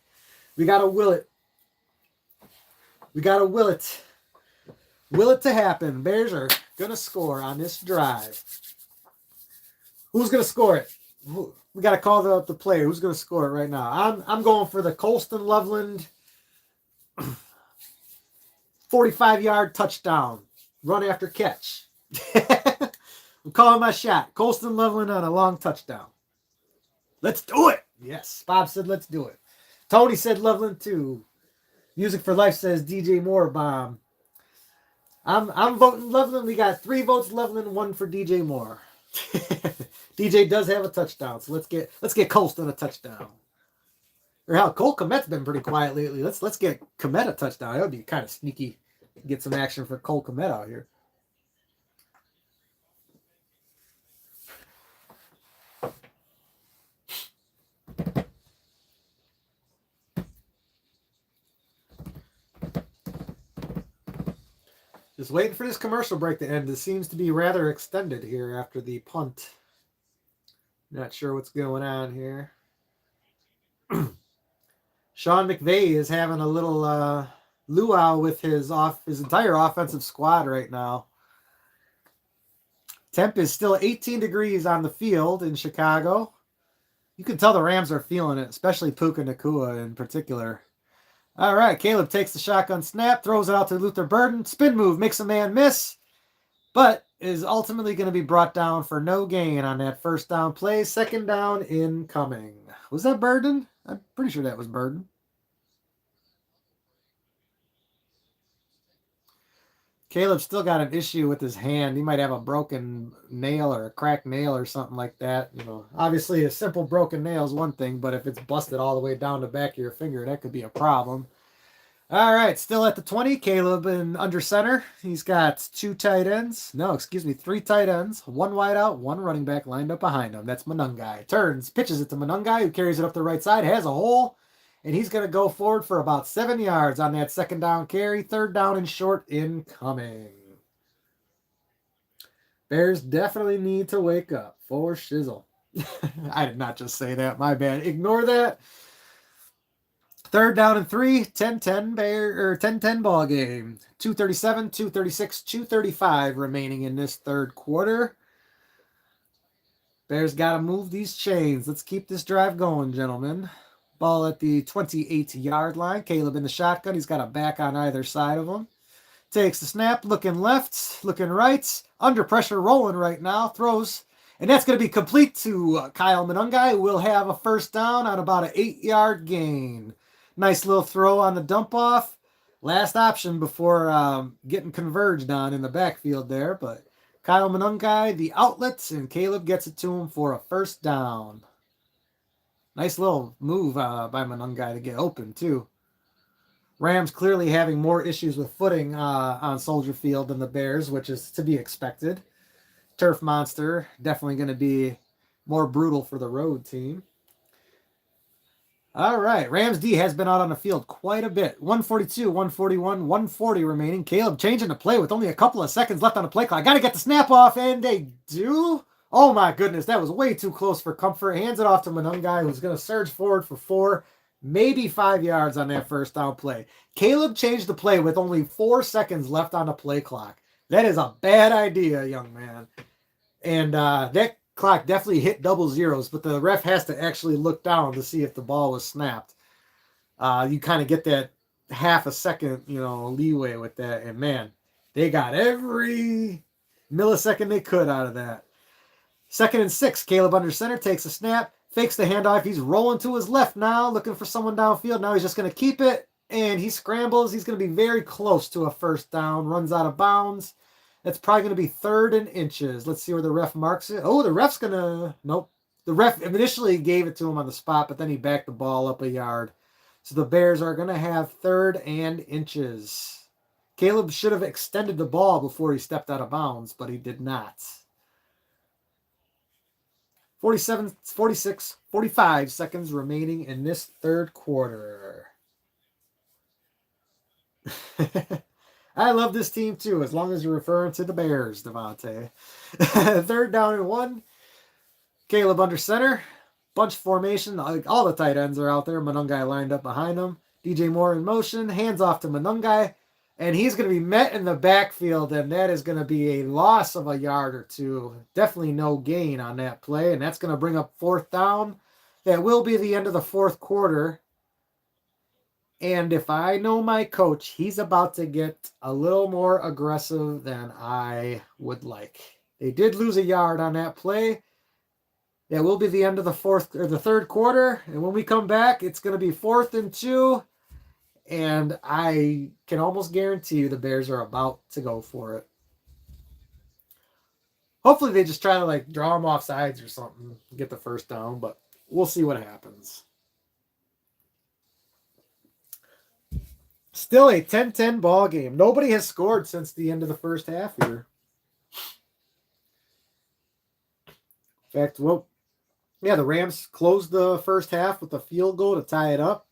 we got to will it. We got to will it. Will it to happen. Bears are going to score on this drive. Who's going to score it? We got to call the player. Who's going to score it right now? I'm going for the Colston Loveland 45-yard touchdown. Run after catch. I'm calling my shot. Colston Loveland on a long touchdown. Let's do it. Yes. Bob said let's do it. Tony said Loveland too. Music for Life says DJ Moore bomb. I'm voting Loveland. We got 3 votes Loveland, 1 for DJ Moore. DJ does have a touchdown, so let's get Colston a touchdown. Or hell, Cole Kmet's been pretty quiet lately. Let's get Kmet a touchdown. That would be kind of sneaky. Get some action for Cole Kmet out here. Just waiting for this commercial break to end. It seems to be rather extended here after the punt. Not sure what's going on here. Sean McVay is having a little luau with his entire offensive squad right now. Temp is still 18 degrees on the field in Chicago. You can tell the Rams are feeling it, especially Puka Nacua in particular. All right, Caleb takes the shotgun snap, throws it out to Luther Burden. Spin move, makes a man miss, but is ultimately going to be brought down for no gain on that first down play. Second down incoming. Was that Burden? I'm pretty sure that was Burden. Caleb's still got an issue with his hand. He might have a broken nail or a cracked nail or something like that. You know, obviously a simple broken nail is one thing, but if it's busted all the way down the back of your finger, that could be a problem. All right, still at the 20. Caleb in under center. He's got two tight ends. No, excuse me, three tight ends. One wide out, one running back lined up behind him. That's Monungai. Turns, pitches it to Monungai, who carries it up the right side, has a hole, and he's going to go forward for about 7 yards on that second down carry. Third down and short incoming. Bears definitely need to wake up for shizzle. I did not just say that. My bad. Ignore that. Third down and 3, 10-10 Bear or 10-10 ball game. 2:37, 2:36, 2:35 remaining in this third quarter. Bears got to move these chains. Let's keep this drive going, gentlemen. Ball at the 28-yard line. Caleb in the shotgun. He's got a back on either side of him. Takes the snap, looking left, looking right. Under pressure, rolling right now. Throws. And that's going to be complete to Kyle Monungai, who will have a first down on about an 8-yard gain. Nice little throw on the dump off. Last option before getting converged on in the backfield there. But Kyle Monungai, the outlets, and Caleb gets it to him for a first down. Nice little move by Monungai to get open, too. Rams clearly having more issues with footing on Soldier Field than the Bears, which is to be expected. Turf monster, definitely going to be more brutal for the road team. All right, Rams D has been out on the field quite a bit. 142, 141, 140 remaining. Caleb changing the play with only a couple of seconds left on the play clock. Got to get the snap off, and they do. Oh my goodness, that was way too close for comfort. Hands it off to Monungai, who's going to surge forward for 4, maybe 5 yards on that first down play. Caleb changed the play with only 4 seconds left on the play clock. That is a bad idea, young man. And that clock definitely hit double zeros, but the ref has to actually look down to see if the ball was snapped. You kind of get that half a second, leeway with that. And man, they got every millisecond they could out of that. 2nd and 6, Caleb under center takes a snap, fakes the handoff. He's rolling to his left now, looking for someone downfield. Now he's just going to keep it, and he scrambles. He's going to be very close to a first down, runs out of bounds. That's probably going to be 3rd and inches. Let's see where the ref marks it. Oh, the ref's going to... Nope. The ref initially gave it to him on the spot, but then he backed the ball up a yard. So the Bears are going to have 3rd and inches. Caleb should have extended the ball before he stepped out of bounds, but he did not. 47, 46, 45 seconds remaining in this third quarter. I love this team too, as long as you're referring to the Bears, Devontae. 3rd down and 1. Caleb under center. Bunch formation. All the tight ends are out there. Monungai lined up behind him. DJ Moore in motion. Hands off to Monungai. And he's going to be met in the backfield, and that is going to be a loss of a yard or 2. Definitely no gain on that play, and that's going to bring up 4th down. That will be the end of the 4th quarter. And if I know my coach, he's about to get a little more aggressive than I would like. They did lose a yard on that play. That will be the end of the 3rd quarter. And when we come back, it's going to be 4th and 2. And I can almost guarantee you the Bears are about to go for it. Hopefully they just try to draw them off sides or something, get the first down, but we'll see what happens. Still a 10-10 ball game. Nobody has scored since the end of the first half here. In fact, the Rams closed the first half with a field goal to tie it up.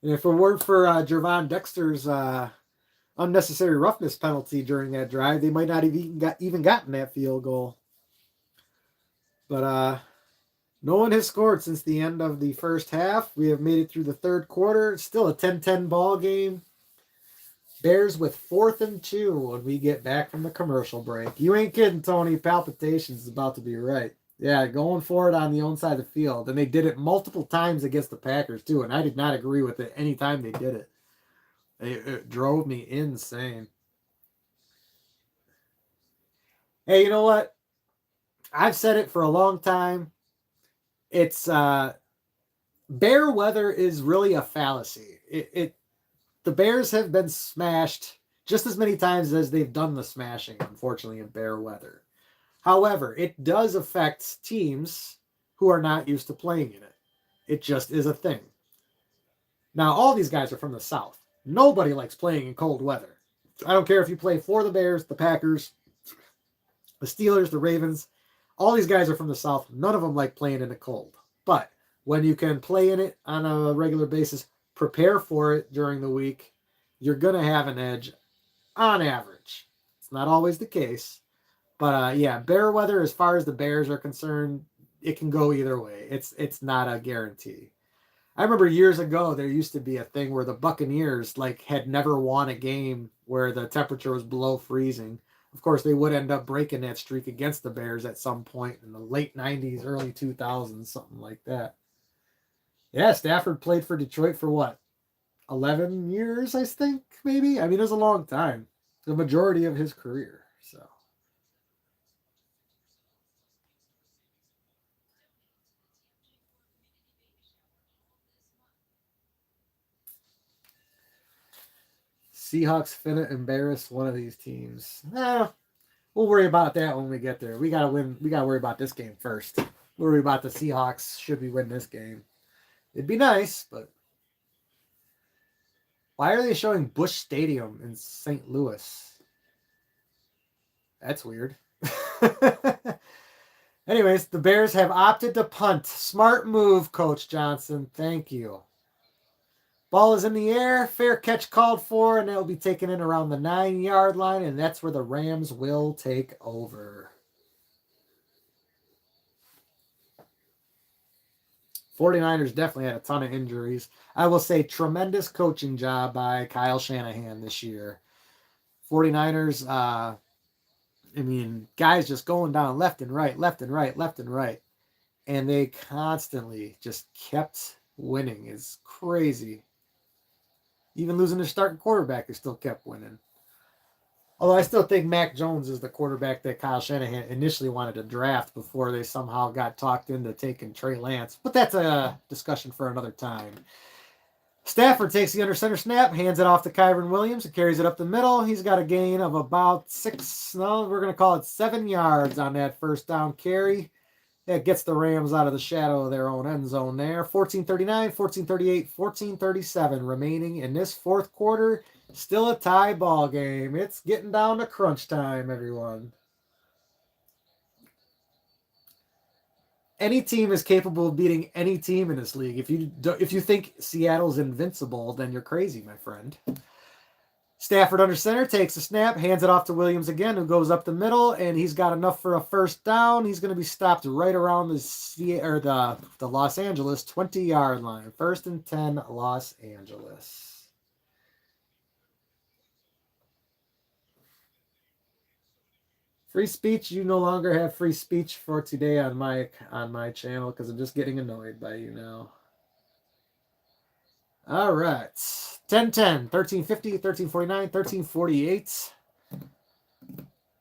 And if it weren't for Jervon Dexter's unnecessary roughness penalty during that drive, they might not have even gotten that field goal. But no one has scored since the end of the first half. We have made it through the 3rd quarter. It's still a 10-10 ball game. Bears with 4th and 2 when we get back from the commercial break. You ain't kidding, Tony. Palpitations is about to be right. Yeah, going for it on the own side of the field. And they did it multiple times against the Packers, too. And I did not agree with it any time they did it. It drove me insane. Hey, you know what? I've said it for a long time. It's bear weather is really a fallacy. The Bears have been smashed just as many times as they've done the smashing, unfortunately, in bear weather. However, it does affect teams who are not used to playing in it. It just is a thing. Now, all these guys are from the South. Nobody likes playing in cold weather. I don't care if you play for the Bears, the Packers, the Steelers, the Ravens. All these guys are from the South. None of them like playing in the cold. But when you can play in it on a regular basis, prepare for it during the week, you're going to have an edge on average. It's not always the case. But yeah, bear weather, as far as the Bears are concerned, it can go either way. It's not a guarantee. I remember years ago there used to be a thing where the Buccaneers had never won a game where the temperature was below freezing. Of course, they would end up breaking that streak against the Bears at some point in the late 90s, early 2000s, something like that. Yeah, Stafford played for Detroit for what? 11 years, I think, maybe? I mean, it was a long time. The majority of his career, so. Seahawks finna embarrass one of these teams. We'll worry about that when we get there. We gotta win. We gotta worry about this game first. We'll worry about the Seahawks. Should we win this game? It'd be nice, but why are they showing Busch Stadium in St. Louis? That's weird. Anyways, the Bears have opted to punt. Smart move, Coach Johnson. Thank you. Ball is in the air. Fair catch called for, and that will be taken in around the 9-yard line, and that's where the Rams will take over. 49ers definitely had a ton of injuries. I will say tremendous coaching job by Kyle Shanahan this year. 49ers, guys just going down left and right, left and right, left and right. And they constantly just kept winning. It's crazy. Even losing their starting quarterback, they still kept winning. Although I still think Mac Jones is the quarterback that Kyle Shanahan initially wanted to draft before they somehow got talked into taking Trey Lance. But that's a discussion for another time. Stafford takes the under center snap, hands it off to Kyren Williams, and carries it up the middle. He's got a gain of about 7 yards on that first down carry. That gets the Rams out of the shadow of their own end zone there. 14:39, 14:38, 14:37 remaining in this fourth quarter. Still a tie ball game. It's getting down to crunch time, everyone. Any team is capable of beating any team in this league. If you think Seattle's invincible, then you're crazy, my friend. Stafford under center, takes a snap, hands it off to Williams again, who goes up the middle, and he's got enough for a first down. He's going to be stopped right around the Los Angeles 20-yard line. 1st and 10, Los Angeles. Free speech, you no longer have free speech for today on my channel because I'm just getting annoyed by you now. All right. 10-10, 13-50, 13-49, 13-48.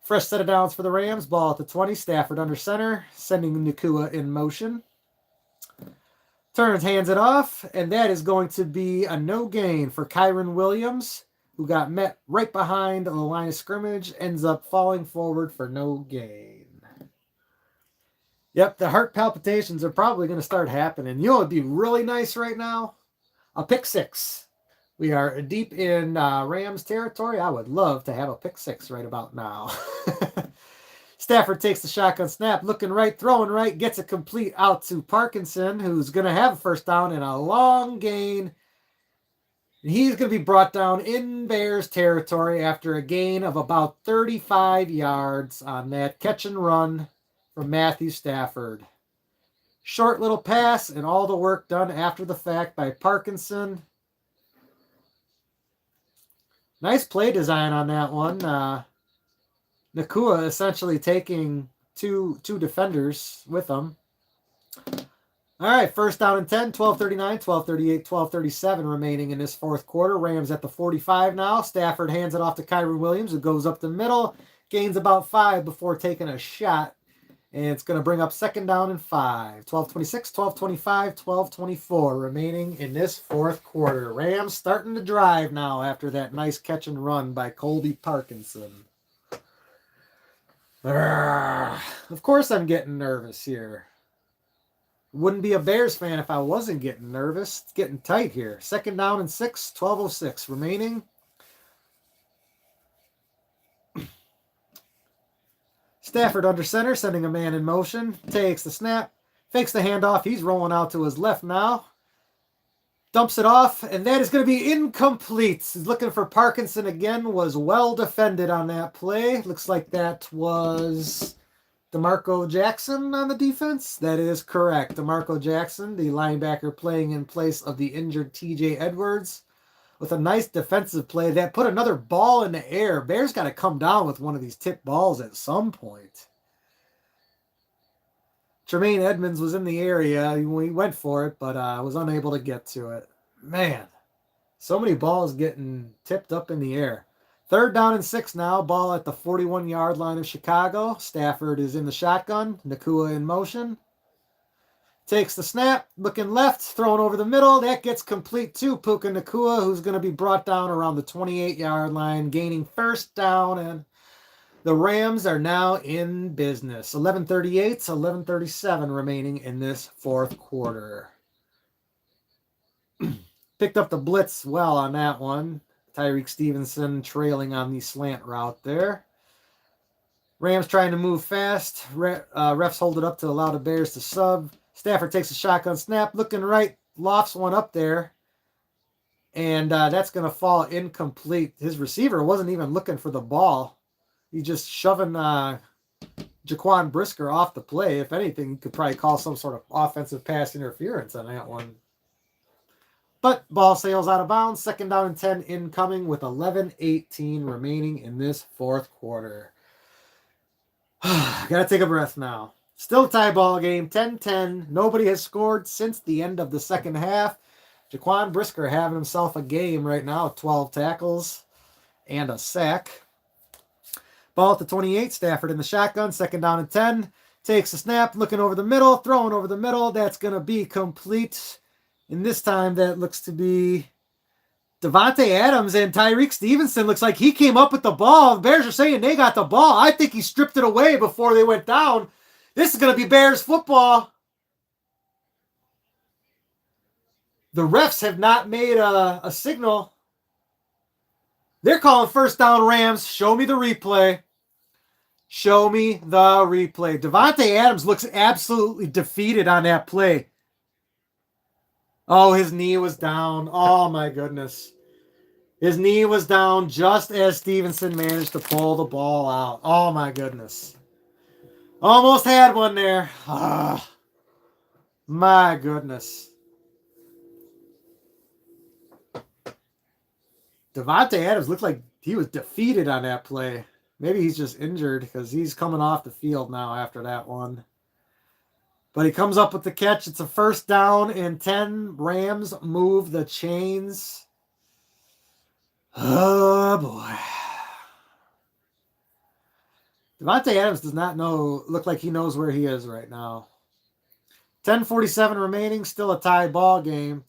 Fresh set of downs for the Rams. Ball at the 20. Stafford under center, sending Nakua in motion. Turns, hands it off, and that is going to be a no gain for Kyren Williams, who got met right behind the line of scrimmage, ends up falling forward for no gain. Yep, the heart palpitations are probably going to start happening. You know what would be really nice right now? A pick six. We are deep in Rams territory. I would love to have a pick six right about now. Stafford takes the shotgun snap, looking right, throwing right, gets it complete out to Parkinson, who's going to have a first down and a long gain. He's going to be brought down in Bears territory after a gain of about 35 yards on that catch and run from Matthew Stafford. Short little pass and all the work done after the fact by Parkinson. Nice play design on that one. Nakua essentially taking two defenders with him. All right, first down and 10, 12:39, 12:38, 12:37 remaining in this fourth quarter. Rams at the 45 now. Stafford hands it off to Kyron Williams, who goes up the middle, gains about 5 before taking a shot. And it's going to bring up second down and 5. 12:26, 12:25, 12:24 remaining in this fourth quarter. Rams starting to drive now after that nice catch and run by Colby Parkinson. Of course I'm getting nervous here. Wouldn't be a Bears fan if I wasn't getting nervous. It's getting tight here. Second down and 6, 12:06 remaining. Stafford under center, sending a man in motion. Takes the snap, fakes the handoff. He's rolling out to his left now. Dumps it off, and that is going to be incomplete. He's looking for Parkinson again. Was well defended on that play. Looks like that was DeMarco Jackson on the defense. That is correct. DeMarco Jackson, the linebacker playing in place of the injured TJ Edwards, with a nice defensive play that put another ball in the air. Bears got to come down with one of these tipped balls at some point. Tremaine Edmonds was in the area. He went for it, but was unable to get to it. Man, so many balls getting tipped up in the air. Third down and 6 now. Ball at the 41-yard line of Chicago. Stafford is in the shotgun. Nakua in motion. Takes the snap. Looking left. Throwing over the middle. That gets complete to Puka Nakua, who's going to be brought down around the 28-yard line, gaining first down. And the Rams are now in business. 11:38, 11:37 remaining in this fourth quarter. Picked up the blitz well on that one. Tyreek Stevenson trailing on the slant route there. Rams trying to move fast. Refs hold it up to allow the Bears to sub. Stafford takes a shotgun snap. Looking right. Lofts one up there. And that's going to fall incomplete. His receiver wasn't even looking for the ball. He's just shoving Jaquan Brisker off the play. If anything, you could probably call some sort of offensive pass interference on that one. But ball sails out of bounds. Second down and 10 incoming with 11:18 remaining in this fourth quarter. Gotta take a breath now. Still a tie ball game, 10-10. Nobody has scored since the end of the second half. Jaquan Brisker having himself a game right now, 12 tackles and a sack. Ball at the 28, Stafford in the shotgun, second down and 10. Takes a snap, looking over the middle, throwing over the middle. That's going to be complete. And this time that looks to be Devontae Adams, and Tyreek Stevenson looks like he came up with the ball. The Bears are saying they got the ball. I think he stripped it away before they went down. This is going to be Bears football. The refs have not made a signal. They're calling first down Rams. Show me the replay. Show me the replay. Devontae Adams looks absolutely defeated on that play. Oh, his knee was down. Oh, my goodness. His knee was down just as Stevenson managed to pull the ball out. Oh, my goodness. Almost had one there. Ah, my goodness. Devontae Adams looked like he was defeated on that play. Maybe he's just injured because he's coming off the field now after that one. But he comes up with the catch. It's a first down and 10. Rams move the chains. Oh, boy. Devontae Adams does not look like he knows where he is right now. 10:47 remaining, still a tie ball game.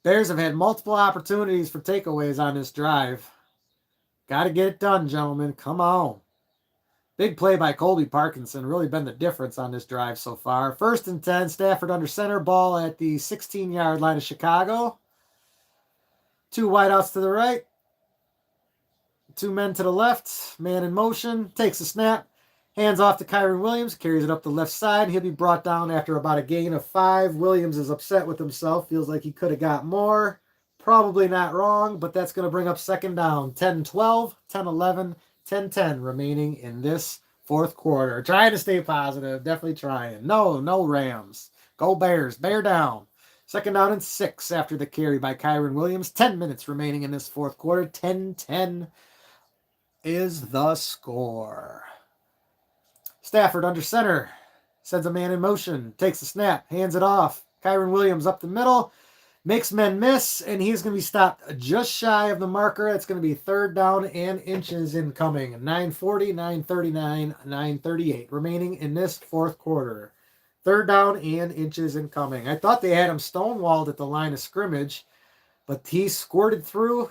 Bears have had multiple opportunities for takeaways on this drive. Got to get it done, gentlemen. Come on. Big play by Colby Parkinson. Really been the difference on this drive so far. First and 10, Stafford under center. Ball at the 16-yard line of Chicago. Two wideouts to the right. Two men to the left. Man in motion. Takes a snap. Hands off to Kyron Williams. Carries it up the left side. He'll be brought down after about a gain of 5. Williams is upset with himself. Feels like he could have got more. Probably not wrong, but that's going to bring up second down. 10-12, 10-11, 10-10 remaining in this fourth quarter. Trying to stay positive. Definitely trying. No Rams. Go Bears. Bear down. Second down and 6 after the carry by Kyron Williams. 10 minutes remaining in this fourth quarter. 10-10 is the score. Stafford under center. Sends a man in motion. Takes the snap. Hands it off. Kyron Williams up the middle. Makes men miss, and he's going to be stopped just shy of the marker. It's going to be third down and inches incoming. 9:40, 9:39, 9:38 remaining in this fourth quarter. Third down and inches incoming. I thought they had him stonewalled at the line of scrimmage, but he squirted through.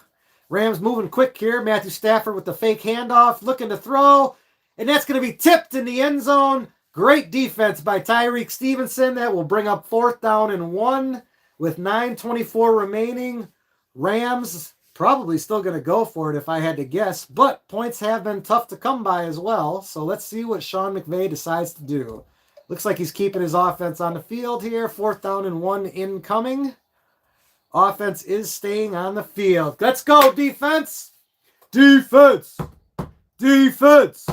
Rams moving quick here. Matthew Stafford with the fake handoff, looking to throw, and that's going to be tipped in the end zone. Great defense by Tyreek Stevenson. That will bring up fourth down and 1 with 9:24 remaining. Rams probably still going to go for it if I had to guess, but points have been tough to come by as well. So let's see what Sean McVay decides to do. Looks like he's keeping his offense on the field here. Fourth down and 1 incoming. Offense is staying on the field. Let's go, defense! Defense! Defense!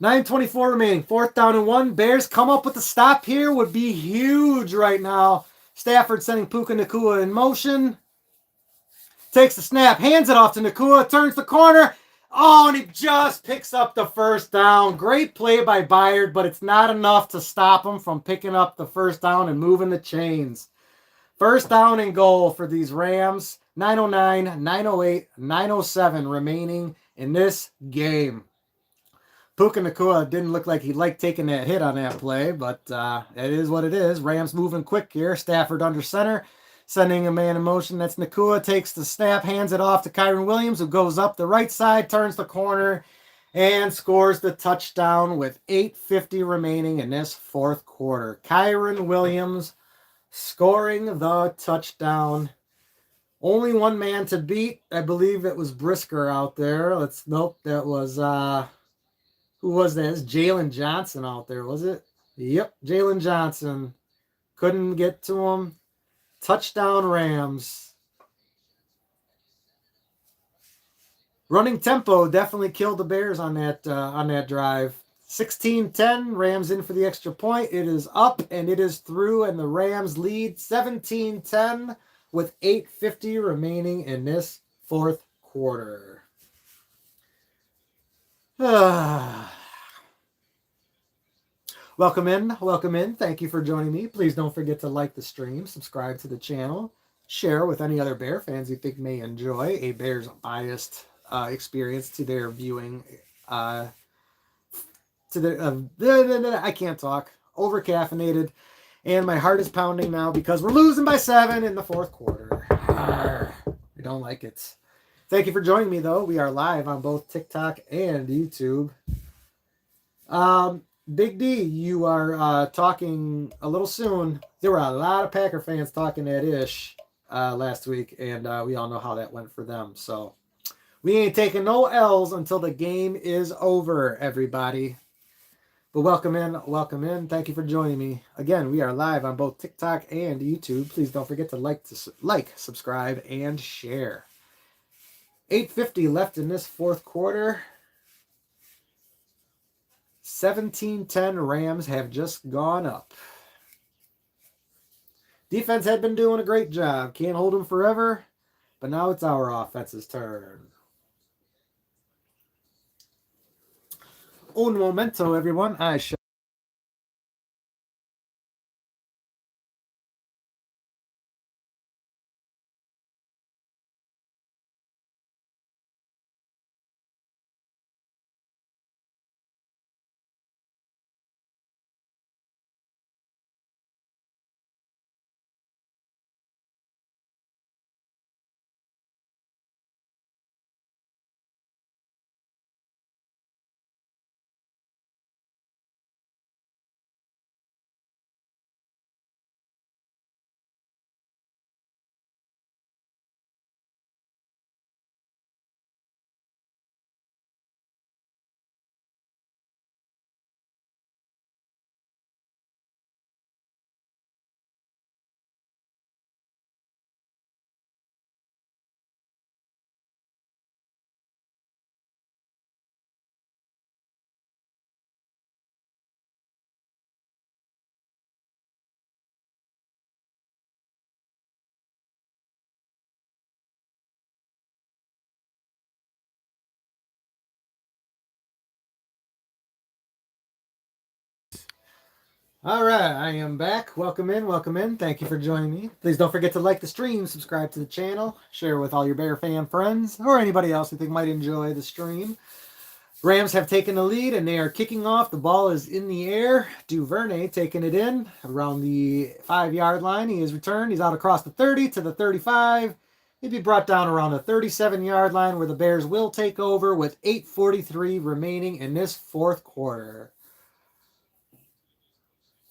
9:24 remaining. Fourth down and 1. Bears come up with the stop here. Would be huge right now. Stafford sending Puka Nacua in motion. Takes the snap. Hands it off to Nacua. Turns the corner. Oh, and he just picks up the first down. Great play by Byard, but it's not enough to stop him from picking up the first down and moving the chains. First down and goal for these Rams. 9:09, 9:08, 9:07 remaining in this game. Puka Nacua didn't look like he liked taking that hit on that play, but it is what it is. Rams moving quick here. Stafford under center, sending a man in motion. That's Nacua. Takes the snap, hands it off to Kyron Williams, who goes up the right side, turns the corner, and scores the touchdown with 8:50 remaining in this fourth quarter. Kyron Williams scoring the touchdown. Only one man to beat. I believe it was Brisker out there. That was who was that? It's Jalen Johnson out there, was it? Yep, Jalen Johnson. Couldn't get to him. Touchdown Rams. Running tempo definitely killed the Bears on that drive. 16-10, Rams in for the extra point. It is up and it is through, and the Rams lead 17-10 with 8:50 remaining in this fourth quarter. Welcome in. Thank you for joining me. Please don't forget to like the stream, subscribe to the channel, share with any other Bear fans you think may enjoy a Bears biased experience to their viewing. I can't talk. Overcaffeinated, and my heart is pounding now because we're losing by 7 in the fourth quarter. I don't like it. Thank you for joining me, though. We are live on both TikTok and YouTube. Big D, you are talking a little soon. There were a lot of Packer fans talking that ish last week, and we all know how that went for them. So we ain't taking no L's until the game is over, everybody. But welcome in. Thank you for joining me. Again, we are live on both TikTok and YouTube. Please don't forget to like, subscribe, and share. 8:50 left in this fourth quarter. 17-10 Rams have just gone up. Defense had been doing a great job. Can't hold them forever, but now it's our offense's turn. Un momento, everyone. I shall All right, I am back. Welcome in, welcome in. Thank you for joining me. Please don't forget to like the stream, subscribe to the channel, share with all your Bear fan friends or anybody else you think might enjoy the stream. Rams have taken the lead and they are kicking off. The ball is in the air. Duvernay taking it in around the 5-yard line. He is returned. He's out across the 30 to the 35. He'd be brought down around the 37-yard line where the Bears will take over with 8:43 remaining in this fourth quarter.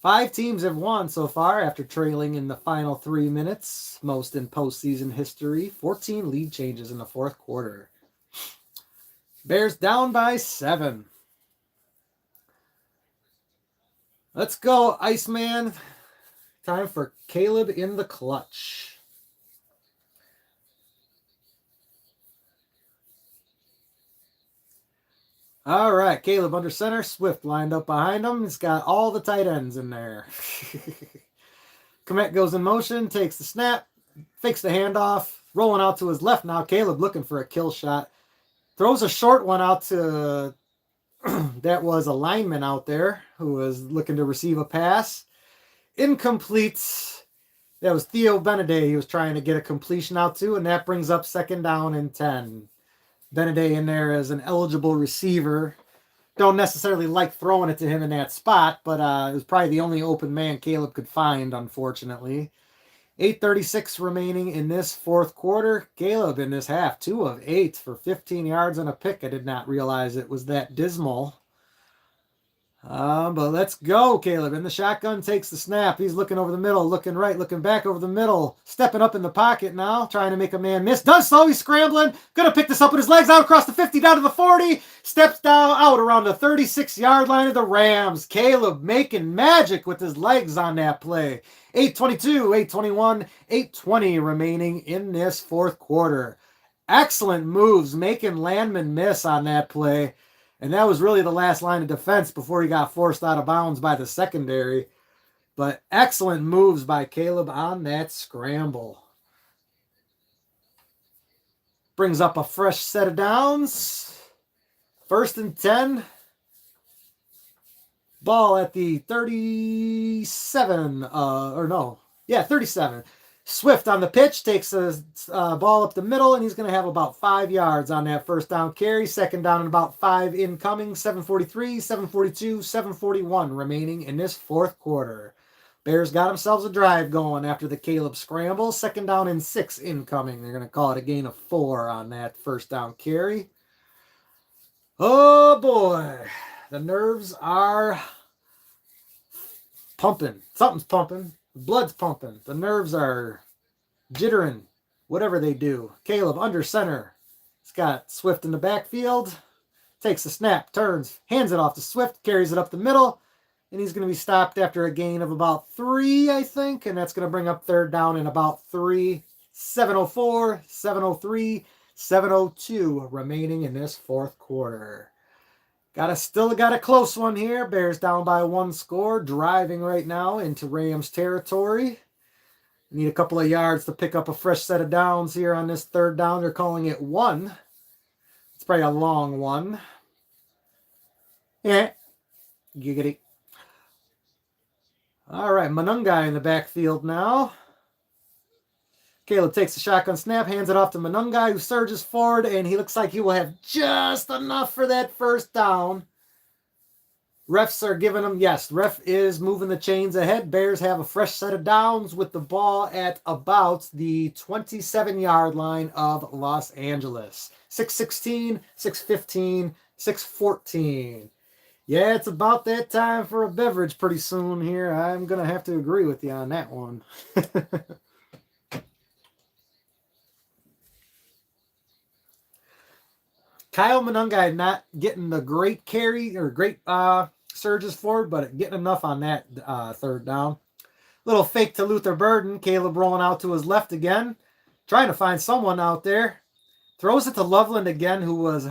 5 teams have won so far after trailing in the final 3 minutes, most in postseason history. 14 lead changes in the fourth quarter. Bears down by 7. Let's go, Iceman. Time for Caleb in the clutch. All right, Caleb under center. Swift lined up behind him. He's got all the tight ends in there. Komet goes in motion, takes the snap, fakes the handoff, rolling out to his left now. Caleb looking for a kill shot. Throws a short one out to that was a lineman out there who was looking to receive a pass. Incomplete. That was Theo Beneday he was trying to get a completion out to, and that brings up 2nd down and 10. Beneday in there as an eligible receiver. Don't necessarily like throwing it to him in that spot, but it was probably the only open man Caleb could find, unfortunately. 8:36 remaining in this fourth quarter. Caleb in this half, 2 of 8 for 15 yards and a pick. I did not realize it was that dismal. But let's go, Caleb. In the shotgun, takes the snap. He's looking over the middle, looking right, looking back over the middle. Stepping up in the pocket now, trying to make a man miss. Does so. He's scrambling. Gonna pick this up with his legs out across the 50, down to the 40. Steps down out around the 36-yard line of the Rams. Caleb making magic with his legs on that play. 8:22, 8:21, 8:20 remaining in this fourth quarter. Excellent moves, making Landman miss on that play. And that was really the last line of defense before he got forced out of bounds by the secondary. But excellent moves by Caleb on that scramble. Brings up a fresh set of downs. 1st and 10. Ball at the 37. 37. Swift on the pitch, takes the ball up the middle, and he's going to have about 5 yards on that 1st down carry. 2nd down and about 5 incoming. 7:43, 7:42, 7:41 remaining in this fourth quarter. Bears got themselves a drive going after the Caleb scramble. 2nd down and 6 incoming. They're going to call it a gain of 4 on that 1st down carry. Oh boy, the nerves are pumping. Something's pumping. The blood's pumping. The nerves are jittering. Whatever they do. Caleb under center. He's got Swift in the backfield. Takes the snap, turns, hands it off to Swift, carries it up the middle, and he's going to be stopped after a gain of about 3, I think, and that's going to bring up 3rd down in about 3. 7:04, 7:03, 7:02 remaining in this fourth quarter. Still got a close one here. Bears down by 1 score. Driving right now into Rams territory. Need a couple of yards to pick up a fresh set of downs here on this 3rd down. They're calling it 1. It's probably a long one. Yeah. Giggity. All right, Manungai in the backfield now. Caleb takes the shotgun snap, hands it off to Manungai, who surges forward, and he looks like he will have just enough for that 1st down. Refs are giving him, yes, ref is moving the chains ahead. Bears have a fresh set of downs with the ball at about the 27-yard line of Los Angeles. 6:16, 6:15, 6:14. Yeah, it's about that time for a beverage pretty soon here. I'm going to have to agree with you on that one. Kyle Manungai not getting the great carry or great surges forward, but getting enough on that 3rd down. Little fake to Luther Burden. Caleb rolling out to his left again. Trying to find someone out there. Throws it to Loveland again, who was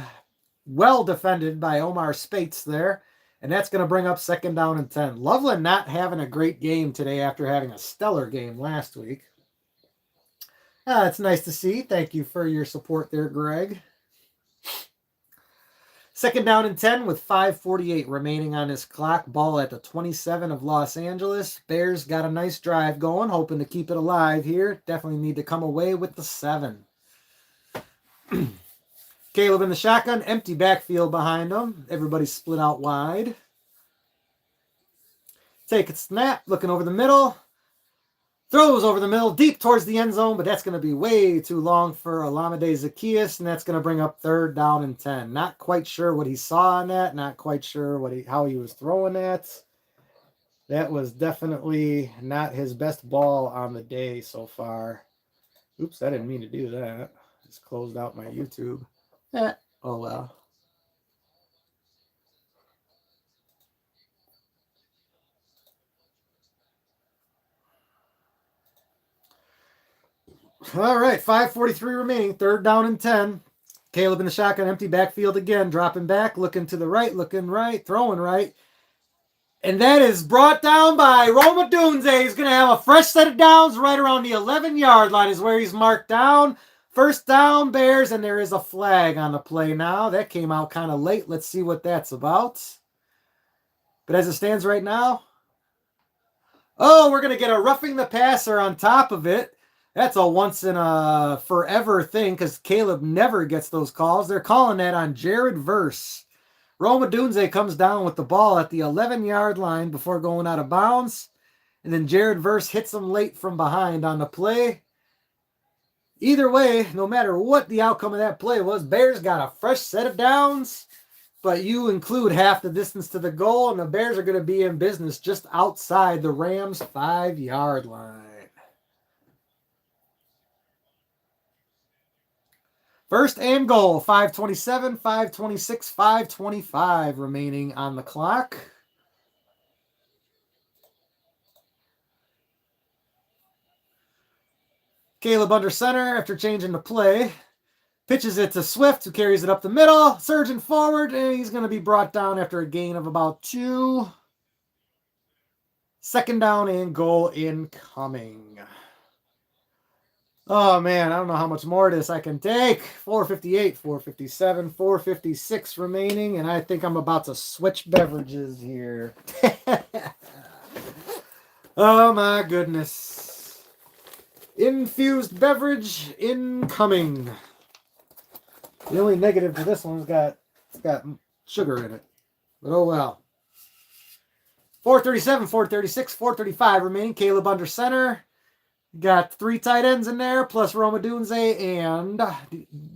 well defended by Omar Spates there. And that's going to bring up 2nd down and 10. Loveland not having a great game today after having a stellar game last week. It's nice to see. Thank you for your support there, Greg. Second down and 10 with 5:48 remaining on this clock. Ball at the 27 of Los Angeles. Bears got a nice drive going, hoping to keep it alive here. Definitely need to come away with the 7. Caleb in the shotgun, empty backfield behind him. Everybody split out wide. Take a snap, looking over the middle. Throws over the middle, deep towards the end zone, but that's going to be way too long for Olamide Zaccheaus, and that's going to bring up third down and 10. Not quite sure what he saw on that. Not quite sure how he was throwing that. That was definitely not his best ball on the day so far. Oops, I didn't mean to do that. Just closed out my YouTube. Oh well. All right, 5:43 remaining, third down and 10. Caleb in the shotgun, empty backfield again, dropping back, looking to the right, looking right, throwing right. And that is brought down by Roma Dunze. He's going to have a fresh set of downs right around the 11-yard line is where he's marked down. First down, Bears, and there is a flag on the play now. That came out kind of late. Let's see what that's about. But as it stands right now, oh, we're going to get a roughing the passer on top of it. That's a once in a forever thing because Caleb never gets those calls. They're calling that on Jared Verse. Roma Dunze comes down with the ball at the 11-yard line before going out of bounds. And then Jared Verse hits him late from behind on the play. Either way, no matter what the outcome of that play was, Bears got a fresh set of downs. But you include half the distance to the goal, and the Bears are going to be in business just outside the Rams' 5-yard line. First and goal, 5:27, 5:26, 5:25 remaining on the clock. Caleb under center after changing the play. Pitches it to Swift, who carries it up the middle, surging forward, and he's going to be brought down after a gain of about 2. Second down and goal incoming. Oh, man, I don't know how much more of this I can take. 4:58, 4:57, 4:56 remaining, and I think I'm about to switch beverages here. Oh, my goodness. Infused beverage incoming. The only negative to this one's it's got sugar in it. But oh well. 4:37, 4:36, 4:35 remaining. Caleb under center. Got 3 tight ends in there, plus Roma Dunze and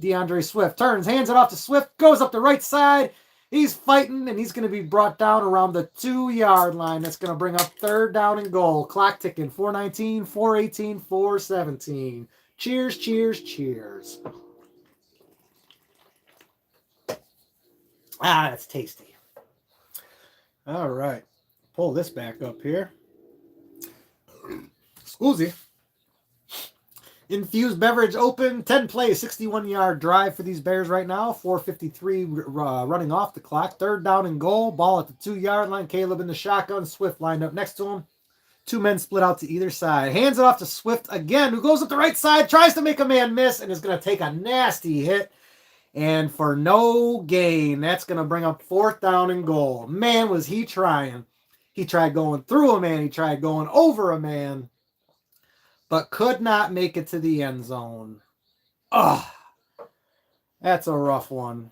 DeAndre Swift. Turns, hands it off to Swift, goes up the right side. He's fighting, and he's going to be brought down around the 2-yard line. That's going to bring up third down and goal. Clock ticking, 4:19, 4:18, 4:17. Cheers, cheers, cheers. Ah, that's tasty. All right. Pull this back up here. Scusi. Infused beverage open. 10 plays, 61-yard drive for these Bears right now. 4:53 running off the clock. Third down and goal. Ball at the 2-yard line. Caleb in the shotgun. Swift lined up next to him. 2 men split out to either side. Hands it off to Swift again, who goes up the right side, tries to make a man miss, and is going to take a nasty hit. And for no gain, that's going to bring up 4th down and goal. Man, was he trying. He tried going through a man. He tried going over a man. But could not make it to the end zone. Ugh. That's a rough one.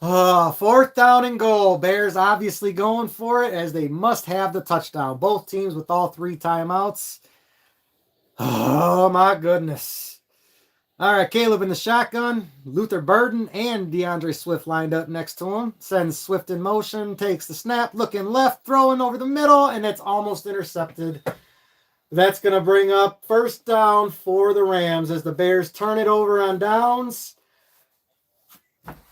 4th down and goal. Bears obviously going for it as they must have the touchdown. Both teams with all 3 timeouts. Oh, my goodness. All right, Caleb in the shotgun. Luther Burden and DeAndre Swift lined up next to him. Sends Swift in motion, takes the snap, looking left, throwing over the middle, and it's almost intercepted. That's going to bring up first down for the Rams as the Bears turn it over on downs.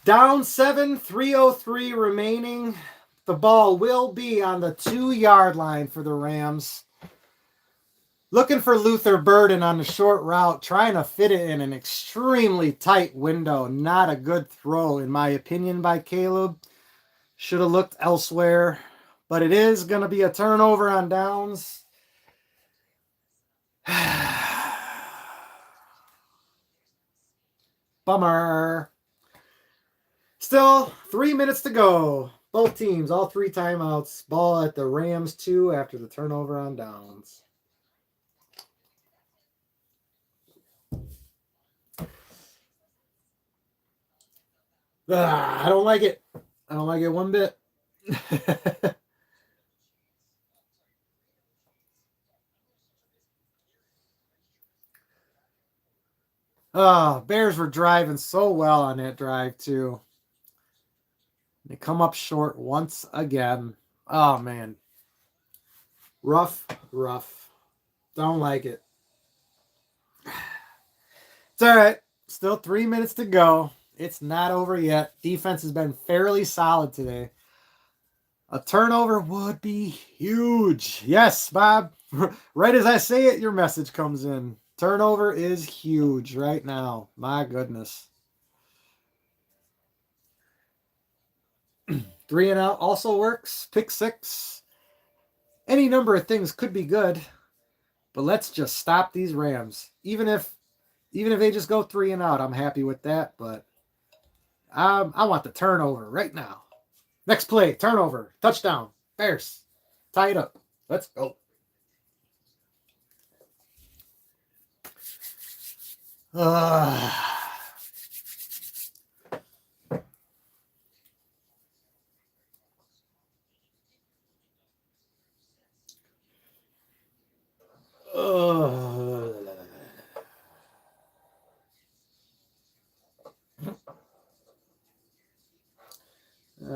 Down 7, 3:03 remaining. The ball will be on the 2-yard line for the Rams. Looking for Luther Burden on the short route, trying to fit it in an extremely tight window. Not a good throw, in my opinion, by Caleb. Should have looked elsewhere. But it is going to be a turnover on downs. Bummer. Still 3 minutes to go. Both teams, all 3 timeouts. Ball at the Rams 2 after the turnover on downs. I don't like it. I don't like it one bit. Bears were driving so well on that drive, too. They come up short once again. Oh, man. Rough. Don't like it. It's all right. Still 3 minutes to go. It's not over yet. Defense has been fairly solid today. A turnover would be huge. Yes, Bob. Right as I say it, your message comes in. Turnover is huge right now. My goodness. 3 and out also works. Pick 6. Any number of things could be good, but let's just stop these Rams. Even if they just go 3 and out, I'm happy with that. But I want the turnover right now. Next play, turnover, touchdown, Bears, tie it up. Let's go.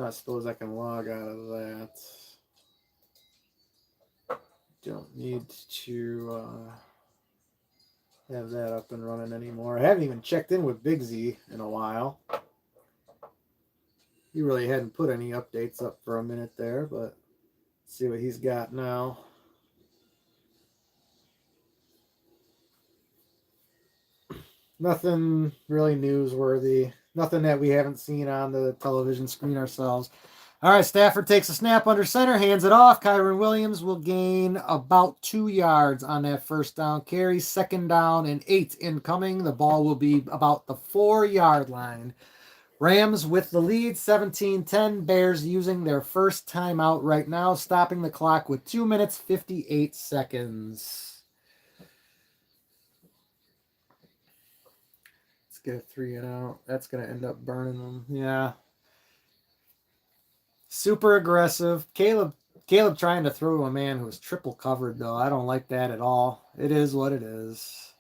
I suppose I can log out of that. Don't need to have that up and running anymore. I haven't even checked in with Big Z in a while. He really hadn't put any updates up for a minute there, but let's see what he's got now. Nothing really newsworthy. Nothing that we haven't seen on the television screen ourselves. All right, Stafford takes a snap under center, hands it off. Kyron Williams will gain about 2 yards on that first down carry. 2nd down and 8 incoming. The ball will be about the 4-yard line. Rams with the lead, 17-10. Bears using their first timeout right now, stopping the clock with 2 minutes, 58 seconds. Let's get a 3 and out. That's going to end up burning them. Yeah. Super aggressive. Caleb trying to throw to a man who was triple covered, though. I don't like that at all. It is what it is.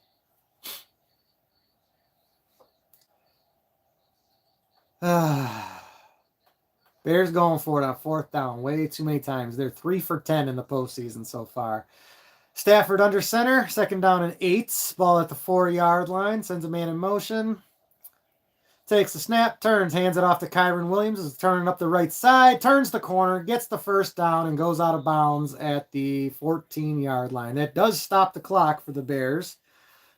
Bears going for it on 4th down way too many times. They're 3 for 10 in the postseason so far. Stafford under center, 2nd down and 8. Ball at the 4-yard line. Sends a man in motion. Takes the snap, turns, hands it off to Kyron Williams. Is turning up the right side, turns the corner, gets the first down, and goes out of bounds at the 14-yard line. That does stop the clock for the Bears,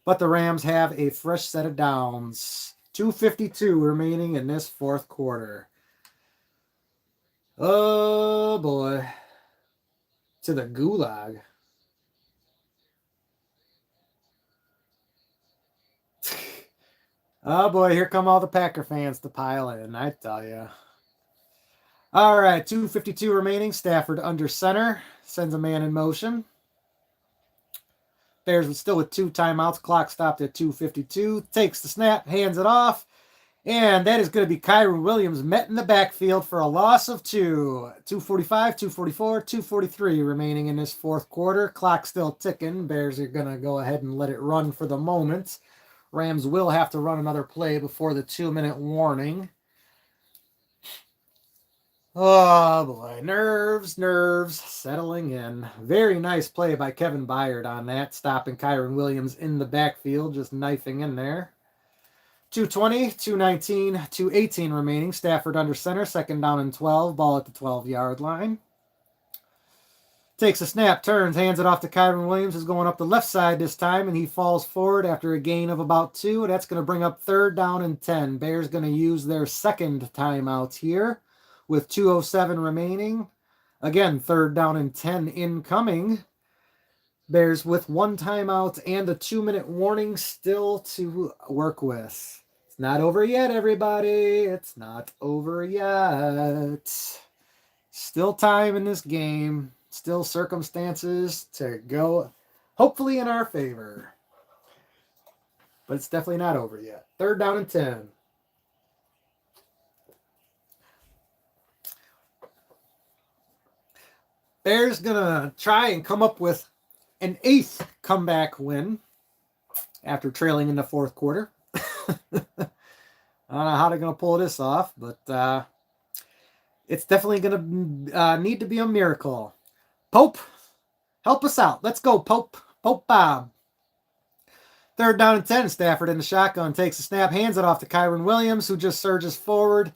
but the Rams have a fresh set of downs. 2:52 remaining in this 4th quarter. Oh, boy. To the gulag. Oh, boy, here come all the Packer fans to pile in, I tell you. All right, 2:52 remaining. Stafford under center. Sends a man in motion. Bears still with 2 timeouts. Clock stopped at 2:52. Takes the snap, hands it off. And that is going to be Kyron Williams met in the backfield for a loss of 2. 2:45, 2:44, 2:43 remaining in this 4th quarter. Clock still ticking. Bears are going to go ahead and let it run for the moment. Rams will have to run another play before the 2-minute warning. Oh, boy. Nerves settling in. Very nice play by Kevin Byard on that, stopping Kyron Williams in the backfield, just knifing in there. 2:20, 2:19, 2:18 remaining. Stafford under center, 2nd down and 12. Ball at the 12-yard line. Takes a snap, turns, hands it off to Kyron Williams, is going up the left side this time, and he falls forward after a gain of about 2. That's going to bring up 3rd down and 10. Bears going to use their 2nd timeout here with 2:07 remaining. Again, 3rd down and 10 incoming. Bears with 1 timeout and a 2-minute warning still to work with. It's not over yet, everybody. It's not over yet. Still time in this game. Still circumstances to go, hopefully, in our favor. But it's definitely not over yet. 3rd down and 10. Bears gonna try and come up with an 8th comeback win after trailing in the 4th quarter. I don't know how they're gonna pull this off, but it's definitely gonna need to be a miracle. Pope, help us out. Let's go, Pope. Pope Bob. 3rd down and 10. Stafford in the shotgun takes a snap, hands it off to Kyron Williams, who just surges forward.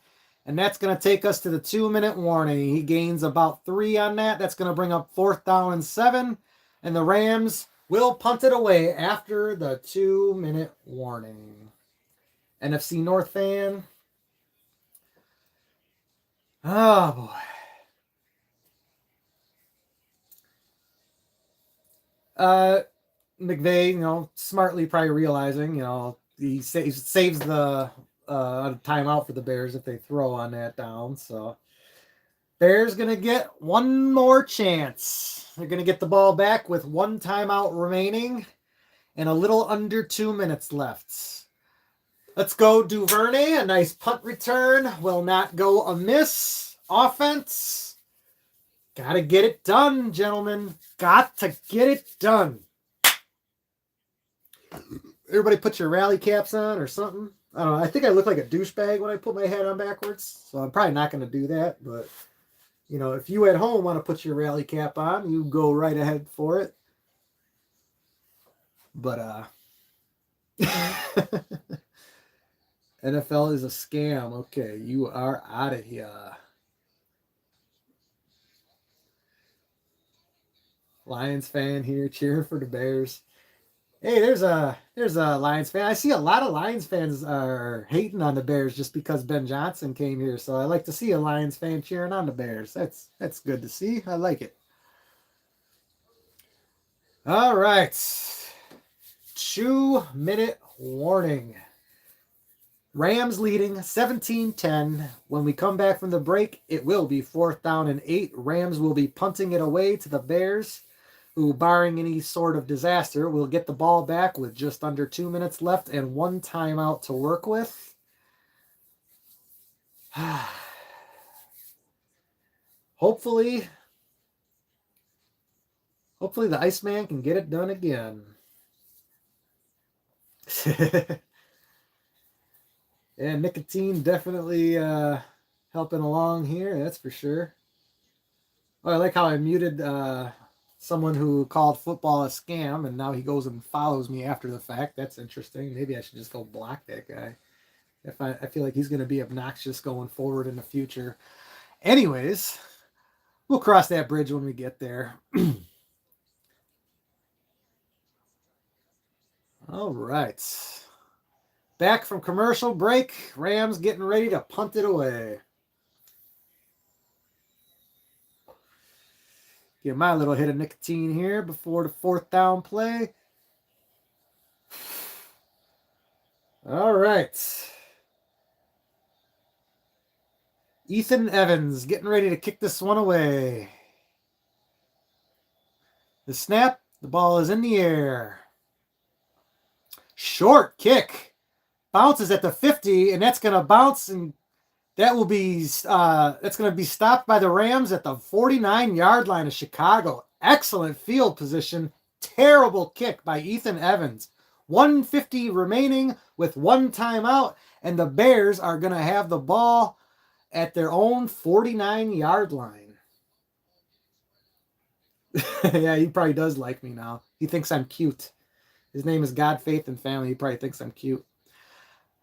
And that's going to take us to the 2-minute warning. He gains about 3 on that. That's going to bring up 4th down and 7. And the Rams will punt it away after the 2-minute warning. NFC North fan. Oh, boy. McVay, smartly probably realizing, he saves the timeout for the Bears if they throw on that down. So Bears going to get one more chance. They're going to get the ball back with 1 timeout remaining and a little under 2 minutes left. Let's go Duvernay. A nice punt return. Will not go amiss. Offense. Got to get it done, gentlemen. Got to get it done. Everybody put your rally caps on or something. I don't know. I think I look like a douchebag when I put my hat on backwards. So I'm probably not going to do that. But, if you at home want to put your rally cap on, you go right ahead for it. But, NFL is a scam. Okay, you are out of here. Lions fan here cheering for the Bears. Hey, there's a Lions fan. I see a lot of Lions fans are hating on the Bears just because Ben Johnson came here. So I like to see a Lions fan cheering on the Bears. That's good to see. I like it. All right. 2-minute warning. Rams leading 17-10. When we come back from the break, it will be 4th down and 8. Rams will be punting it away to the Bears, who, barring any sort of disaster, will get the ball back with just under 2 minutes left and 1 timeout to work with. Hopefully the Iceman can get it done again. Yeah, nicotine definitely helping along here, that's for sure. Oh, I like how I muted someone who called football a scam, and now he goes and follows me after the fact. That's interesting. Maybe I should just go block that guy. If I feel like he's going to be obnoxious going forward in the future. Anyways, we'll cross that bridge when we get there. All right. Back from commercial break. Rams getting ready to punt it away. Get my little hit of nicotine here before the 4th down play. All right. Ethan Evans getting ready to kick this one away. The snap. The ball is in the air. Short kick. Bounces at the 50, and that's going to bounce, and that's going to be stopped by the Rams at the 49-yard line of Chicago. Excellent field position. Terrible kick by Ethan Evans. 150 remaining with 1 timeout, and the Bears are going to have the ball at their own 49-yard line. Yeah, he probably does like me now. He thinks I'm cute. His name is God, Faith, and Family. He probably thinks I'm cute.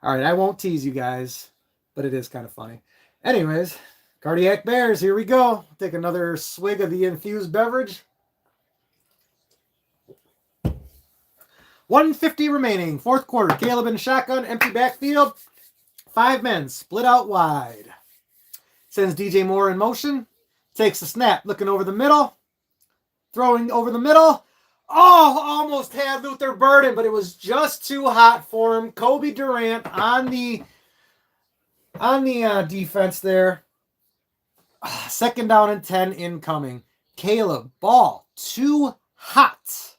All right, I won't tease you guys, but it is kind of funny. Anyways, Cardiac Bears, here we go. Take another swig of the infused beverage. 150 remaining, 4th quarter. Caleb in shotgun, empty backfield. 5 men, split out wide. Sends DJ Moore in motion. Takes the snap, looking over the middle. Throwing over the middle. Oh, almost had Luther Burden, but it was just too hot for him. Kobe Durant on the defense there. Second down and 10 incoming. Caleb, ball too hot.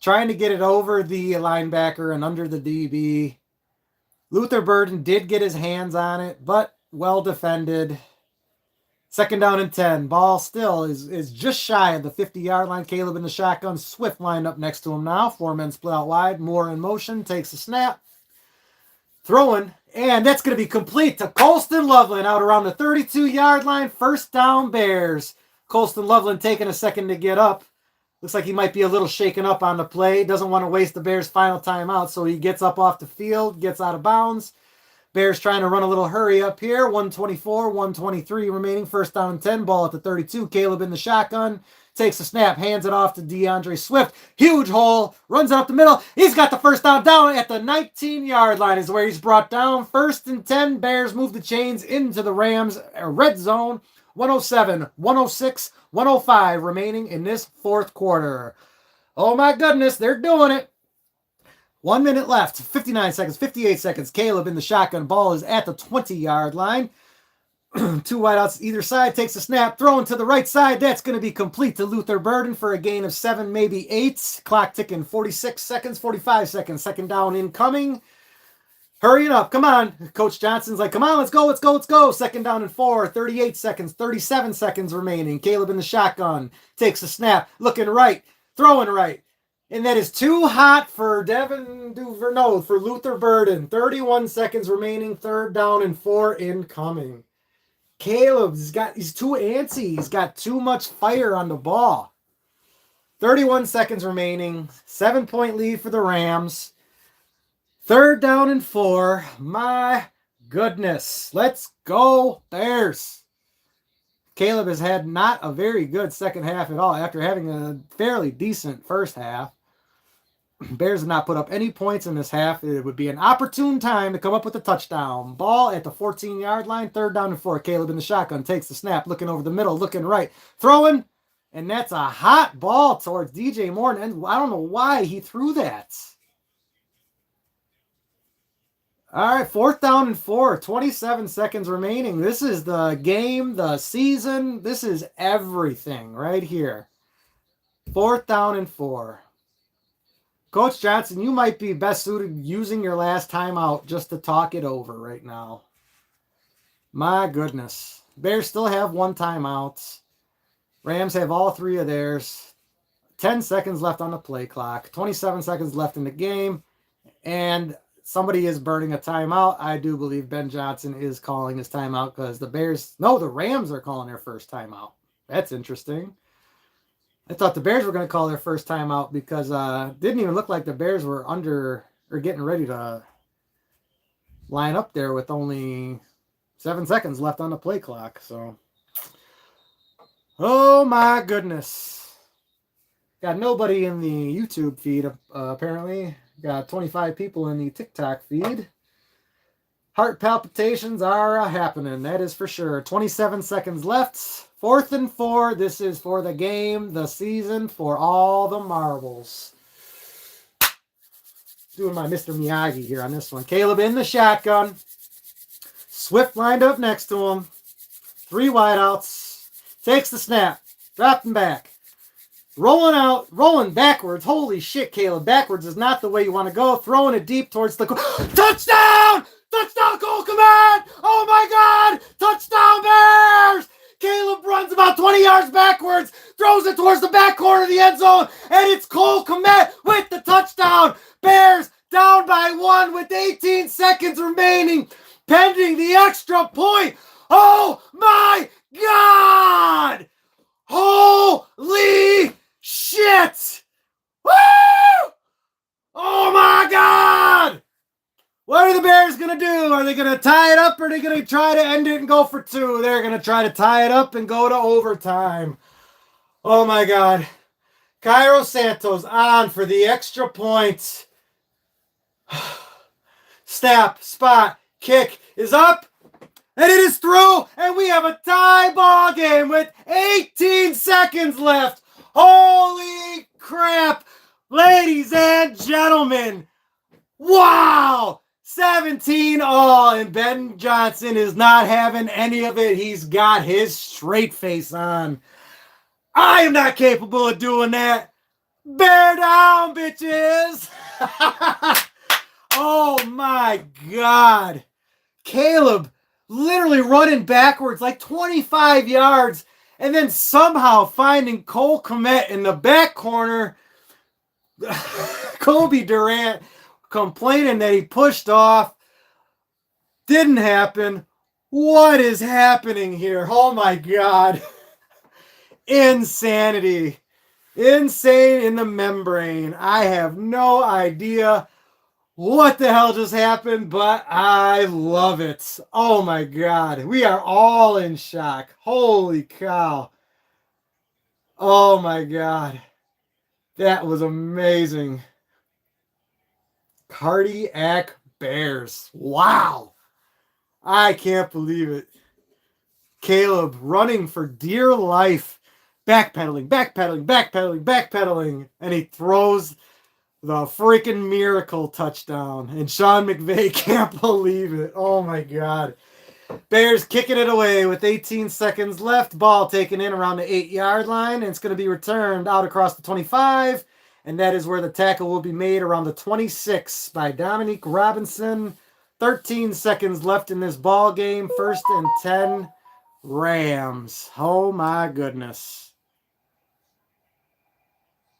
Trying to get it over the linebacker and under the DB. Luther Burden did get his hands on it, but well defended. Second down and 10. Ball still is just shy of the 50-yard line. Caleb in the shotgun. Swift lined up next to him now. 4 men split out wide. Moore in motion. Takes a snap. Throwing. And that's going to be complete to Colston Loveland out around the 32-yard line. First down Bears. Colston Loveland taking a second to get up. Looks like he might be a little shaken up on the play. Doesn't want to waste the Bears' final timeout, so he gets up off the field, gets out of bounds. Bears trying to run a little hurry up here. 124, 123 remaining. First down and 10. Ball at the 32. Caleb in the shotgun. Takes a snap. Hands it off to DeAndre Swift. Huge hole. Runs it up the middle. He's got the first down at the 19-yard line is where he's brought down. First and 10. Bears move the chains into the Rams red zone. 107, 106, 105 remaining in this fourth quarter. Oh my goodness, they're doing it. 1 minute left, 59 seconds, 58 seconds. Caleb in the shotgun. Ball is at the 20-yard line. 2 wideouts either side. Takes a snap. Throwing to the right side. That's going to be complete to Luther Burden for a gain of 7, maybe 8. Clock ticking. 46 seconds, 45 seconds. Second down incoming. Hurrying up. Come on. Coach Johnson's like, come on, let's go, let's go, let's go. Second down and 4. 38 seconds, 37 seconds remaining. Caleb in the shotgun. Takes a snap. Looking right. Throwing right. And that is too hot for for Luther Burden. 31 seconds remaining. Third down and 4 incoming. He's too antsy. He's got too much fire on the ball. 31 seconds remaining. 7-point lead for the Rams. Third down and 4. My goodness. Let's go, Bears. Caleb has had not a very good second half at all after having a fairly decent first half. Bears have not put up any points in this half. It would be an opportune time to come up with a touchdown. Ball at the 14-yard line. Third down and 4. Caleb in the shotgun. Takes the snap. Looking over the middle. Looking right. Throwing. And that's a hot ball towards DJ Moore. And I don't know why he threw that. All right, fourth down and 4, 27 seconds remaining. This is the game, the season. This is everything right here. Fourth down and 4. Coach Johnson, you might be best suited using your last timeout just to talk it over right now. My goodness. Bears still have 1 timeout. Rams have all 3 of theirs. 10 seconds left on the play clock. 27 seconds left in the game. And somebody is burning a timeout. I do believe Ben Johnson is calling his timeout because the Rams are calling their first timeout. That's interesting. I thought the Bears were going to call their first timeout because it didn't even look like the Bears were getting ready to line up there with only 7 seconds left on the play clock. So, oh my goodness. Got nobody in the YouTube feed apparently. Got 25 people in the TikTok feed. Heart palpitations are happening. That is for sure. 27 seconds left. 4th and 4. This is for the game, the season, for all the marbles. Doing my Mr. Miyagi here on this one. Caleb in the shotgun. Swift lined up next to him. 3 wideouts. Takes the snap. Dropping back. Rolling out, rolling backwards. Holy shit, Caleb. Backwards is not the way you want to go. Throwing it deep towards the goal. Touchdown! Touchdown, goal command! Oh my God! Touchdown, Bears! Caleb runs about 20 yards backwards, throws it towards the back corner of the end zone, and it's Cole Kmet with the touchdown. Bears down by 1 with 18 seconds remaining, pending the extra point. Oh my God! Holy shit! Woo! Oh my God! What are the Bears going to do? Are they going to tie it up or are they going to try to end it and go for 2? They're going to try to tie it up and go to overtime. Oh my God. Cairo Santos on for the extra point. Snap, spot, kick is up. And it is through. And we have a tie ball game with 18 seconds left. Holy crap! Ladies and gentlemen, wow! 17 all, and Ben Johnson is not having any of it. He's got his straight face on. I am not capable of doing that. Bear down, bitches! Oh my God. Caleb literally running backwards like 25 yards and then somehow finding Cole Kmet in the back corner. Kobe Durant complaining that he pushed off. Didn't happen. What is happening here? Oh my God. Insanity. Insane in the membrane. I have no idea what the hell just happened, but I love it. Oh my God. We are all in shock. Holy cow. Oh my God. That was amazing. Cardiac Bears. Wow. I can't believe it. Caleb running for dear life. Backpedaling, backpedaling, backpedaling, backpedaling. And he throws the freaking miracle touchdown. And Sean McVay can't believe it. Oh my God. Bears kicking it away with 18 seconds left. Ball taken in around the 8-yard line. And it's going to be returned out across the 25. And that is where the tackle will be made around the 26 by Dominique Robinson. 13 seconds left in this ball game. 1st and 10 Rams. Oh my goodness.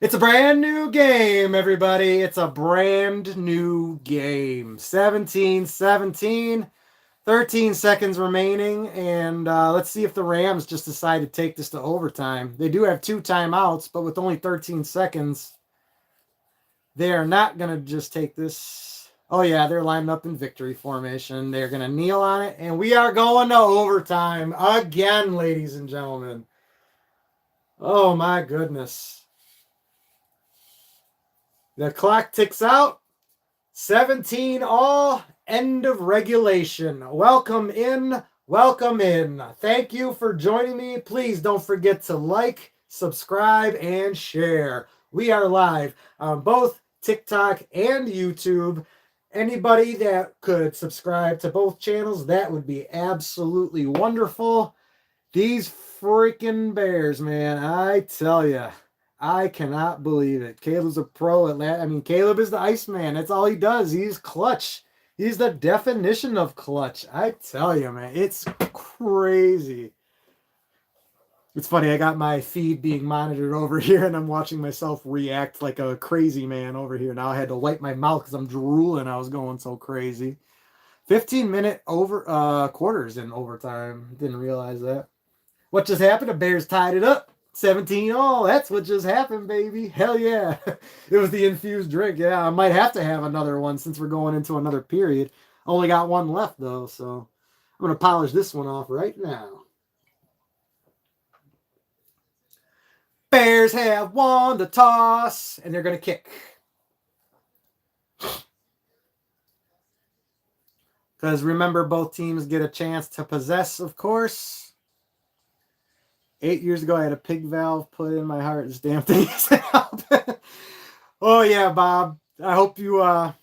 It's a brand new game, everybody. It's a brand new game. 17-17. 13 seconds remaining. And let's see if the Rams just decide to take this to overtime. They do have 2 timeouts, but with only 13 seconds, they are not going to just take this. Oh, yeah, they're lined up in victory formation. They're going to kneel on it. And we are going to overtime again, ladies and gentlemen. Oh, my goodness. The clock ticks out. 17 all. End of regulation. Welcome in. Welcome in. Thank you for joining me. Please don't forget to like, subscribe, and share. We are live on both TikTok and YouTube. Anybody that could subscribe to both channels, that would be absolutely wonderful. These freaking Bears, man, I tell you, I cannot believe it. Caleb's a pro at that. I mean, Caleb is the Iceman. That's all he does. He's clutch. He's the definition of clutch. I tell you, man, it's crazy. It's funny, I got my feed being monitored over here, and I'm watching myself react like a crazy man over here. Now I had to wipe my mouth because I'm drooling. I was going so crazy. 15-minute quarters in overtime. Didn't realize that. What just happened? The Bears tied it up. 17 all. That's what just happened, baby. Hell yeah. It was the infused drink. Yeah, I might have to have another one since we're going into another period. Only got one left, though, so I'm going to polish this one off right now. Bears have won the toss, and they're going to kick. Because remember, both teams get a chance to possess, of course. 8 years ago, I had a pig valve put in my heart. This damn thing isn't helping. Oh, yeah, Bob. I hope you, I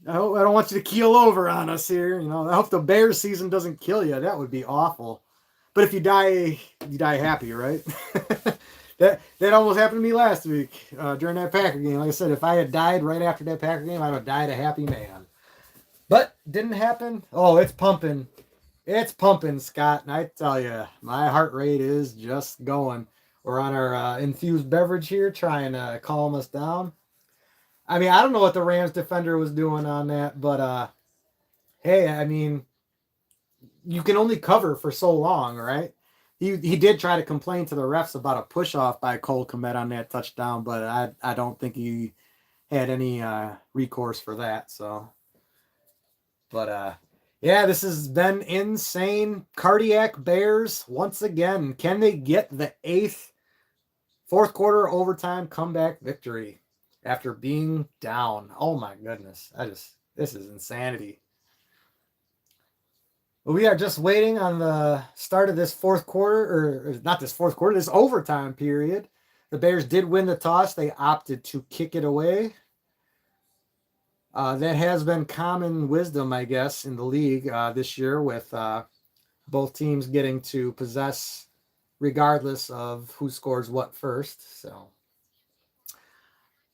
don't want you to keel over on us here. You know, I hope the Bears season doesn't kill you. That would be awful. But if you die happy, right? That almost happened to me last week during that Packer game. Like I said, if I had died right after that Packer game, I would have died a happy man. But didn't happen. Oh, it's pumping. It's pumping, Scott. And I tell you, my heart rate is just going. We're on our infused beverage here, trying to calm us down. I mean, I don't know what the Rams defender was doing on that, but hey, I mean, you can only cover for so long, right? He did try to complain to the refs about a push-off by Cole Kmet on that touchdown, but I don't think he had any recourse for that. So, but yeah, this has been insane. Cardiac Bears once again. Can they get the 8th fourth quarter overtime comeback victory after being down? Oh my goodness! This is insanity. We are just waiting on the start of this fourth quarter, or not this fourth quarter, this overtime period. The Bears did win the toss. They opted to kick it away. That has been common wisdom, I guess, in the league this year, with both teams getting to possess regardless of who scores what first. So,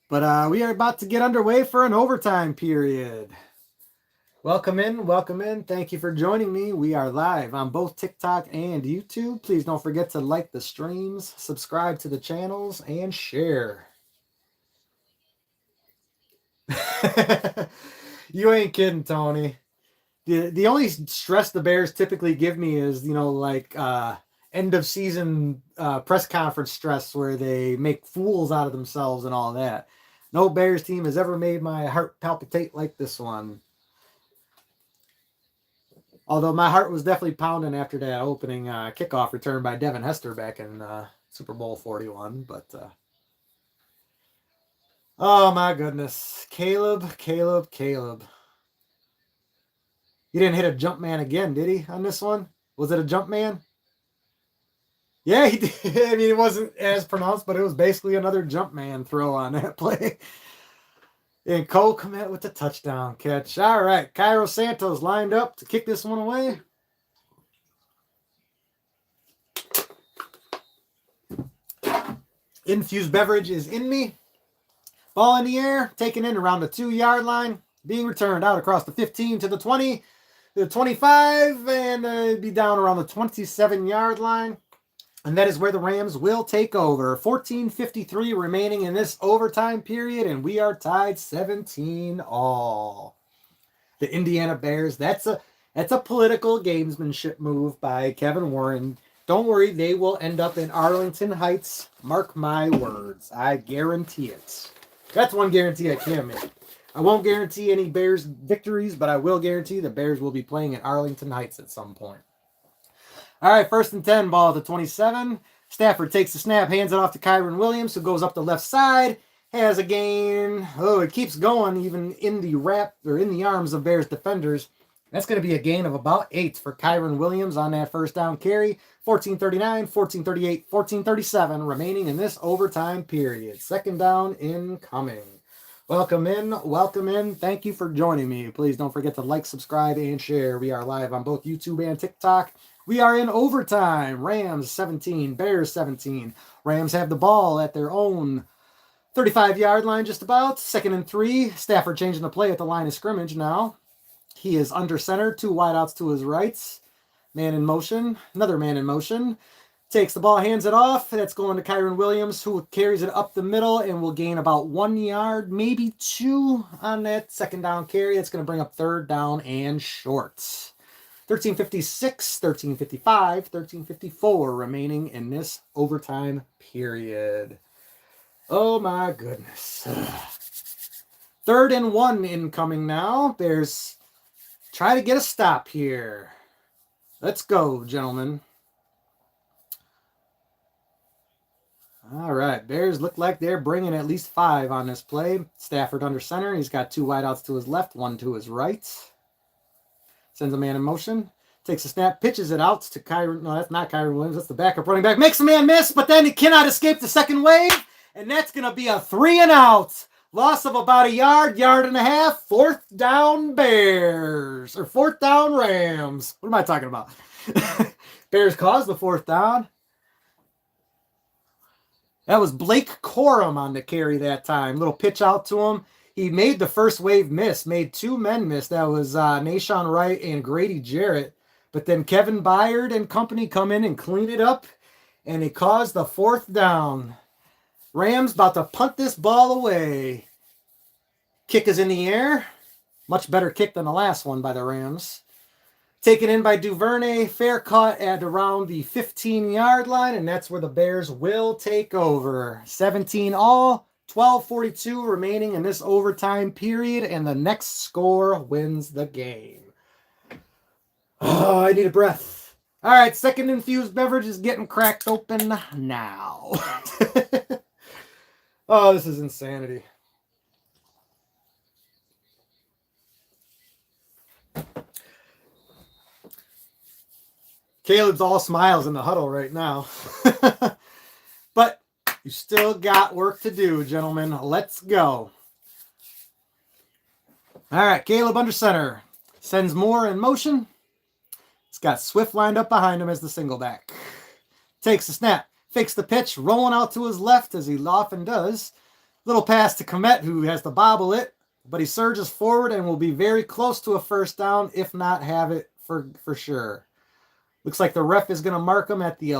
but we are about to get underway for an overtime period. Welcome in, welcome in. Thank you for joining me. We are live on both TikTok and YouTube. Please don't forget to like the streams, subscribe to the channels, and share. You ain't kidding, Tony. The only stress the Bears typically give me is, like end of season press conference stress where they make fools out of themselves and all that. No Bears team has ever made my heart palpitate like this one. Although my heart was definitely pounding after that opening kickoff return by Devin Hester back in Super Bowl 41. But oh my goodness, Caleb. He didn't hit a jump man again, did he, on this one? Was it a jump man? Yeah, he did. I mean, it wasn't as pronounced, but it was basically another jump man throw on that play. And Cole Kmet with the touchdown catch. All right, Cairo Santos lined up to kick this one away. Infused beverage is in me. Ball in the air, taken in around the 2-yard line, being returned out across the 15 to the 20, the 25, and it'd be down around the 27-yard line. And that is where the Rams will take over. 14:53 remaining in this overtime period, and we are tied 17 all. The Indiana Bears, that's a political gamesmanship move by Kevin Warren. Don't worry, they will end up in Arlington Heights. Mark my words. I guarantee it. That's one guarantee I can make. I won't guarantee any Bears victories, but I will guarantee the Bears will be playing at Arlington Heights at some point. All right, 1st and 10, ball at the 27. Stafford takes the snap, hands it off to Kyron Williams, who goes up the left side, has a gain. Oh, it keeps going even in the arms of Bears defenders. That's going to be a gain of about 8 for Kyron Williams on that first down carry. 14:39, 14:38, 14:37 remaining in this overtime period. 2nd down incoming. Welcome in. Thank you for joining me. Please don't forget to like, subscribe, and share. We are live on both YouTube and TikTok. We are in overtime. Rams 17, Bears 17. Rams have the ball at their own 35-yard line just about. 2nd and 3. Stafford changing the play at the line of scrimmage now. He is under center. 2 wideouts to his right. Man in motion. Another man in motion. Takes the ball, hands it off. That's going to Kyron Williams, who carries it up the middle and will gain about 1 yard, maybe 2 on that 2nd down carry. That's going to bring up 3rd down and short. 13:56, 13:55, 13:54 remaining in this overtime period. Oh my goodness. 3rd and 1 incoming now. Bears try to get a stop here. Let's go, gentlemen. All right, Bears look like they're bringing at least 5 on this play. Stafford under center. He's got 2 wideouts to his left, 1 to his right. Sends a man in motion. Takes a snap, pitches it out to Kyron. No, that's not Kyron Williams. That's the backup running back. Makes a man miss, but then he cannot escape the second wave. And that's going to be a 3 and out. Loss of about a yard and a half. 4th down Bears. Or 4th down Rams. What am I talking about? Bears caused the 4th down. That was Blake Corum on the carry that time. Little pitch out to him. He made the first wave miss, made 2 men miss. That was Nashawn Wright and Grady Jarrett. But then Kevin Byard and company come in and clean it up, and it caused the 4th down. Rams about to punt this ball away. Kick is in the air. Much better kick than the last one by the Rams. Taken in by Duvernay. Fair caught at around the 15-yard line, and that's where the Bears will take over. 17 all. 12:42 remaining in this overtime period, and the next score wins the game. Oh, I need a breath. All right, 2nd infused beverage is getting cracked open now. Oh, this is insanity. Caleb's all smiles in the huddle right now. But You still got work to do, gentlemen. Let's go. All right, Caleb under center. Sends Moore in motion. He's got Swift lined up behind him as the single back. Takes the snap. Fakes the pitch. Rolling out to his left as he often does. Little pass to Komet, who has to bobble it. But he surges forward and will be very close to a first down, if not have it for sure. Looks like the ref is going to mark him at the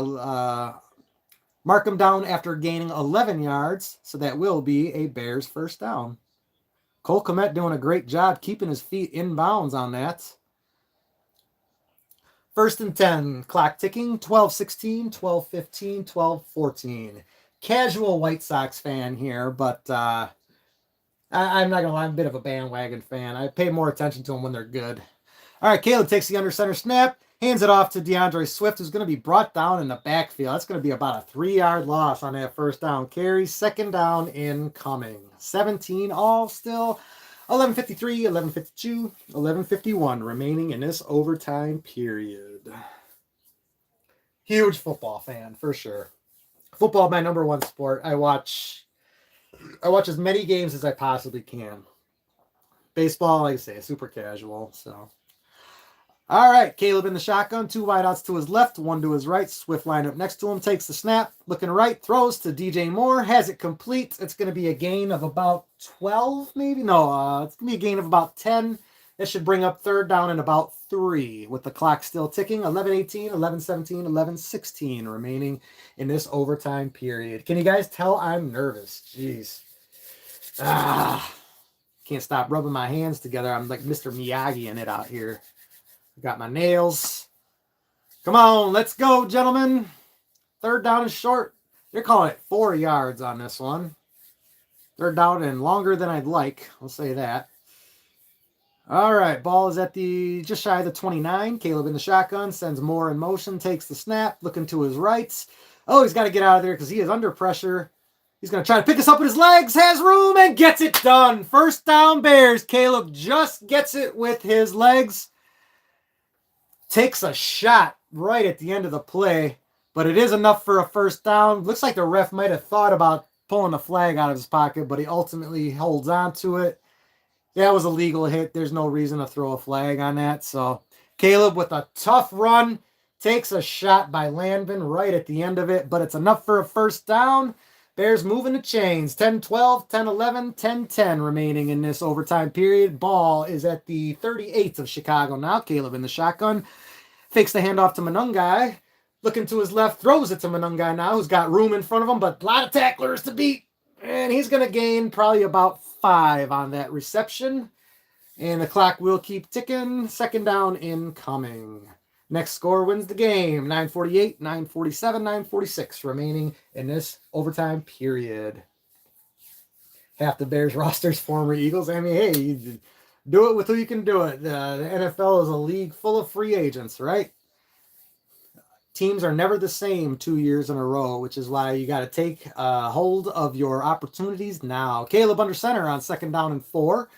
mark him down after gaining 11 yards, so that will be a Bears first down. Cole Kmet doing a great job keeping his feet in bounds on that. 1st and 10, clock ticking, 12-16, 12-15, 12-14. Casual White Sox fan here, but I'm not going to lie, I'm a bit of a bandwagon fan. I pay more attention to them when they're good. All right, Caleb takes the under center snap, hands it off to DeAndre Swift, who's going to be brought down in the backfield. That's going to be about a 3-yard loss on that first down carry. Second down incoming. 17 all still. 11:53, 11:52, 11:51 remaining in this overtime period. Huge football fan, for sure. Football, my number one sport. I watch as many games as I possibly can. Baseball, like I say, super casual, so... All right, Caleb in the shotgun, 2 wideouts to his left, 1 to his right. Swift lined up next to him, takes the snap, looking right, throws to DJ Moore, has it complete. It's going to be a gain of about 12, maybe? No, it's going to be a gain of about 10. That should bring up third down in about 3, with the clock still ticking. 11:18, 11:17, 11:16 remaining in this overtime period. Can you guys tell I'm nervous? Jeez. Can't stop rubbing my hands together. I'm like Mr. Miyagi in it out here. Got my nails. Come on, let's go, gentlemen. Third down is short. They're calling it 4 yards on this one. Third down and longer than I'd like. I'll say that. All right, ball is at the just shy of the 29. Caleb in the shotgun, sends Moore in motion, takes the snap, looking to his right. Oh, he's got to get out of there because he is under pressure. He's going to try to pick this up with his legs, has room, and gets it done. First down, Bears. Caleb just gets it with his legs. Takes a shot right at the end of the play, but it is enough for a first down. Looks like the ref might have thought about pulling the flag out of his pocket, but he ultimately holds on to it. That was a legal hit. There's no reason to throw a flag on that. So Caleb with a tough run takes a shot by Landman right at the end of it, but it's enough for a first down. Bears moving the chains. 10-12, 10-11, 10-10 remaining in this overtime period. Ball is at the 38 of Chicago now. Caleb in the shotgun. Fakes the handoff to Manungai. Looking to his left, throws it to Manungai now, who's got room in front of him, but a lot of tacklers to beat. And he's going to gain probably about 5 on that reception. And the clock will keep ticking. Second down incoming. Next score wins the game. 9:48, 9:47, 9:46 remaining in this overtime period. Half the Bears roster's former Eagles. I mean, hey, you do it with who you can do it. The NFL is a league full of free agents, right? Teams are never the same 2 years in a row, which is why you got to take hold of your opportunities now. Caleb under center on 2nd down and 4.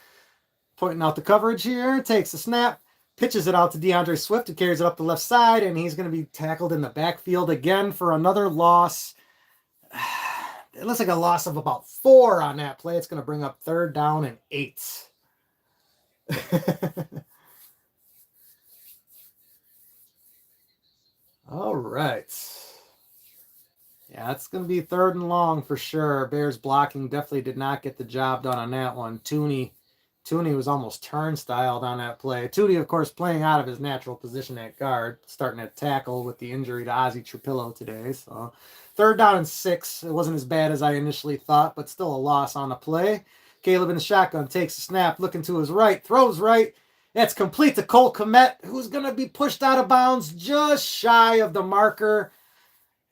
Pointing out the coverage here. Takes the snap. Pitches it out to DeAndre Swift, who carries it up the left side, and he's going to be tackled in the backfield again for another loss. It looks like a loss of about 4 on that play. It's going to bring up 3rd down and 8. All right. Yeah, it's going to be 3rd and long for sure. Bears blocking definitely did not get the job done on that one. Tooney was almost turnstiled on that play. Tooney, of course, playing out of his natural position at guard, starting at tackle with the injury to Ozzie Trapillo today. So 3rd down and 6. It wasn't as bad as I initially thought, but still a loss on the play. Caleb in the shotgun takes a snap, looking to his right, throws right. That's complete to Cole Kmet, who's going to be pushed out of bounds just shy of the marker.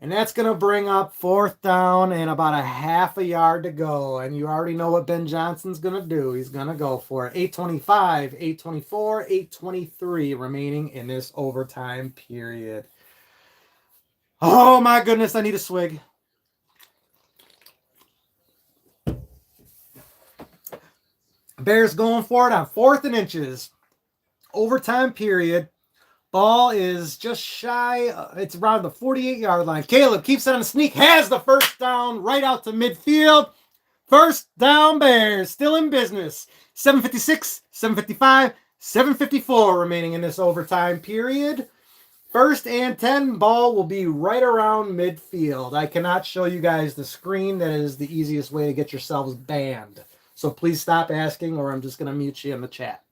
And that's going to bring up 4th down and about a half a yard to go. And you already know what Ben Johnson's going to do. He's going to go for it. 8:25, 8:24, 8:23 remaining in this overtime period. Oh my goodness, I need a swig. Bears going for it on 4th and inches. Overtime period. Ball is just shy. It's around the 48-yard line. Caleb keeps it on a sneak. Has the first down right out to midfield. First down Bears. Still in business. 7:56, 7:55, 7:54 remaining in this overtime period. First and 10, ball will be right around midfield. I cannot show you guys the screen. That is the easiest way to get yourselves banned. So please stop asking or I'm just going to mute you in the chat.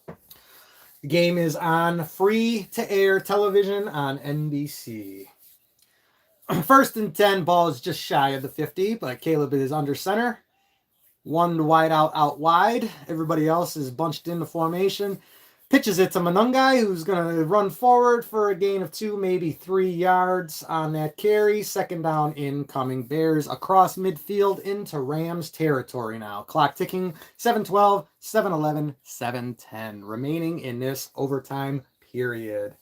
The game is on free-to-air television on NBC. First and 10, ball is just shy of the 50, but Caleb is under center. One wide out wide. Everybody else is bunched into formation. Pitches it to Manungai, who's going to run forward for a gain of 2, maybe 3 yards on that carry. Second down incoming. Bears across midfield into Rams territory now. Clock ticking. 7:12, 7:11, 7:10 remaining in this overtime period.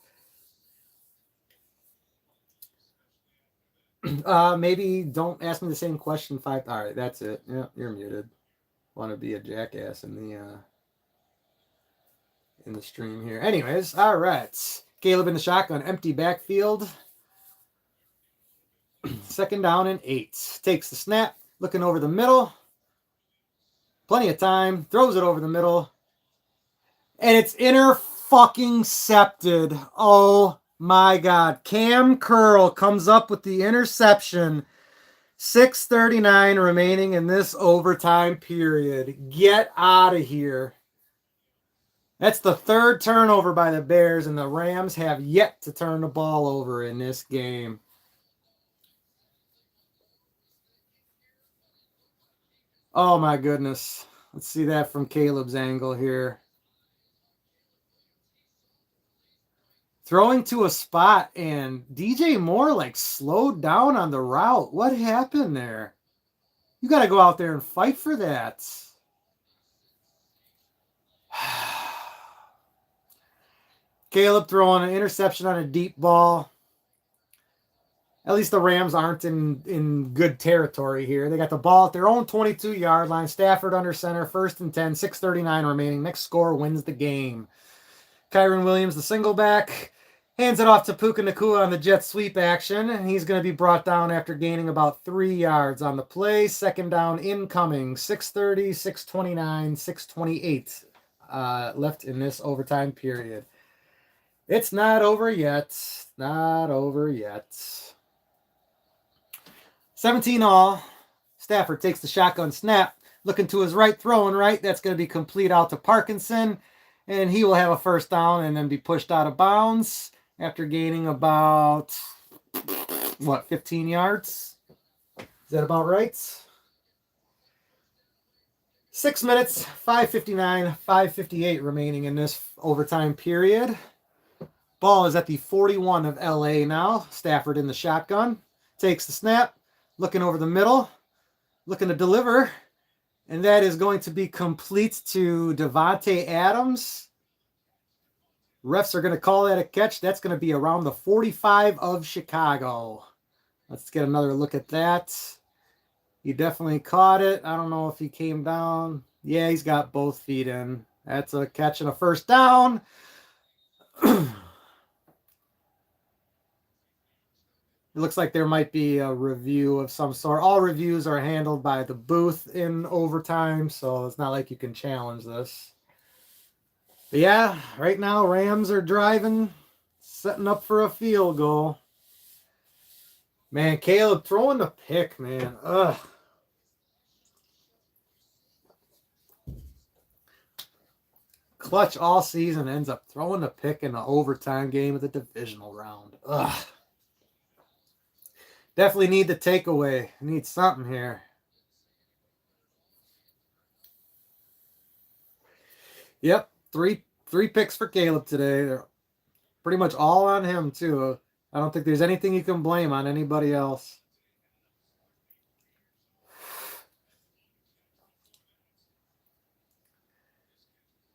Maybe don't ask me the same question 5. All right, that's it. Yeah, you're muted. Want to be a jackass in the stream here. Anyways, all right. Caleb in the shotgun, empty backfield. Second down and 8. Takes the snap, looking over the middle. Plenty of time. Throws it over the middle. And it's inter-fucking-cepted. Oh my God. Cam Curl comes up with the interception. 6:39 remaining in this overtime period. Get out of here. That's the third turnover by the Bears, and the Rams have yet to turn the ball over in this game. Oh, my goodness. Let's see that from Caleb's angle here. Throwing to a spot, and DJ Moore, like, slowed down on the route. What happened there? You got to go out there and fight for that. Caleb throwing an interception on a deep ball. At least the Rams aren't in good territory here. They got the ball at their own 22-yard line. Stafford under center. First and 10. 6:39 remaining. Next score wins the game. Kyron Williams, the single back, hands it off to Puka Nacua on the jet sweep action. And he's going to be brought down after gaining about 3 yards on the play. Second down incoming. 6:30, 6:29, 6:28 left in this overtime period. It's not over yet. Not over yet. 17 all. Stafford takes the shotgun snap. Looking to his right, throwing right. That's going to be complete out to Parkinson. And he will have a first down and then be pushed out of bounds after gaining about, 15 yards? Is that about right? 6 minutes, 5:59, 5:58 remaining in this overtime period. Ball is at the 41 of LA now. Stafford in the shotgun. Takes the snap. Looking over the middle. Looking to deliver. And that is going to be complete to Devontae Adams. Refs are going to call that a catch. That's going to be around the 45 of Chicago. Let's get another look at that. He definitely caught it. I don't know if he came down. Yeah, he's got both feet in. That's a catch and a first down. It looks like there might be a review of some sort. All reviews are handled by the booth in overtime, so it's not like you can challenge this. But yeah, right now Rams are driving, setting up for a field goal. Man, Caleb throwing the pick, man. Ugh. Clutch all season, ends up throwing the pick in the overtime game of the divisional round. Ugh. Definitely need the takeaway. Need something here. Yep, three picks for Caleb today. They're pretty much all on him too. I don't think there's anything you can blame on anybody else.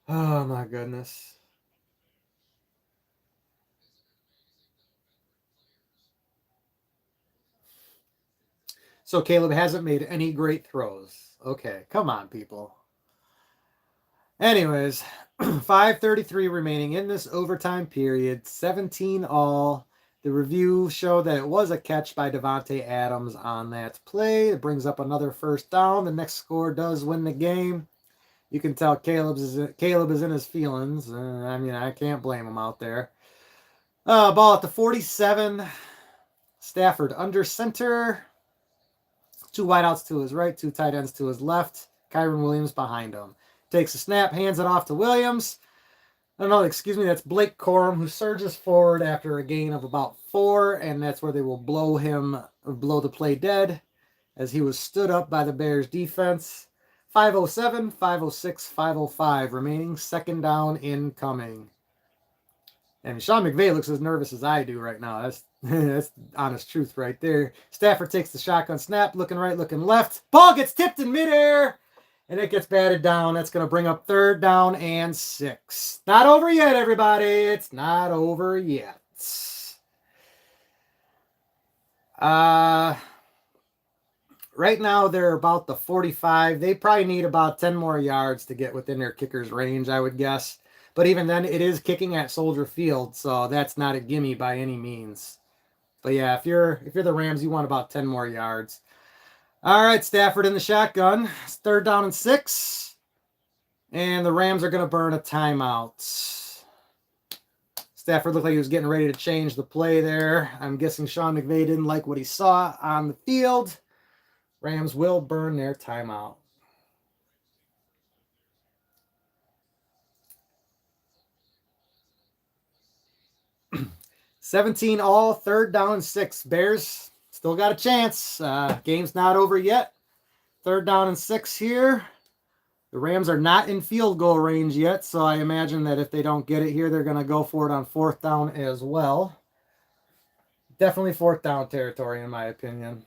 Oh my goodness. So Caleb hasn't made any great throws. Okay, come on, people. Anyways, 5:33 remaining in this overtime period, 17 all. The review showed that it was a catch by Devontae Adams on that play. It brings up another first down. The next score does win the game. You can tell Caleb is in his feelings. I mean, I can't blame him out there. Ball at the 47. Stafford under center. Two wideouts to his right, two tight ends to his left. Kyren Williams behind him. Takes a snap, hands it off to Williams. That's Blake Corum, who surges forward after a gain of about 4, and that's where they will blow the play dead, as he was stood up by the Bears defense. 5:07, 5:06, 5:05 remaining, second down incoming. And Sean McVay looks as nervous as I do right now. That's honest truth right there. Stafford takes the shotgun snap, looking right, looking left. Ball gets tipped in midair, and it gets batted down. That's going to bring up third down and 6. Not over yet, everybody. It's not over yet. Right now, they're about the 45. They probably need about 10 more yards to get within their kicker's range, I would guess. But even then, it is kicking at Soldier Field, so that's not a gimme by any means. But yeah, if you're the Rams, you want about 10 more yards. All right, Stafford in the shotgun. It's third down and 6. And the Rams are going to burn a timeout. Stafford looked like he was getting ready to change the play there. I'm guessing Sean McVay didn't like what he saw on the field. Rams will burn their timeout. $17 all, third down and 6. Bears still got a chance. Game's not over yet. Third down and 6 here. The Rams are not in field goal range yet, so I imagine that if they don't get it here, they're going to go for it on fourth down as well. Definitely fourth down territory, in my opinion.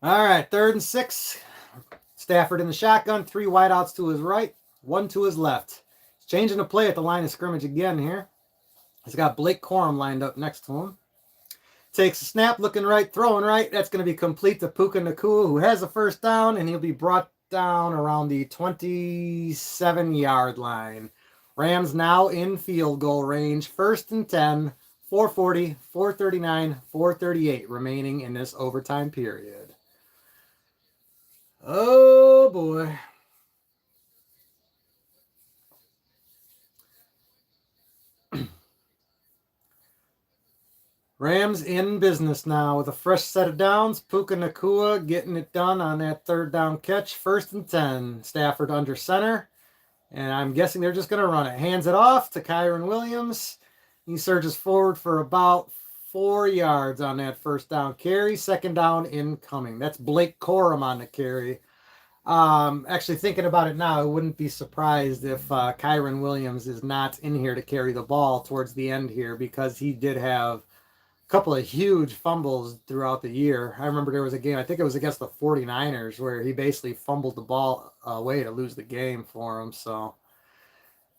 All right, third and 6. Stafford in the shotgun, 3 wideouts to his right, 1 to his left. He's changing the play at the line of scrimmage again here. He's got Blake Corum lined up next to him. Takes a snap, looking right, throwing right. That's going to be complete to Puka Nacua, who has a first down, and he'll be brought down around the 27-yard line. Rams now in field goal range. First and 10, 4:40, 4:39, 4:38 remaining in this overtime period. Oh, boy. Rams in business now with a fresh set of downs. Puka Nacua getting it done on that third down catch. First and 10. Stafford under center. And I'm guessing they're just going to run it. Hands it off to Kyren Williams. He surges forward for about 4 yards on that first down carry. Second down incoming. That's Blake Corum on the carry. Actually thinking about it now, I wouldn't be surprised if Kyren Williams is not in here to carry the ball towards the end here, because he did have couple of huge fumbles throughout the year. I remember there was a game, I think it was against the 49ers, where he basically fumbled the ball away to lose the game for him. So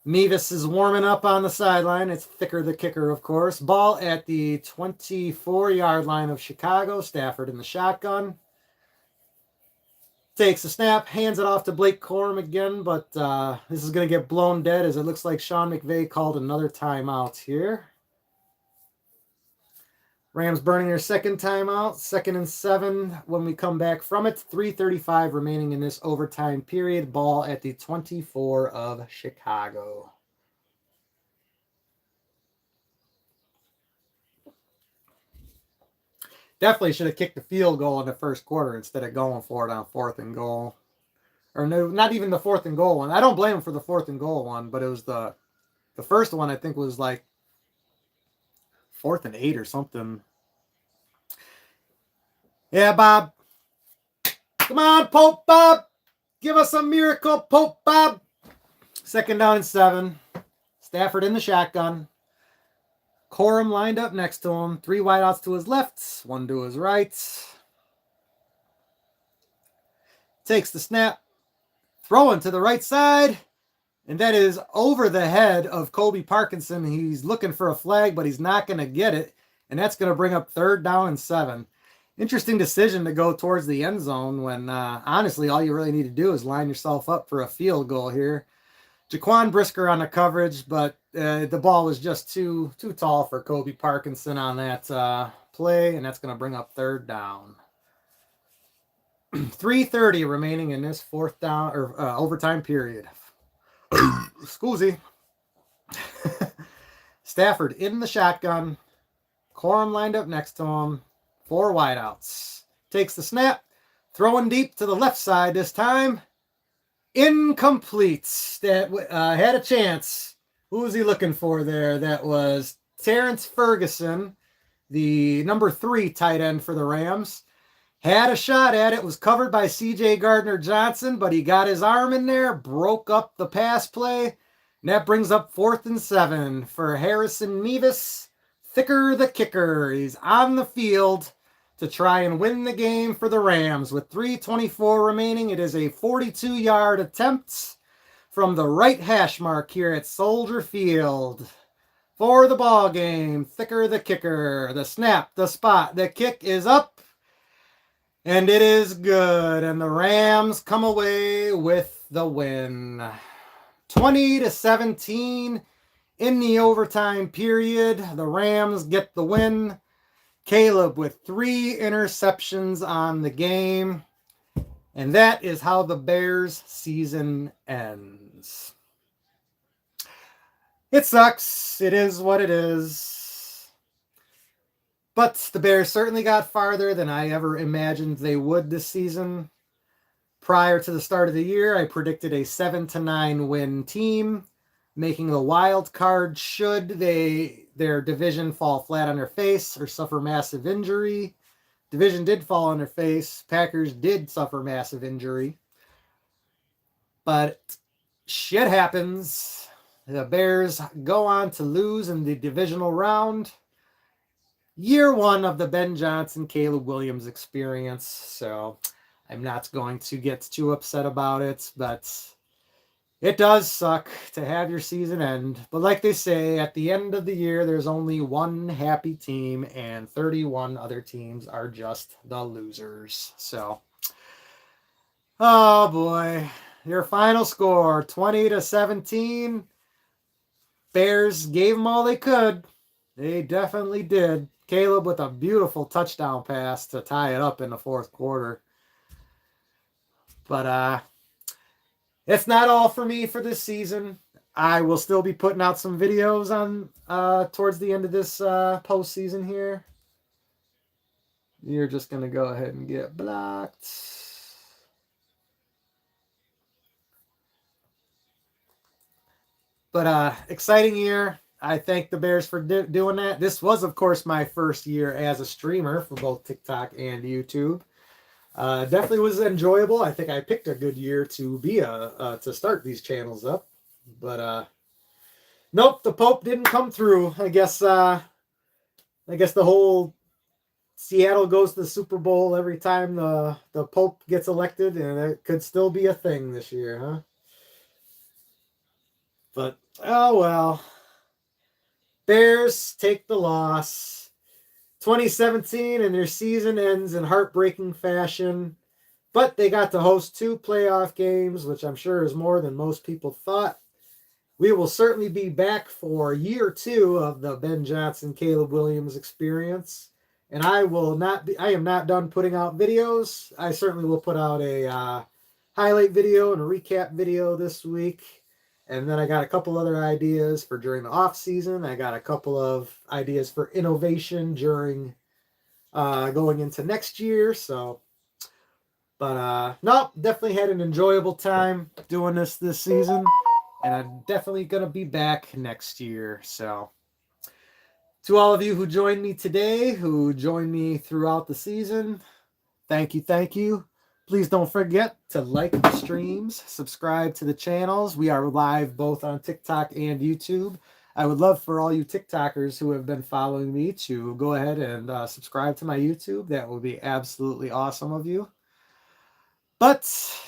Mevis is warming up on the sideline. It's Thicker the kicker, of course. Ball at the 24-yard line of Chicago. Stafford in the shotgun. Takes a snap, hands it off to Blake Corum again, but this is going to get blown dead, as it looks like Sean McVay called another timeout here. Rams burning their second timeout, 2nd and 7 when we come back from it. 3:35 remaining in this overtime period. Ball at the 24 of Chicago. Definitely should have kicked the field goal in the first quarter instead of going for it on 4th and goal. Or no, not even the 4th and goal one. I don't blame him for the 4th and goal one, but it was the first one, I think, was like 4th and 8 or something. Yeah, Bob. Come on, Pope Bob. Give us a miracle, Pope Bob. 2nd down and 7. Stafford in the shotgun. Corum lined up next to him. 3 wideouts to his left, 1 to his right. Takes the snap. Throwing to the right side. And that is over the head of Colby Parkinson. He's looking for a flag, but he's not going to get it. And that's going to bring up 3rd down and 7. Interesting decision to go towards the end zone when honestly all you really need to do is line yourself up for a field goal here. Jaquan Brisker on the coverage, but the ball was just too tall for Kobe Parkinson on that play, and that's going to bring up third down. 3:30 remaining in this fourth down or overtime period. Scusi. Stafford in the shotgun. Corum lined up next to him. 4 wideouts. Takes the snap. Throwing deep to the left side this time. Incomplete. That had a chance. Who was he looking for there? That was Terrence Ferguson, the number 3 tight end for the Rams. Had a shot at it. Was covered by C.J. Gardner-Johnson, but he got his arm in there, broke up the pass play, and that brings up 4th and 7 for Harrison Mevis. Thicker the kicker. He's on the field to try and win the game for the Rams. With 3:24 remaining, it is a 42-yard attempt from the right hash mark here at Soldier Field. For the ball game, Thicker the kicker. The snap, the spot, the kick is up. And it is good. And the Rams come away with the win. 20-17 in the overtime period. The Rams get the win. Caleb with 3 interceptions on the game. And that is how the Bears season ends. It sucks. It is what it is. But the Bears certainly got farther than I ever imagined they would this season. Prior to the start of the year, I predicted a 7-9 win team, making the wild card should their division fall flat on their face or suffer massive injury. Division did fall on their face. Packers did suffer massive injury. But shit happens. The Bears go on to lose in the divisional round. Year 1 of the Ben Johnson, Caleb Williams experience. So I'm not going to get too upset about it, but it does suck to have your season end. But like they say, at the end of the year, there's only one happy team, and 31 other teams are just the losers. So, oh boy. Your final score, 20-17. Bears gave them all they could. They definitely did. Caleb with a beautiful touchdown pass to tie it up in the 4th quarter. But it's not all for me for this season. I will still be putting out some videos on towards the end of this postseason here. You're just going to go ahead and get blocked. But exciting year. I thank the Bears for doing that. This was, of course, my first year as a streamer for both TikTok and YouTube. Definitely was enjoyable. I think I picked a good year to be to start these channels up. But nope, the Pope didn't come through. I guess the whole Seattle goes to the Super Bowl every time the Pope gets elected, and it could still be a thing this year, huh? But oh well. Bears take the loss. 2017, and their season ends in heartbreaking fashion. But they got to host 2 playoff games, which I'm sure is more than most people thought. We will certainly be back for year 2 of the Ben Johnson, Caleb Williams experience. And I am not done putting out videos. I certainly will put out a highlight video and a recap video this week. And then I got a couple other ideas for during the off season. I got a couple of ideas for innovation during going into next year. So, but no, definitely had an enjoyable time doing this season, and I'm definitely gonna be back next year. So, to all of you who joined me today, who joined me throughout the season, thank you. Please don't forget to like the streams, subscribe to the channels. We are live both on TikTok and YouTube. I would love for all you TikTokers who have been following me to go ahead and subscribe to my YouTube. That would be absolutely awesome of you. But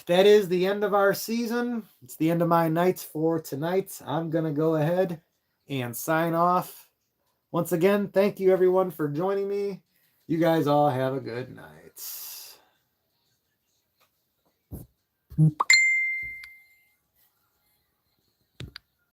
that is the end of our season. It's the end of my nights for tonight. I'm going to go ahead and sign off. Once again, thank you everyone for joining me. You guys all have a good night.